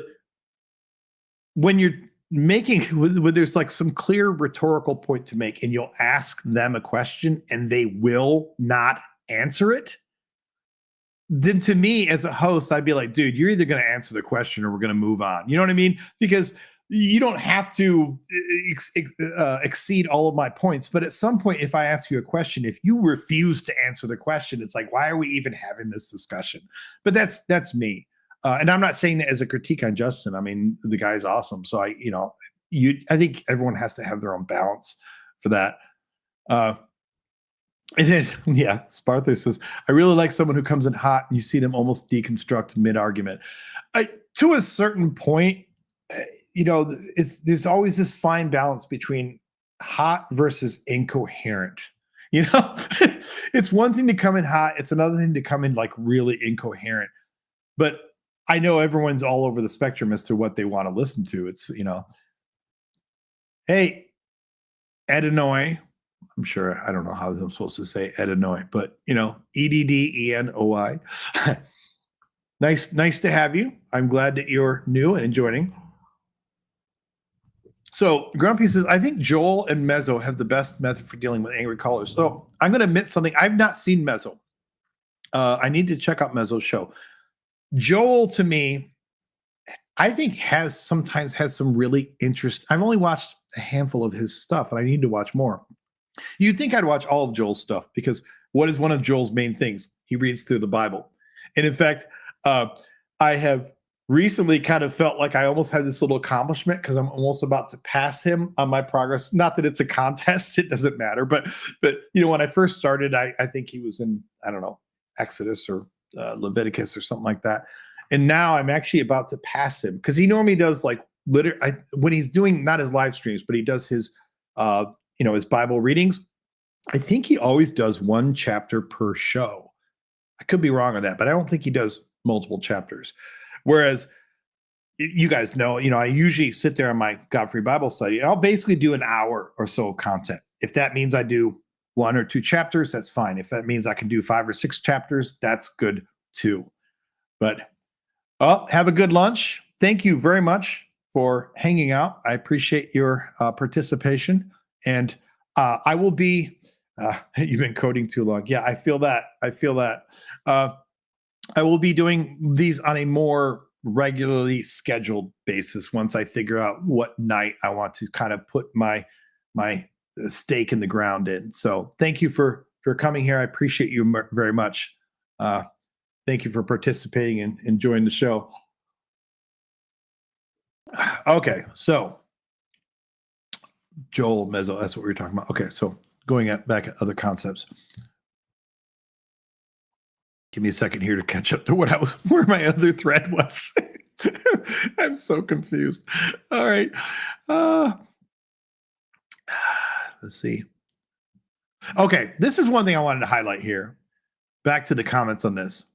when you're when there's like some clear rhetorical point to make, and you'll ask them a question and they will not answer it, then to me as a host, I'd be like, dude, you're either going to answer the question or we're going to move on. You know what I mean? Because you don't have to exceed all of my points. But at some point, if I ask you a question, if you refuse to answer the question, it's like, why are we even having this discussion? But that's me. And I'm not saying that as a critique on Justin. I mean, the guy's awesome. So I think everyone has to have their own balance for that. And then, yeah, Spartha says, I really like someone who comes in hot and you see them almost deconstruct mid-argument. To a certain point, there's always this fine balance between hot versus incoherent. It's one thing to come in hot. It's another thing to come in like really incoherent. But I know everyone's all over the spectrum as to what they want to listen to. It's, hey, Edenoy. I'm sure, I don't know how I'm supposed to say Edenoy, but Eddenoi. Nice to have you. I'm glad that you're new and joining. So Grumpy says, I think Joel and Mezzo have the best method for dealing with angry callers. So I'm going to admit something. I've not seen Mezzo. I need to check out Mezzo's show. Joel, to me, I think sometimes has some really interest. I've only watched a handful of his stuff, and I need to watch more. You'd think I'd watch all of Joel's stuff because what is one of Joel's main things? He reads through the Bible. And in fact, I have recently kind of felt like I almost had this little accomplishment because I'm almost about to pass him on my progress. Not that it's a contest, it doesn't matter. But when I first started, I think he was in, I don't know, Exodus or Leviticus or something like that. And now I'm actually about to pass him because he normally does like when he's doing not his live streams, but he does his his Bible readings. I think he always does one chapter per show. I could be wrong on that, but I don't think he does multiple chapters. Whereas you guys know, I usually sit there on my Godfrey Bible study and I'll basically do an hour or so of content. If that means I do 1 or 2 chapters, that's fine. If that means I can do 5 or 6 chapters, that's good too. But have a good lunch. Thank you very much for hanging out. I appreciate your participation. And I will be, you've been coding too long. Yeah, I feel that. I will be doing these on a more regularly scheduled basis once I figure out what night I want to kind of put my stake in the ground in. So thank you for coming here. I appreciate you very much. Thank you for participating and enjoying the show. Okay, so Joel Mezzo, that's what we were talking about. Okay, so going back at other concepts. Give me a second here to catch up to where my other thread was. I'm so confused. All right. Let's see. Okay, this is one thing I wanted to highlight here. Back to the comments on this.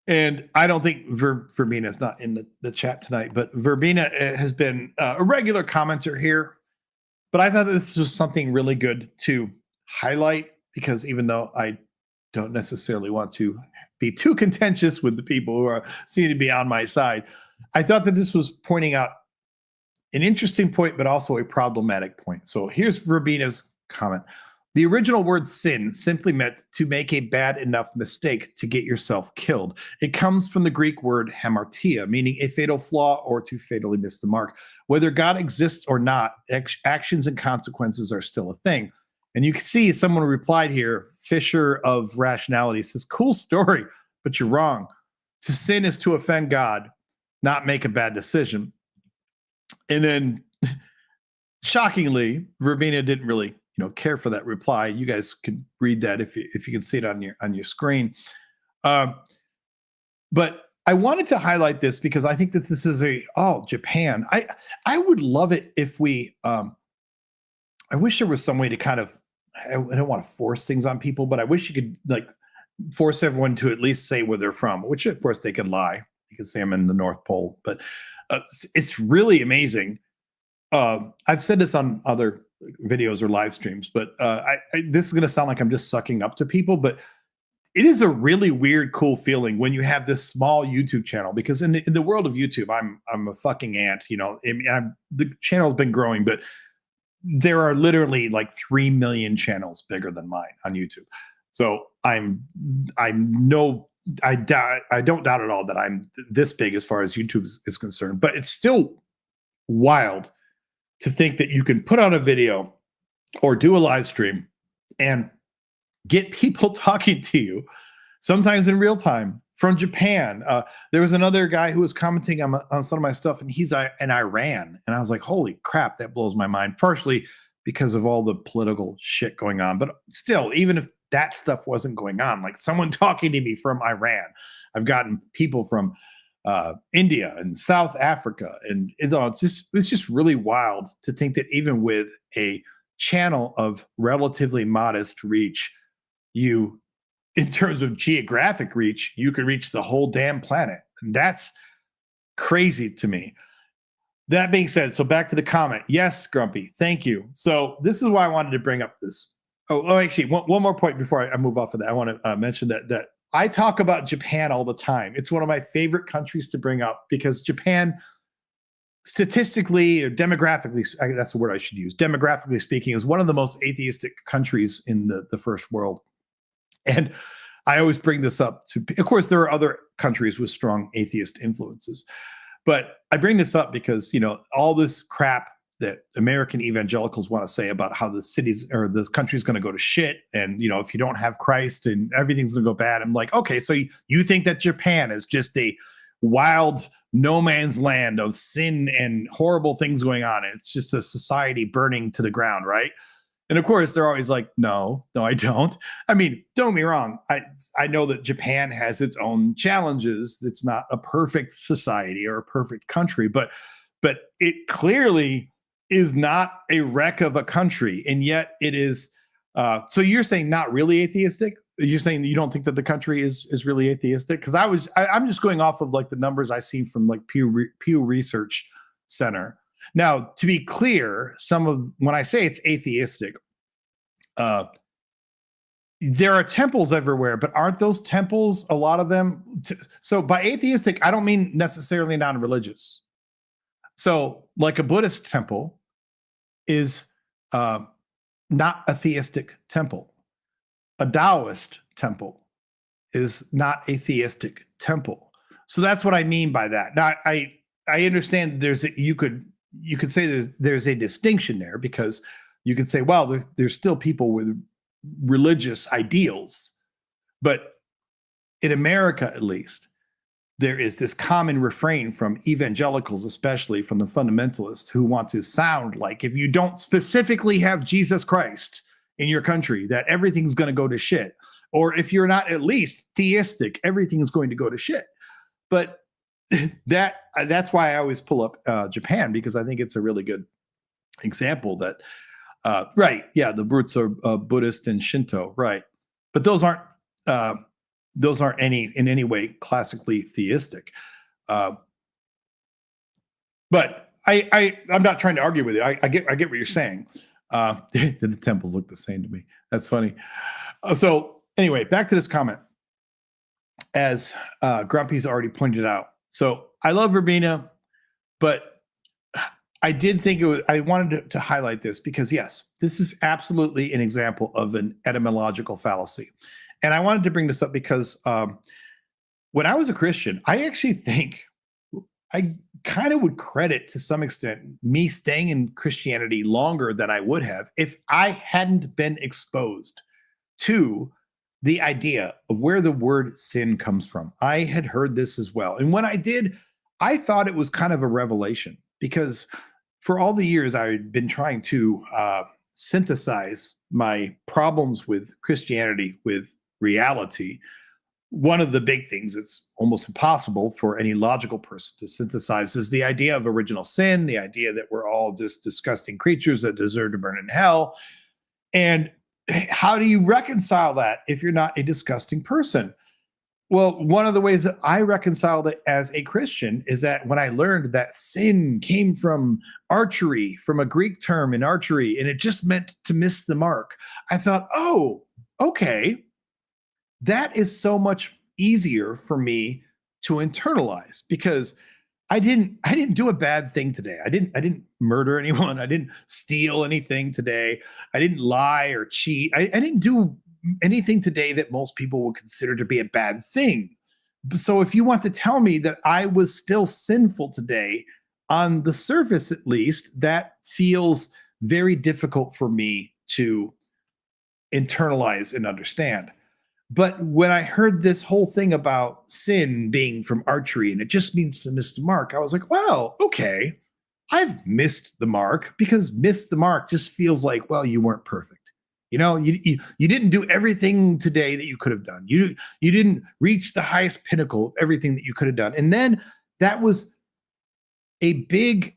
And I don't think Verbena is not in the chat tonight, but Verbena has been a regular commenter here. But I thought this was something really good to highlight because even though I don't necessarily want to be too contentious with the people who seem to be on my side, I thought that this was pointing out an interesting point, but also a problematic point. So here's Verbena's comment. The original word sin simply meant to make a bad enough mistake to get yourself killed. It comes from the Greek word hamartia, meaning a fatal flaw or to fatally miss the mark. Whether God exists or not, actions and consequences are still a thing. And you can see someone replied here, Fisher of Rationality says, cool story, but you're wrong. To sin is to offend God, not make a bad decision. And then, shockingly, Verbena didn't really care for that reply. You guys can read that if you can see it on your screen. But I wanted to highlight this because I think that this is Japan. I would love it if we. I wish there was some way to kind of. I don't want to force things on people, but I wish you could force everyone to at least say where they're from. Which of course they could lie. You could say I'm in the North Pole, but it's really amazing. I've said this on other videos or live streams, but this is going to sound like I'm just sucking up to people, but it is a really weird, cool feeling when you have this small YouTube channel, because in the world of YouTube, I'm a fucking ant, the channel's been growing, but there are literally like 3 million channels bigger than mine on YouTube. So I'm no I don't doubt at all that I'm this big as far as YouTube is concerned, but it's still wild to think that you can put out a video or do a live stream and get people talking to you, sometimes in real time, from Japan. There was another guy who was commenting on some of my stuff, and he's in Iran. And I was like, holy crap, that blows my mind. Partially because of all the political shit going on. But still, even if that stuff wasn't going on, like someone talking to me from Iran, I've gotten people from India and South Africa. And it's just really wild to think that even with a channel of relatively modest reach, you, in terms of geographic reach, you could reach the whole damn planet. And that's crazy to me. That being said, so back to the comment. Yes, Grumpy, thank you. So this is why I wanted to bring up this. Oh, actually, one more point before I move off of that. I want to mention that I talk about Japan all the time. It's one of my favorite countries to bring up because Japan, statistically or demographically, that's the word I should use, demographically speaking, is one of the most atheistic countries in the first world. And I always bring this up of course, there are other countries with strong atheist influences, but I bring this up because, all this crap that American evangelicals want to say about how the cities or this country is going to go to shit. And, if you don't have Christ and everything's going to go bad. I'm like, okay, so you think that Japan is just a wild no man's land of sin and horrible things going on. It's just a society burning to the ground, right? And of course, they're always like, no, I don't. I mean, don't get me wrong. I know that Japan has its own challenges. It's not a perfect society or a perfect country, but it clearly is not a wreck of a country. And yet it is. So you're saying not really atheistic? You're saying you don't think that the country is really atheistic? Because I'm just going off of like the numbers I see from like Pew Research Center. Now, to be clear, when I say it's atheistic, there are temples everywhere, but aren't those temples, a lot of them? So by atheistic, I don't mean necessarily non-religious. So like a Buddhist temple is not a theistic temple. A Taoist temple is not a theistic temple. So that's what I mean by that. Now, I understand you could say there's a distinction there, because you could say, well, there's still people with religious ideals, but in America, at least, there is this common refrain from evangelicals, especially from the fundamentalists, who want to sound like if you don't specifically have Jesus Christ in your country, that everything's going to go to shit. Or if you're not at least theistic, everything is going to go to shit. But that's why I always pull up Japan, because I think it's a really good example that, right, yeah, the roots are Buddhist and Shinto, right, but those aren't in any way classically theistic. But I'm not trying to argue with you. I get what you're saying. The temples look the same to me. That's funny. So anyway, back to this comment. As Grumpy's already pointed out. So I love Verbena, but I did think I wanted to highlight this because, yes, this is absolutely an example of an etymological fallacy. And I wanted to bring this up because when I was a Christian, I actually think I kind of would credit to some extent me staying in Christianity longer than I would have if I hadn't been exposed to the idea of where the word sin comes from. I had heard this as well. And when I did, I thought it was kind of a revelation, because for all the years I've been trying to synthesize my problems with Christianity with reality. One of the big things that's almost impossible for any logical person to synthesize is the idea of original sin, the idea that we're all just disgusting creatures that deserve to burn in hell. And how do you reconcile that if you're not a disgusting person? Well, one of the ways that I reconciled it as a Christian is that when I learned that sin came from archery, from a Greek term in archery, and it just meant to miss the mark, I thought, oh, okay, that is so much easier for me to internalize, because I didn't do a bad thing today. I didn't murder anyone. I didn't steal anything today. I didn't lie or cheat. I didn't do anything today that most people would consider to be a bad thing. So if you want to tell me that I was still sinful today, on the surface at least, that feels very difficult for me to internalize and understand. But when I heard this whole thing about sin being from archery and it just means to miss the mark, I was like, well, okay, I've missed the mark, because miss the mark just feels like, well, you weren't perfect. You didn't do everything today that you could have done. You didn't reach the highest pinnacle of everything that you could have done. And then that was a big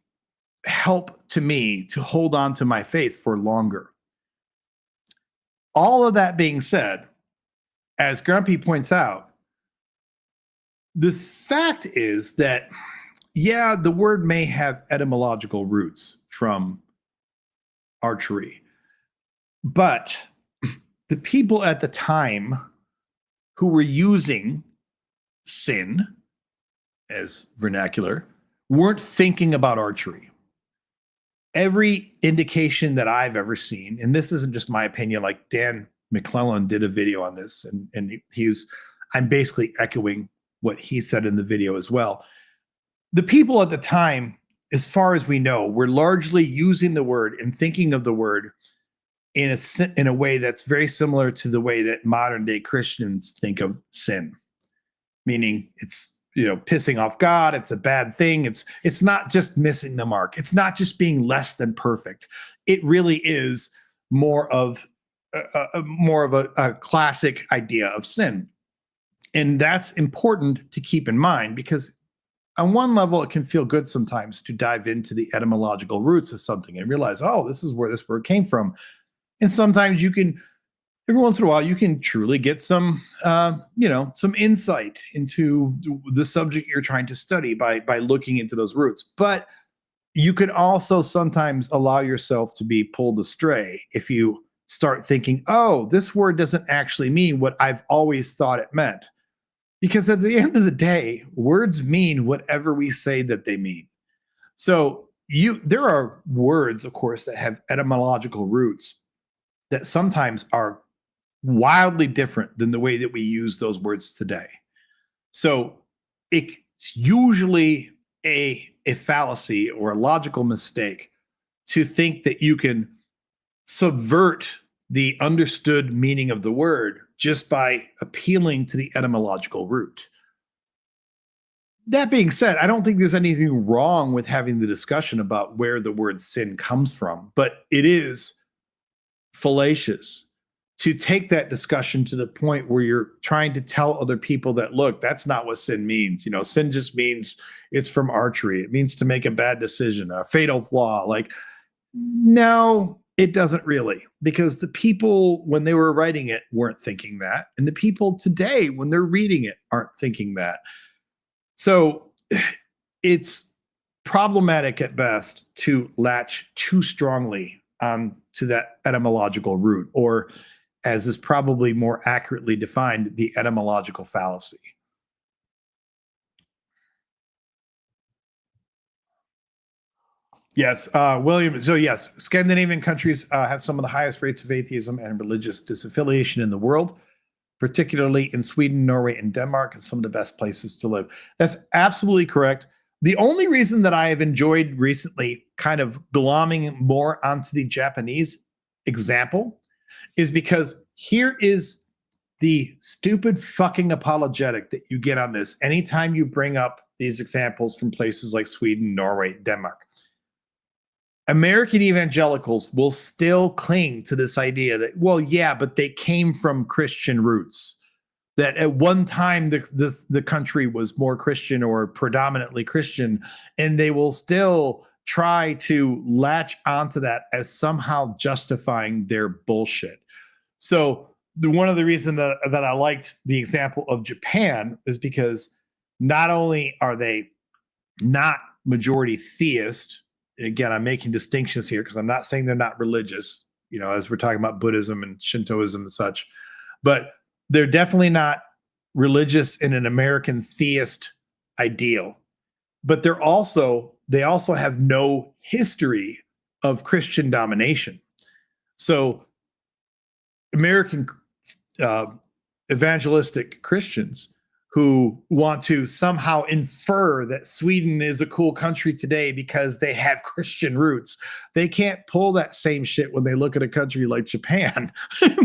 help to me to hold on to my faith for longer. All of that being said, as Grumpy points out, the fact is that, yeah, the word may have etymological roots from archery, but the people at the time who were using sin as vernacular weren't thinking about archery. Every indication that I've ever seen, and this isn't just my opinion, like Dan McClellan did a video on this, and I'm basically echoing what he said in the video as well. The people at the time, as far as we know, were largely using the word and thinking of the word in a way that's very similar to the way that modern day Christians think of sin, meaning it's pissing off God. It's a bad thing. It's not just missing the mark. It's not just being less than perfect. It really is more of a classic idea of sin. And that's important to keep in mind, because on one level, it can feel good sometimes to dive into the etymological roots of something and realize, oh, this is where this word came from. And sometimes every once in a while, you can truly get some insight into the subject you're trying to study by looking into those roots. But you could also sometimes allow yourself to be pulled astray if you start thinking, oh, this word doesn't actually mean what I've always thought it meant. Because at the end of the day, words mean whatever we say that they mean. So there are words, of course, that have etymological roots that sometimes are wildly different than the way that we use those words today. So it's usually a fallacy or a logical mistake to think that you can subvert the understood meaning of the word just by appealing to the etymological root. That being said, I don't think there's anything wrong with having the discussion about where the word sin comes from, but it is fallacious to take that discussion to the point where you're trying to tell other people that, look, that's not what sin means. Sin just means it's from archery. It means to make a bad decision, a fatal flaw. Like, no, it doesn't really, because the people, when they were writing it, weren't thinking that. And the people today, when they're reading it, aren't thinking that. So it's problematic at best to latch too strongly to that etymological root, or as is probably more accurately defined, the etymological fallacy. Yes, William. So yes, Scandinavian countries have some of the highest rates of atheism and religious disaffiliation in the world, particularly in Sweden, Norway, and Denmark, and some of the best places to live. That's absolutely correct. The only reason that I have enjoyed recently kind of glomming more onto the Japanese example is because here is the stupid fucking apologetic that you get on this anytime you bring up these examples from places like Sweden, Norway, Denmark. American evangelicals will still cling to this idea that, well, yeah, but they came from Christian roots. That at one time the country was more Christian or predominantly Christian, and they will still try to latch onto that as somehow justifying their bullshit. So one of the reasons that I liked the example of Japan is because not only are they not majority theist, again, I'm making distinctions here because I'm not saying they're not religious, as we're talking about Buddhism and Shintoism and such, but they're definitely not religious in an American theist ideal. But they also have no history of Christian domination. So American evangelistic Christians who want to somehow infer that Sweden is a cool country today because they have Christian roots. They can't pull that same shit when they look at a country like Japan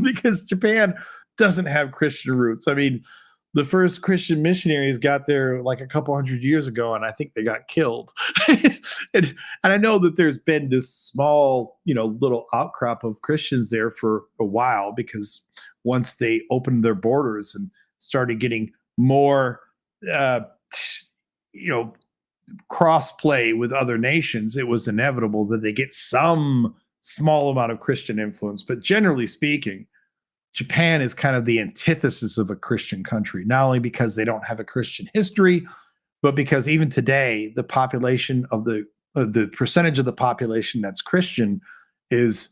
because Japan doesn't have Christian roots. I mean, the first Christian missionaries got there like a couple hundred years ago, and I think they got killed. and I know that there's been this small, little outcrop of Christians there for a while, because once they opened their borders and started getting more, cross play with other nations, it was inevitable that they get some small amount of Christian influence. But generally speaking, Japan is kind of the antithesis of a Christian country, not only because they don't have a Christian history, but because even today, the population of the percentage of the population that's Christian is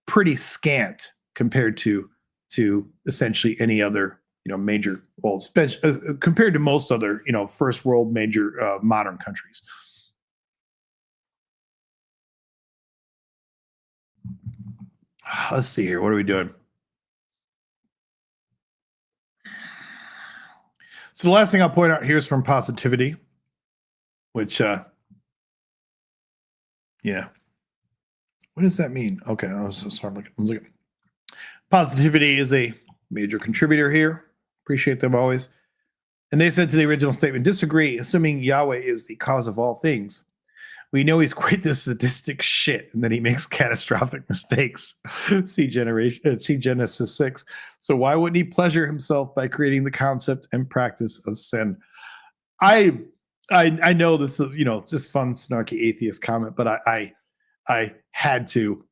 pretty scant compared to essentially any other major, compared to most other first world major modern countries. Let's see here. What are we doing? So the last thing I'll point out here is from Positivity, which, what does that mean? Okay, I was sorry. I'm looking. Positivity is a major contributor here. Appreciate them always. And they said to the original statement, disagree, assuming Yahweh is the cause of all things. We know he's quite the sadistic shit, and that he makes catastrophic mistakes. See Genesis 6. So why wouldn't he pleasure himself by creating the concept and practice of sin? I know this is just fun, snarky atheist comment, but I had to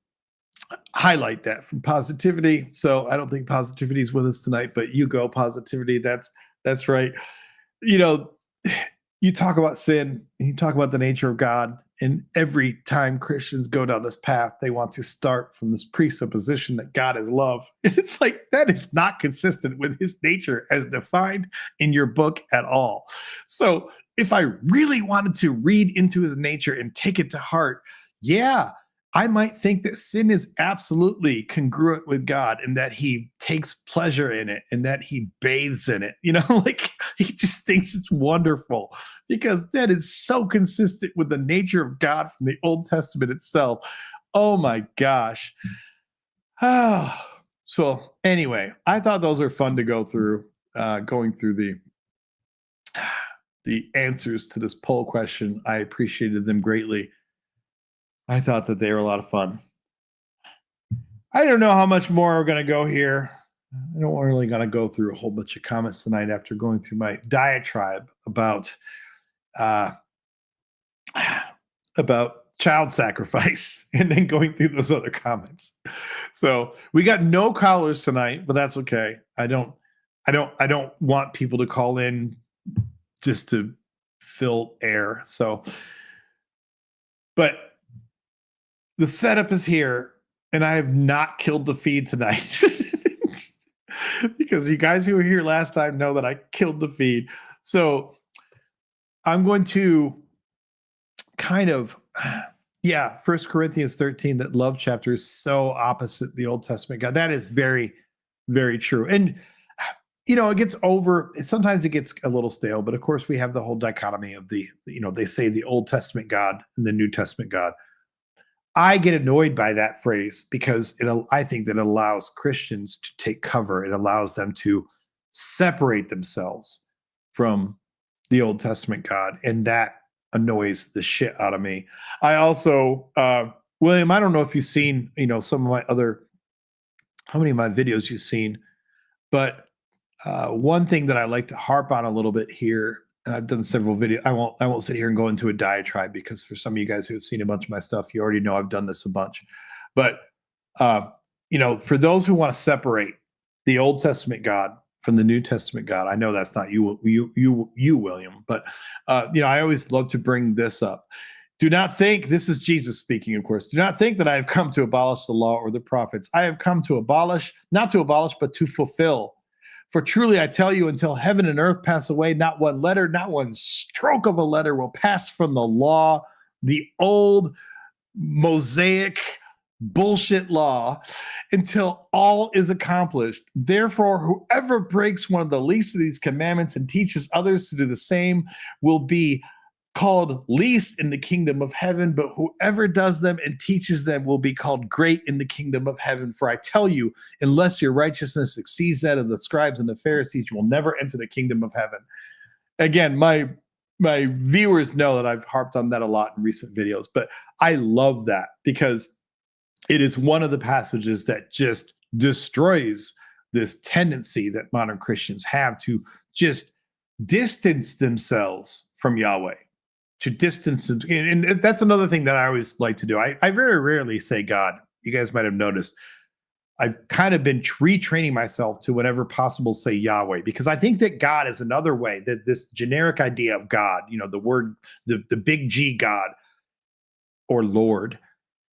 highlight that from Positivity. So I don't think Positivity is with us tonight, but you go, Positivity. That's right. You talk about sin, and you talk about the nature of God, and every time Christians go down this path, they want to start from this presupposition that God is love. And it's like, that is not consistent with his nature as defined in your book at all. So if I really wanted to read into his nature and take it to heart, I might think that sin is absolutely congruent with God, and that he takes pleasure in it, and that he bathes in it. Like he just thinks it's wonderful, because that is so consistent with the nature of God from the Old Testament itself. Oh my gosh. So anyway, I thought those are fun to go through, going through the answers to this poll question. I appreciated them greatly. I thought that they were a lot of fun. I don't know how much more we're going to go here. I don't really going to go through a whole bunch of comments tonight after going through my diatribe about child sacrifice and then going through those other comments. So we got no callers tonight, but that's okay. I don't want people to call in just to fill air. So, but the setup is here, and I have not killed the feed tonight because you guys who were here last time know that I killed the feed. So I'm going to kind of, 1 Corinthians 13, that love chapter is so opposite the Old Testament God. That is very, very true. And, sometimes it gets a little stale, but of course we have the whole dichotomy of they say the Old Testament God and the New Testament God. I get annoyed by that phrase because I think that it allows Christians to take cover. It allows them to separate themselves from the Old Testament God, and that annoys the shit out of me. I also, William, I don't know if you've seen, some of how many of my videos you've seen, but one thing that I like to harp on a little bit here, and I've done several videos. I won't sit here and go into a diatribe, because for some of you guys who have seen a bunch of my stuff, you already know I've done this a bunch. But for those who want to separate the Old Testament God from the New Testament God, I know that's not you, William, but I always love to bring this up. Do not think, this is Jesus speaking, of course. Do not think that I have come to abolish the law or the prophets. I have come to abolish, not to abolish, but to fulfill. For truly I tell you, until heaven and earth pass away, not one letter, not one stroke of a letter will pass from the law, the old Mosaic bullshit law until all is accomplished. Therefore, whoever breaks one of the least of these commandments and teaches others to do the same will be called least in the kingdom of heaven, but whoever does them and teaches them will be called great in the kingdom of heaven. For I tell you, unless your righteousness exceeds that of the scribes and the Pharisees, you will never enter the kingdom of heaven. Again, my viewers know that I've harped on that a lot in recent videos, but I love that because it is one of the passages that just destroys this tendency that modern Christians have to just distance themselves from Yahweh, to distance them. And that's another thing that I always like to do. I very rarely say God. You guys might have noticed. I've kind of been retraining myself to whenever possible say Yahweh, because I think that God is another way, that this generic idea of God, the word, the big G God or Lord,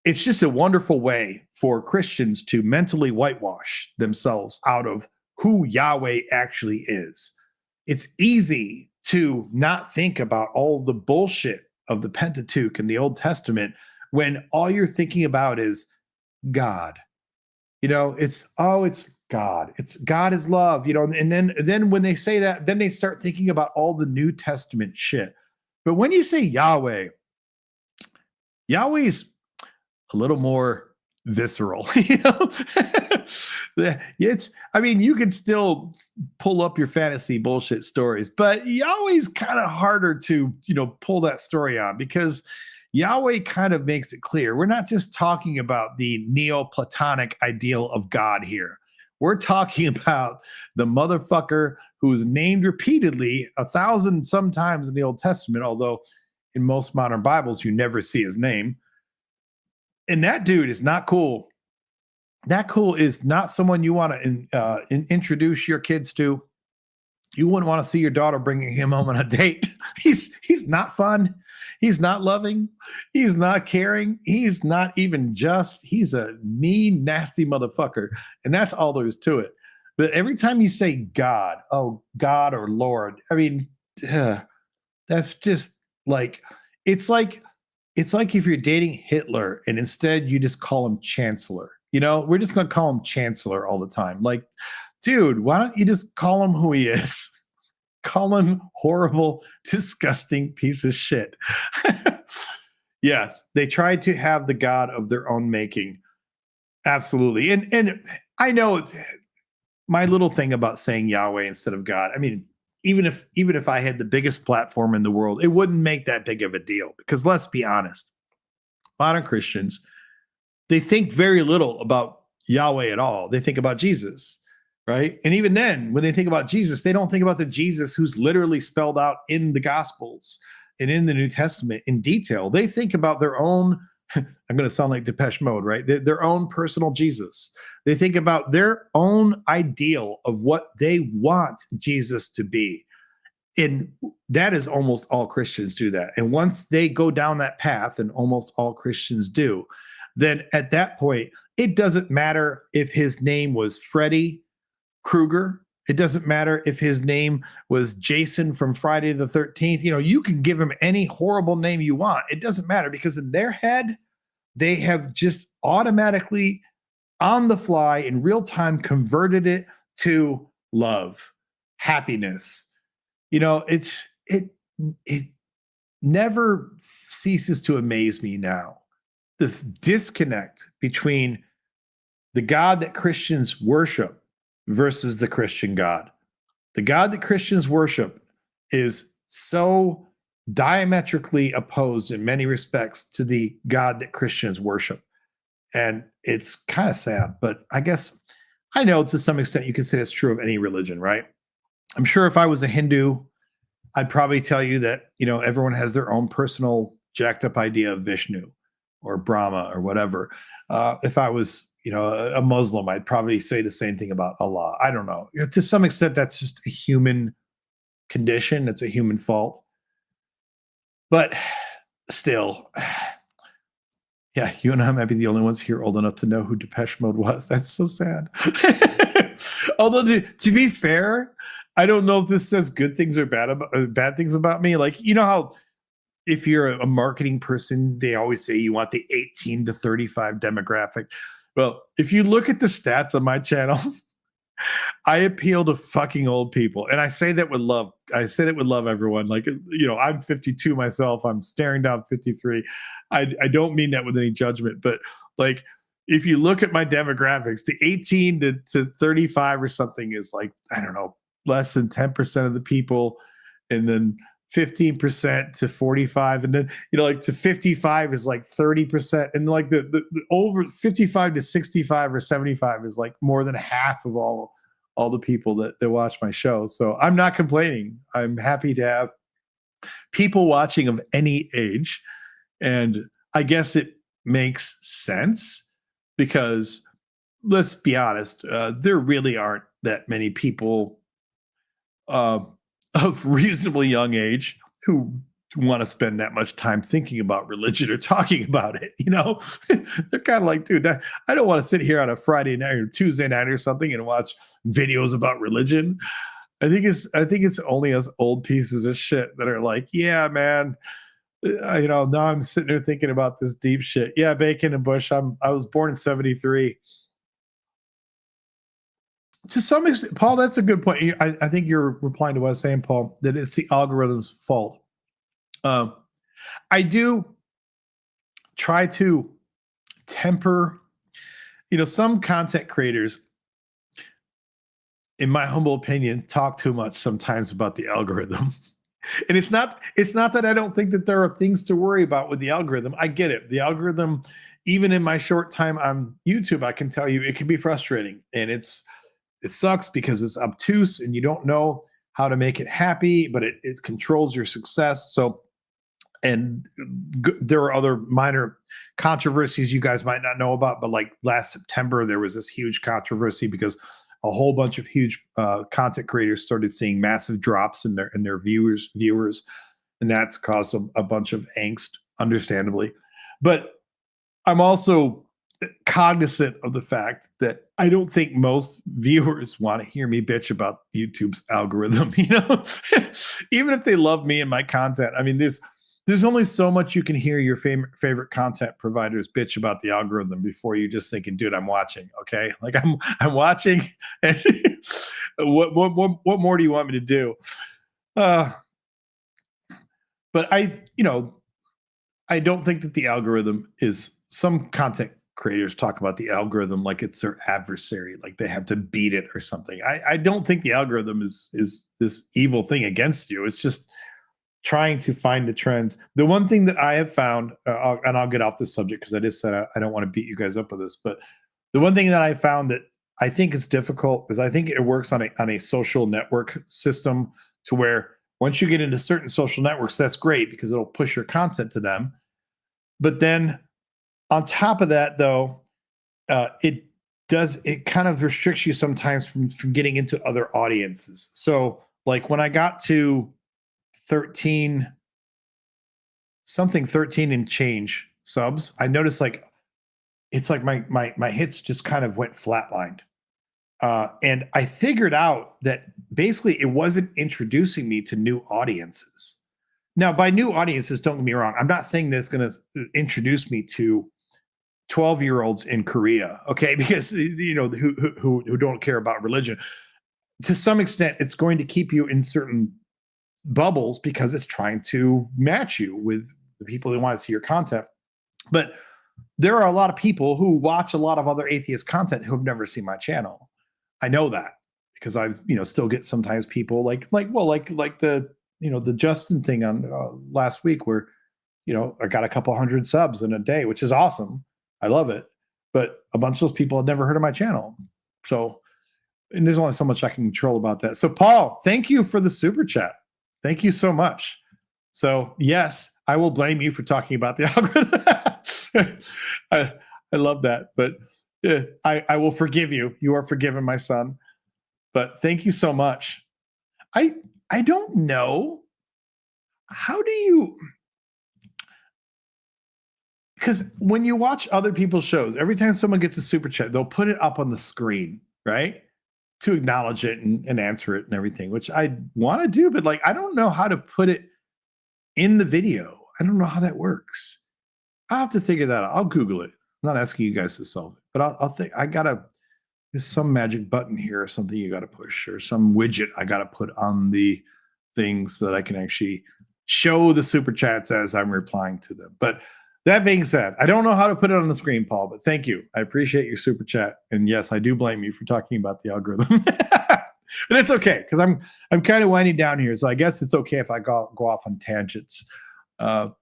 it's just a wonderful way for Christians to mentally whitewash themselves out of who Yahweh actually is. It's easy to not think about all the bullshit of the Pentateuch and the Old Testament when all you're thinking about is God. It's God. It's God is love, and then when they say that, then they start thinking about all the New Testament shit. But when you say Yahweh's a little more visceral, you can still pull up your fantasy bullshit stories, but Yahweh's kind of harder to, pull that story on, because Yahweh kind of makes it clear. We're not just talking about the Neoplatonic ideal of God here. We're talking about the motherfucker who's named repeatedly 1,000 sometimes in the Old Testament, although in most modern Bibles, you never see his name. And that dude is not cool. That cool is not someone you want to introduce your kids to. You wouldn't want to see your daughter bringing him home on a date. He's not fun. He's not loving. He's not caring. He's not even just. He's a mean, nasty motherfucker. And that's all there is to it. But every time you say God, oh, God or Lord, that's just like, it's like if you're dating Hitler and instead you just call him Chancellor. We're just going to call him Chancellor all the time. Like, dude, why don't you just call him who he is? Call him horrible, disgusting piece of shit. Yes, they tried to have the God of their own making. Absolutely. And I know my little thing about saying Yahweh instead of God. I mean, even if I had the biggest platform in the world, it wouldn't make that big of a deal, because let's be honest, modern Christians, they think very little about Yahweh at all. They think about Jesus, right? And even then, when they think about Jesus, they don't think about the Jesus who's literally spelled out in the Gospels and in the New Testament in detail. They think about their own, I'm going to sound like Depeche Mode, right? Their own personal Jesus. They think about their own ideal of what they want Jesus to be. And that is almost all Christians do that. And once they go down that path, and almost all Christians do, then at that point, it doesn't matter if his name was Freddy Krueger. It doesn't matter if his name was Jason from Friday the 13th. You can give him any horrible name you want. It doesn't matter, because in their head, they have just automatically, on the fly, in real time, converted it to love, happiness. It never ceases to amaze me now, the disconnect between the God that Christians worship versus the Christian God. The God that Christians worship is so diametrically opposed in many respects to the God that Christians worship. And it's kind of sad, but I guess I know to some extent you can say it's true of any religion, right? I'm sure if I was a Hindu, I'd probably tell you that, everyone has their own personal jacked up idea of Vishnu or Brahma or whatever. If I was, a Muslim, I'd probably say the same thing about Allah. I don't know. To some extent, that's just a human condition. It's a human fault. But still, yeah, you and I might be the only ones here old enough to know who Depeche Mode was. That's so sad. Although, to be fair, I don't know if this says good things or bad things about me. Like, how if you're a marketing person, they always say you want the 18 to 35 demographic. Well, if you look at the stats on my channel, I appeal to fucking old people. And I say that with love. I say that with love, everyone. Like, I'm 52 myself. I'm staring down 53. I don't mean that with any judgment, but like, if you look at my demographics, the 18 to 35 or something is like, I don't know, less than 10% of the people. And then 15% to 45. And then, like to 55 is like 30%. And like the over 55 to 65 or 75 is like more than half of all the people that watch my show. So I'm not complaining. I'm happy to have people watching of any age. And I guess it makes sense because let's be honest, there really aren't that many people of reasonably young age who want to spend that much time thinking about religion or talking about it. They're kind of like, dude, I don't want to sit here on a Friday night or Tuesday night or something and watch videos about religion. I think it's only us old pieces of shit that are like, yeah, man. Now I'm sitting there thinking about this deep shit. Yeah, Bacon and Bush. I was born in 73. To some extent, Paul, that's a good point. I think you're replying to what I was saying, Paul, that it's the algorithm's fault. I do try to temper, some content creators, in my humble opinion, talk too much sometimes about the algorithm. And it's not that I don't think that there are things to worry about with the algorithm. I get it. The algorithm, even in my short time on YouTube, I can tell you it can be frustrating, and it sucks because it's obtuse and you don't know how to make it happy, but it controls your success. So, and there are other minor controversies you guys might not know about, but like last September, there was this huge controversy because a whole bunch of huge content creators started seeing massive drops in their viewers, and that's caused a bunch of angst, understandably. But I'm also cognizant of the fact that I don't think most viewers want to hear me bitch about YouTube's algorithm. Even if they love me and my content, I mean, there's only so much you can hear your favorite content providers bitch about the algorithm before you just thinking, dude, I'm watching. Okay, like I'm watching. And what more do you want me to do? But I don't think that the algorithm is. Some content creators talk about the algorithm like it's their adversary, like they have to beat it or something. I don't think the algorithm is this evil thing against you. It's just trying to find the trends. The one thing that I have found, and I'll get off this subject because I just said I don't want to beat you guys up with this, but the one thing that I found that I think is difficult is I think it works on a social network system to where once you get into certain social networks, that's great because it'll push your content to them. But then on top of that, though, it kind of restricts you sometimes from getting into other audiences. So like when I got to 13 and change subs, I noticed like it's like my hits just kind of went flatlined. And I figured out that basically it wasn't introducing me to new audiences. Now, by new audiences, don't get me wrong, I'm not saying that it's going to introduce me to 12-year-olds in Korea, okay? Because who don't care about religion. To some extent, it's going to keep you in certain bubbles because it's trying to match you with the people who want to see your content. But there are a lot of people who watch a lot of other atheist content who have never seen my channel. I know that because I've still get sometimes people like the the Justin thing on last week where I got a couple hundred subs in a day, which is awesome. I love it. But a bunch of those people had never heard of my channel. So, and there's only so much I can control about that. So, Paul, thank you for the super chat. Thank you so much. So, yes, I will blame you for talking about the algorithm. I love that. But I will forgive you. You are forgiven, my son. But thank you so much. I don't know. How do you... Because when you watch other people's shows, every time someone gets a super chat, they'll put it up on the screen, right? To acknowledge it and answer it and everything, which I want to do, but like I don't know how to put it in the video. I don't know how that works. I'll have to figure that out. I'll Google it. I'm not asking you guys to solve it, but I'll think there's some magic button here or something you got to push, or some widget I got to put on the things so that I can actually show the super chats as I'm replying to them. But that being said, I don't know how to put it on the screen, Paul, but thank you. I appreciate your super chat. And yes, I do blame you for talking about the algorithm. But it's okay, because I'm kind of winding down here. So I guess it's okay if I go off on tangents. I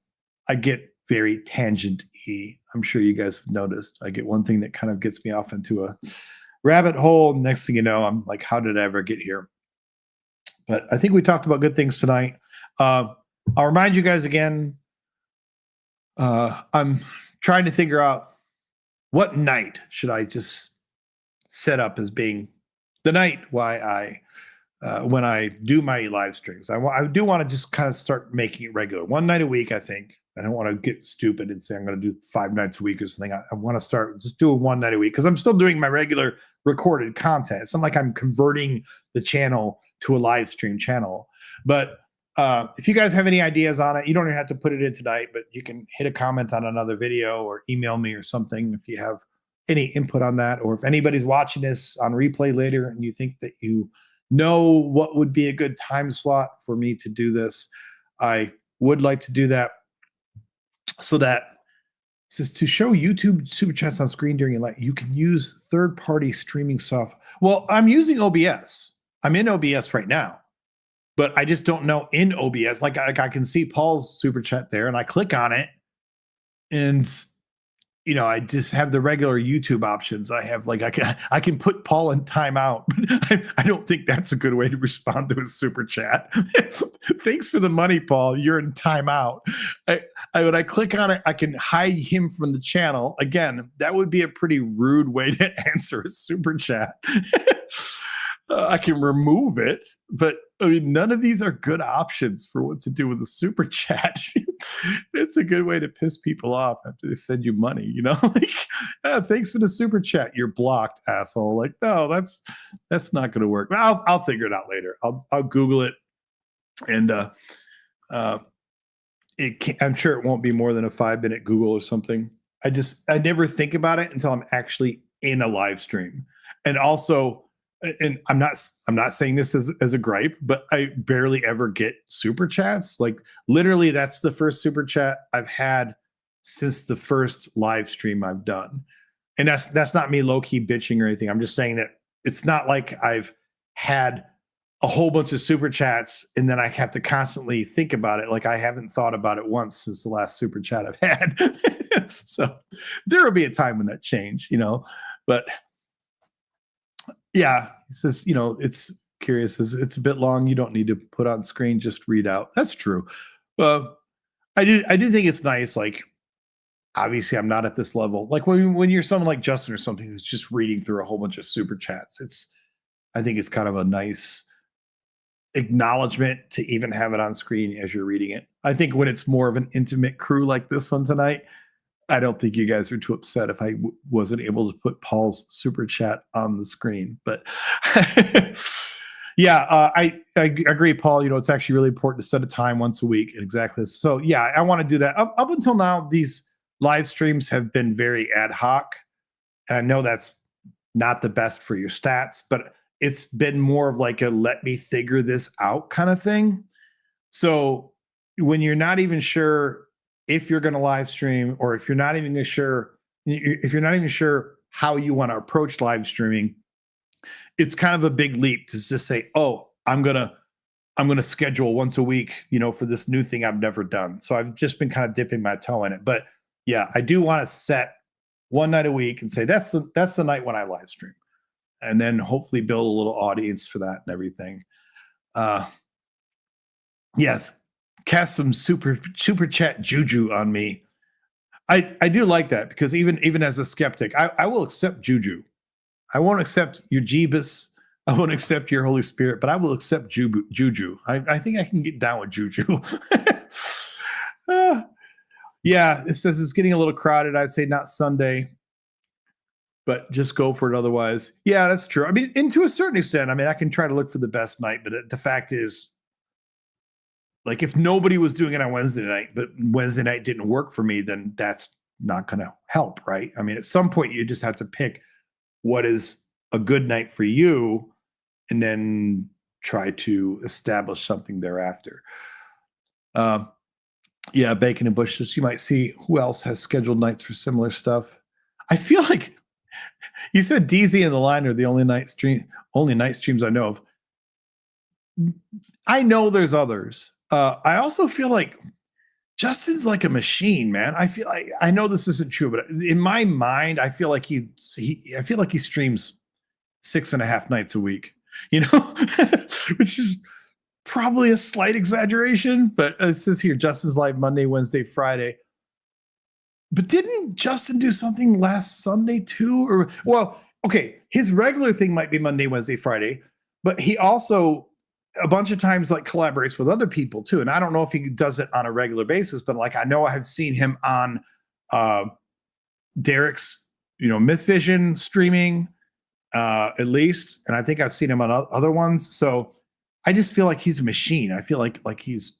get very tangent-y. I'm sure you guys have noticed. I get one thing that kind of gets me off into a rabbit hole. Next thing you know, I'm like, how did I ever get here? But I think we talked about good things tonight. I'll remind you guys again, I'm trying to figure out what night should I just set up as being the night when I do my live streams. I do want to just kind of start making it regular. One night a week, I think. I don't want to get stupid and say I'm going to do 5 nights a week or something. I want to start just doing one night a week, because I'm still doing my regular recorded content. It's not like I'm converting the channel to a live stream channel. But if you guys have any ideas on it, you don't even have to put it in tonight, but you can hit a comment on another video or email me or something if you have any input on that. Or if anybody's watching this on replay later and you think that you know what would be a good time slot for me to do this, I would like to do that. So that it says to show YouTube super chats on screen during your live, you can use third-party streaming software. Well, I'm using OBS. I'm in OBS right now, but I just don't know in OBS. Like I can see Paul's super chat there, and I click on it, and I just have the regular YouTube options. I have I can put Paul in timeout, but I don't think that's a good way to respond to his super chat. Thanks for the money, Paul. You're in timeout. When I click on it, I can hide him from the channel. Again, that would be a pretty rude way to answer a super chat. I can remove it, but I mean, none of these are good options for what to do with a super chat. It's a good way to piss people off after they send you money, thanks for the super chat. You're blocked, asshole. Like, no, that's not going to work. I'll figure it out later. I'll Google it, and I'm sure it won't be more than a 5-minute Google or something. I never think about it until I'm actually in a live stream, and also. And I'm not saying this as a gripe, but I barely ever get super chats. Like literally, that's the first super chat I've had since the first live stream I've done. And that's not me low-key bitching or anything. I'm just saying that it's not like I've had a whole bunch of super chats and then I have to constantly think about it. Like I haven't thought about it once since the last super chat I've had. So there will be a time when that changed, but yeah, he says, it's curious. It's a bit long. You don't need to put on screen, just read out. That's true. I do think it's nice. Like, obviously, I'm not at this level. Like when you're someone like Justin or something who's just reading through a whole bunch of super chats, I think it's kind of a nice acknowledgement to even have it on screen as you're reading it. I think when it's more of an intimate crew like this one tonight, I don't think you guys are too upset if I wasn't able to put Paul's super chat on the screen. But yeah, I agree, Paul. It's actually really important to set a time once a week. Exactly. So yeah, I want to do that. Up until now, these live streams have been very ad hoc. And I know that's not the best for your stats, but it's been more of like a let me figure this out kind of thing. So when you're not even sure if you're going to live stream, or if you're not even sure how you want to approach live streaming, it's kind of a big leap to just say, oh, I'm going to schedule once a week, for this new thing I've never done. So I've just been kind of dipping my toe in it. But yeah, I do want to set one night a week and say, that's the night when I live stream, and then hopefully build a little audience for that and everything. Yes. Cast some super chat juju on me. I do like that, because even as a skeptic, I will accept juju. I won't accept your Jeebus. I won't accept your Holy Spirit, but I will accept juju. I think I can get down with juju. Yeah, it says it's getting a little crowded. I'd say not Sunday, but just go for it otherwise. Yeah, that's true. I mean, and to a certain extent, I can try to look for the best night, but the fact is, Like if nobody was doing it on Wednesday night, but Wednesday night didn't work for me, then that's not going to help, right? I mean, at some point you just have to pick what is a good night for you and then try to establish something thereafter. Yeah, Bacon and Bush says you might see who else has scheduled nights for similar stuff. I feel like you said DZ and the Line are the only night streams I know of. I know there's others. I also feel like Justin's like a machine, man. I know this isn't true, but in my mind, I feel like he streams 6.5 nights a week, which is probably a slight exaggeration, but it says here Justin's live Monday, Wednesday, Friday. But didn't Justin do something last Sunday too? Or well, okay, his regular thing might be Monday, Wednesday, Friday, but he also a bunch of times like collaborates with other people too. And I don't know if he does it on a regular basis, but like I know I have seen him on Derek's, Myth Vision streaming, at least. And I think I've seen him on other ones. So I just feel like he's a machine. I feel like he's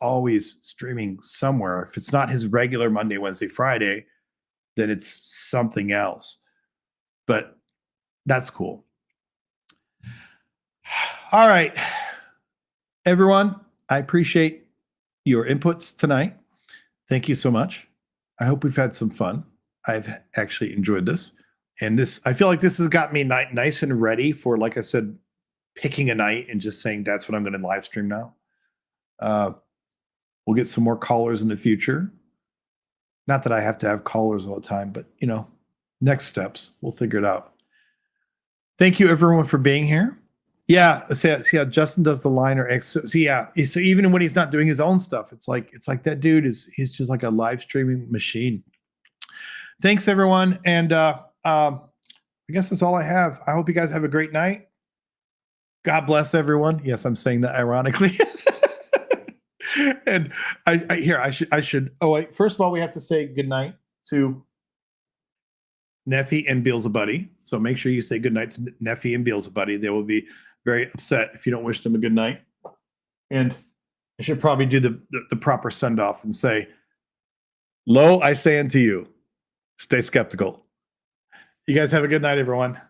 always streaming somewhere. If it's not his regular Monday, Wednesday, Friday, then it's something else. But that's cool. All right, everyone, I appreciate your inputs tonight. Thank you so much. I hope we've had some fun. I've actually enjoyed this. And I feel like this has got me nice and ready for, like I said, picking a night and just saying that's what I'm going to live stream now. We'll get some more callers in the future. Not that I have to have callers all the time, but next steps, we'll figure it out. Thank you everyone for being here. Yeah, see how Justin does the line or X. So even when he's not doing his own stuff, it's like that dude he's just like a live streaming machine. Thanks everyone, and I guess that's all I have. I hope you guys have a great night. God bless everyone. Yes, I'm saying that ironically. And I should. Oh wait, first of all, we have to say good night to Neffy and Beelzebuddy. So make sure you say good night to Neffy and Beelzebuddy. They will be very upset if you don't wish them a good night. And I should probably do the proper send off and say, "Lo, I say unto you, stay skeptical." You guys have a good night, everyone.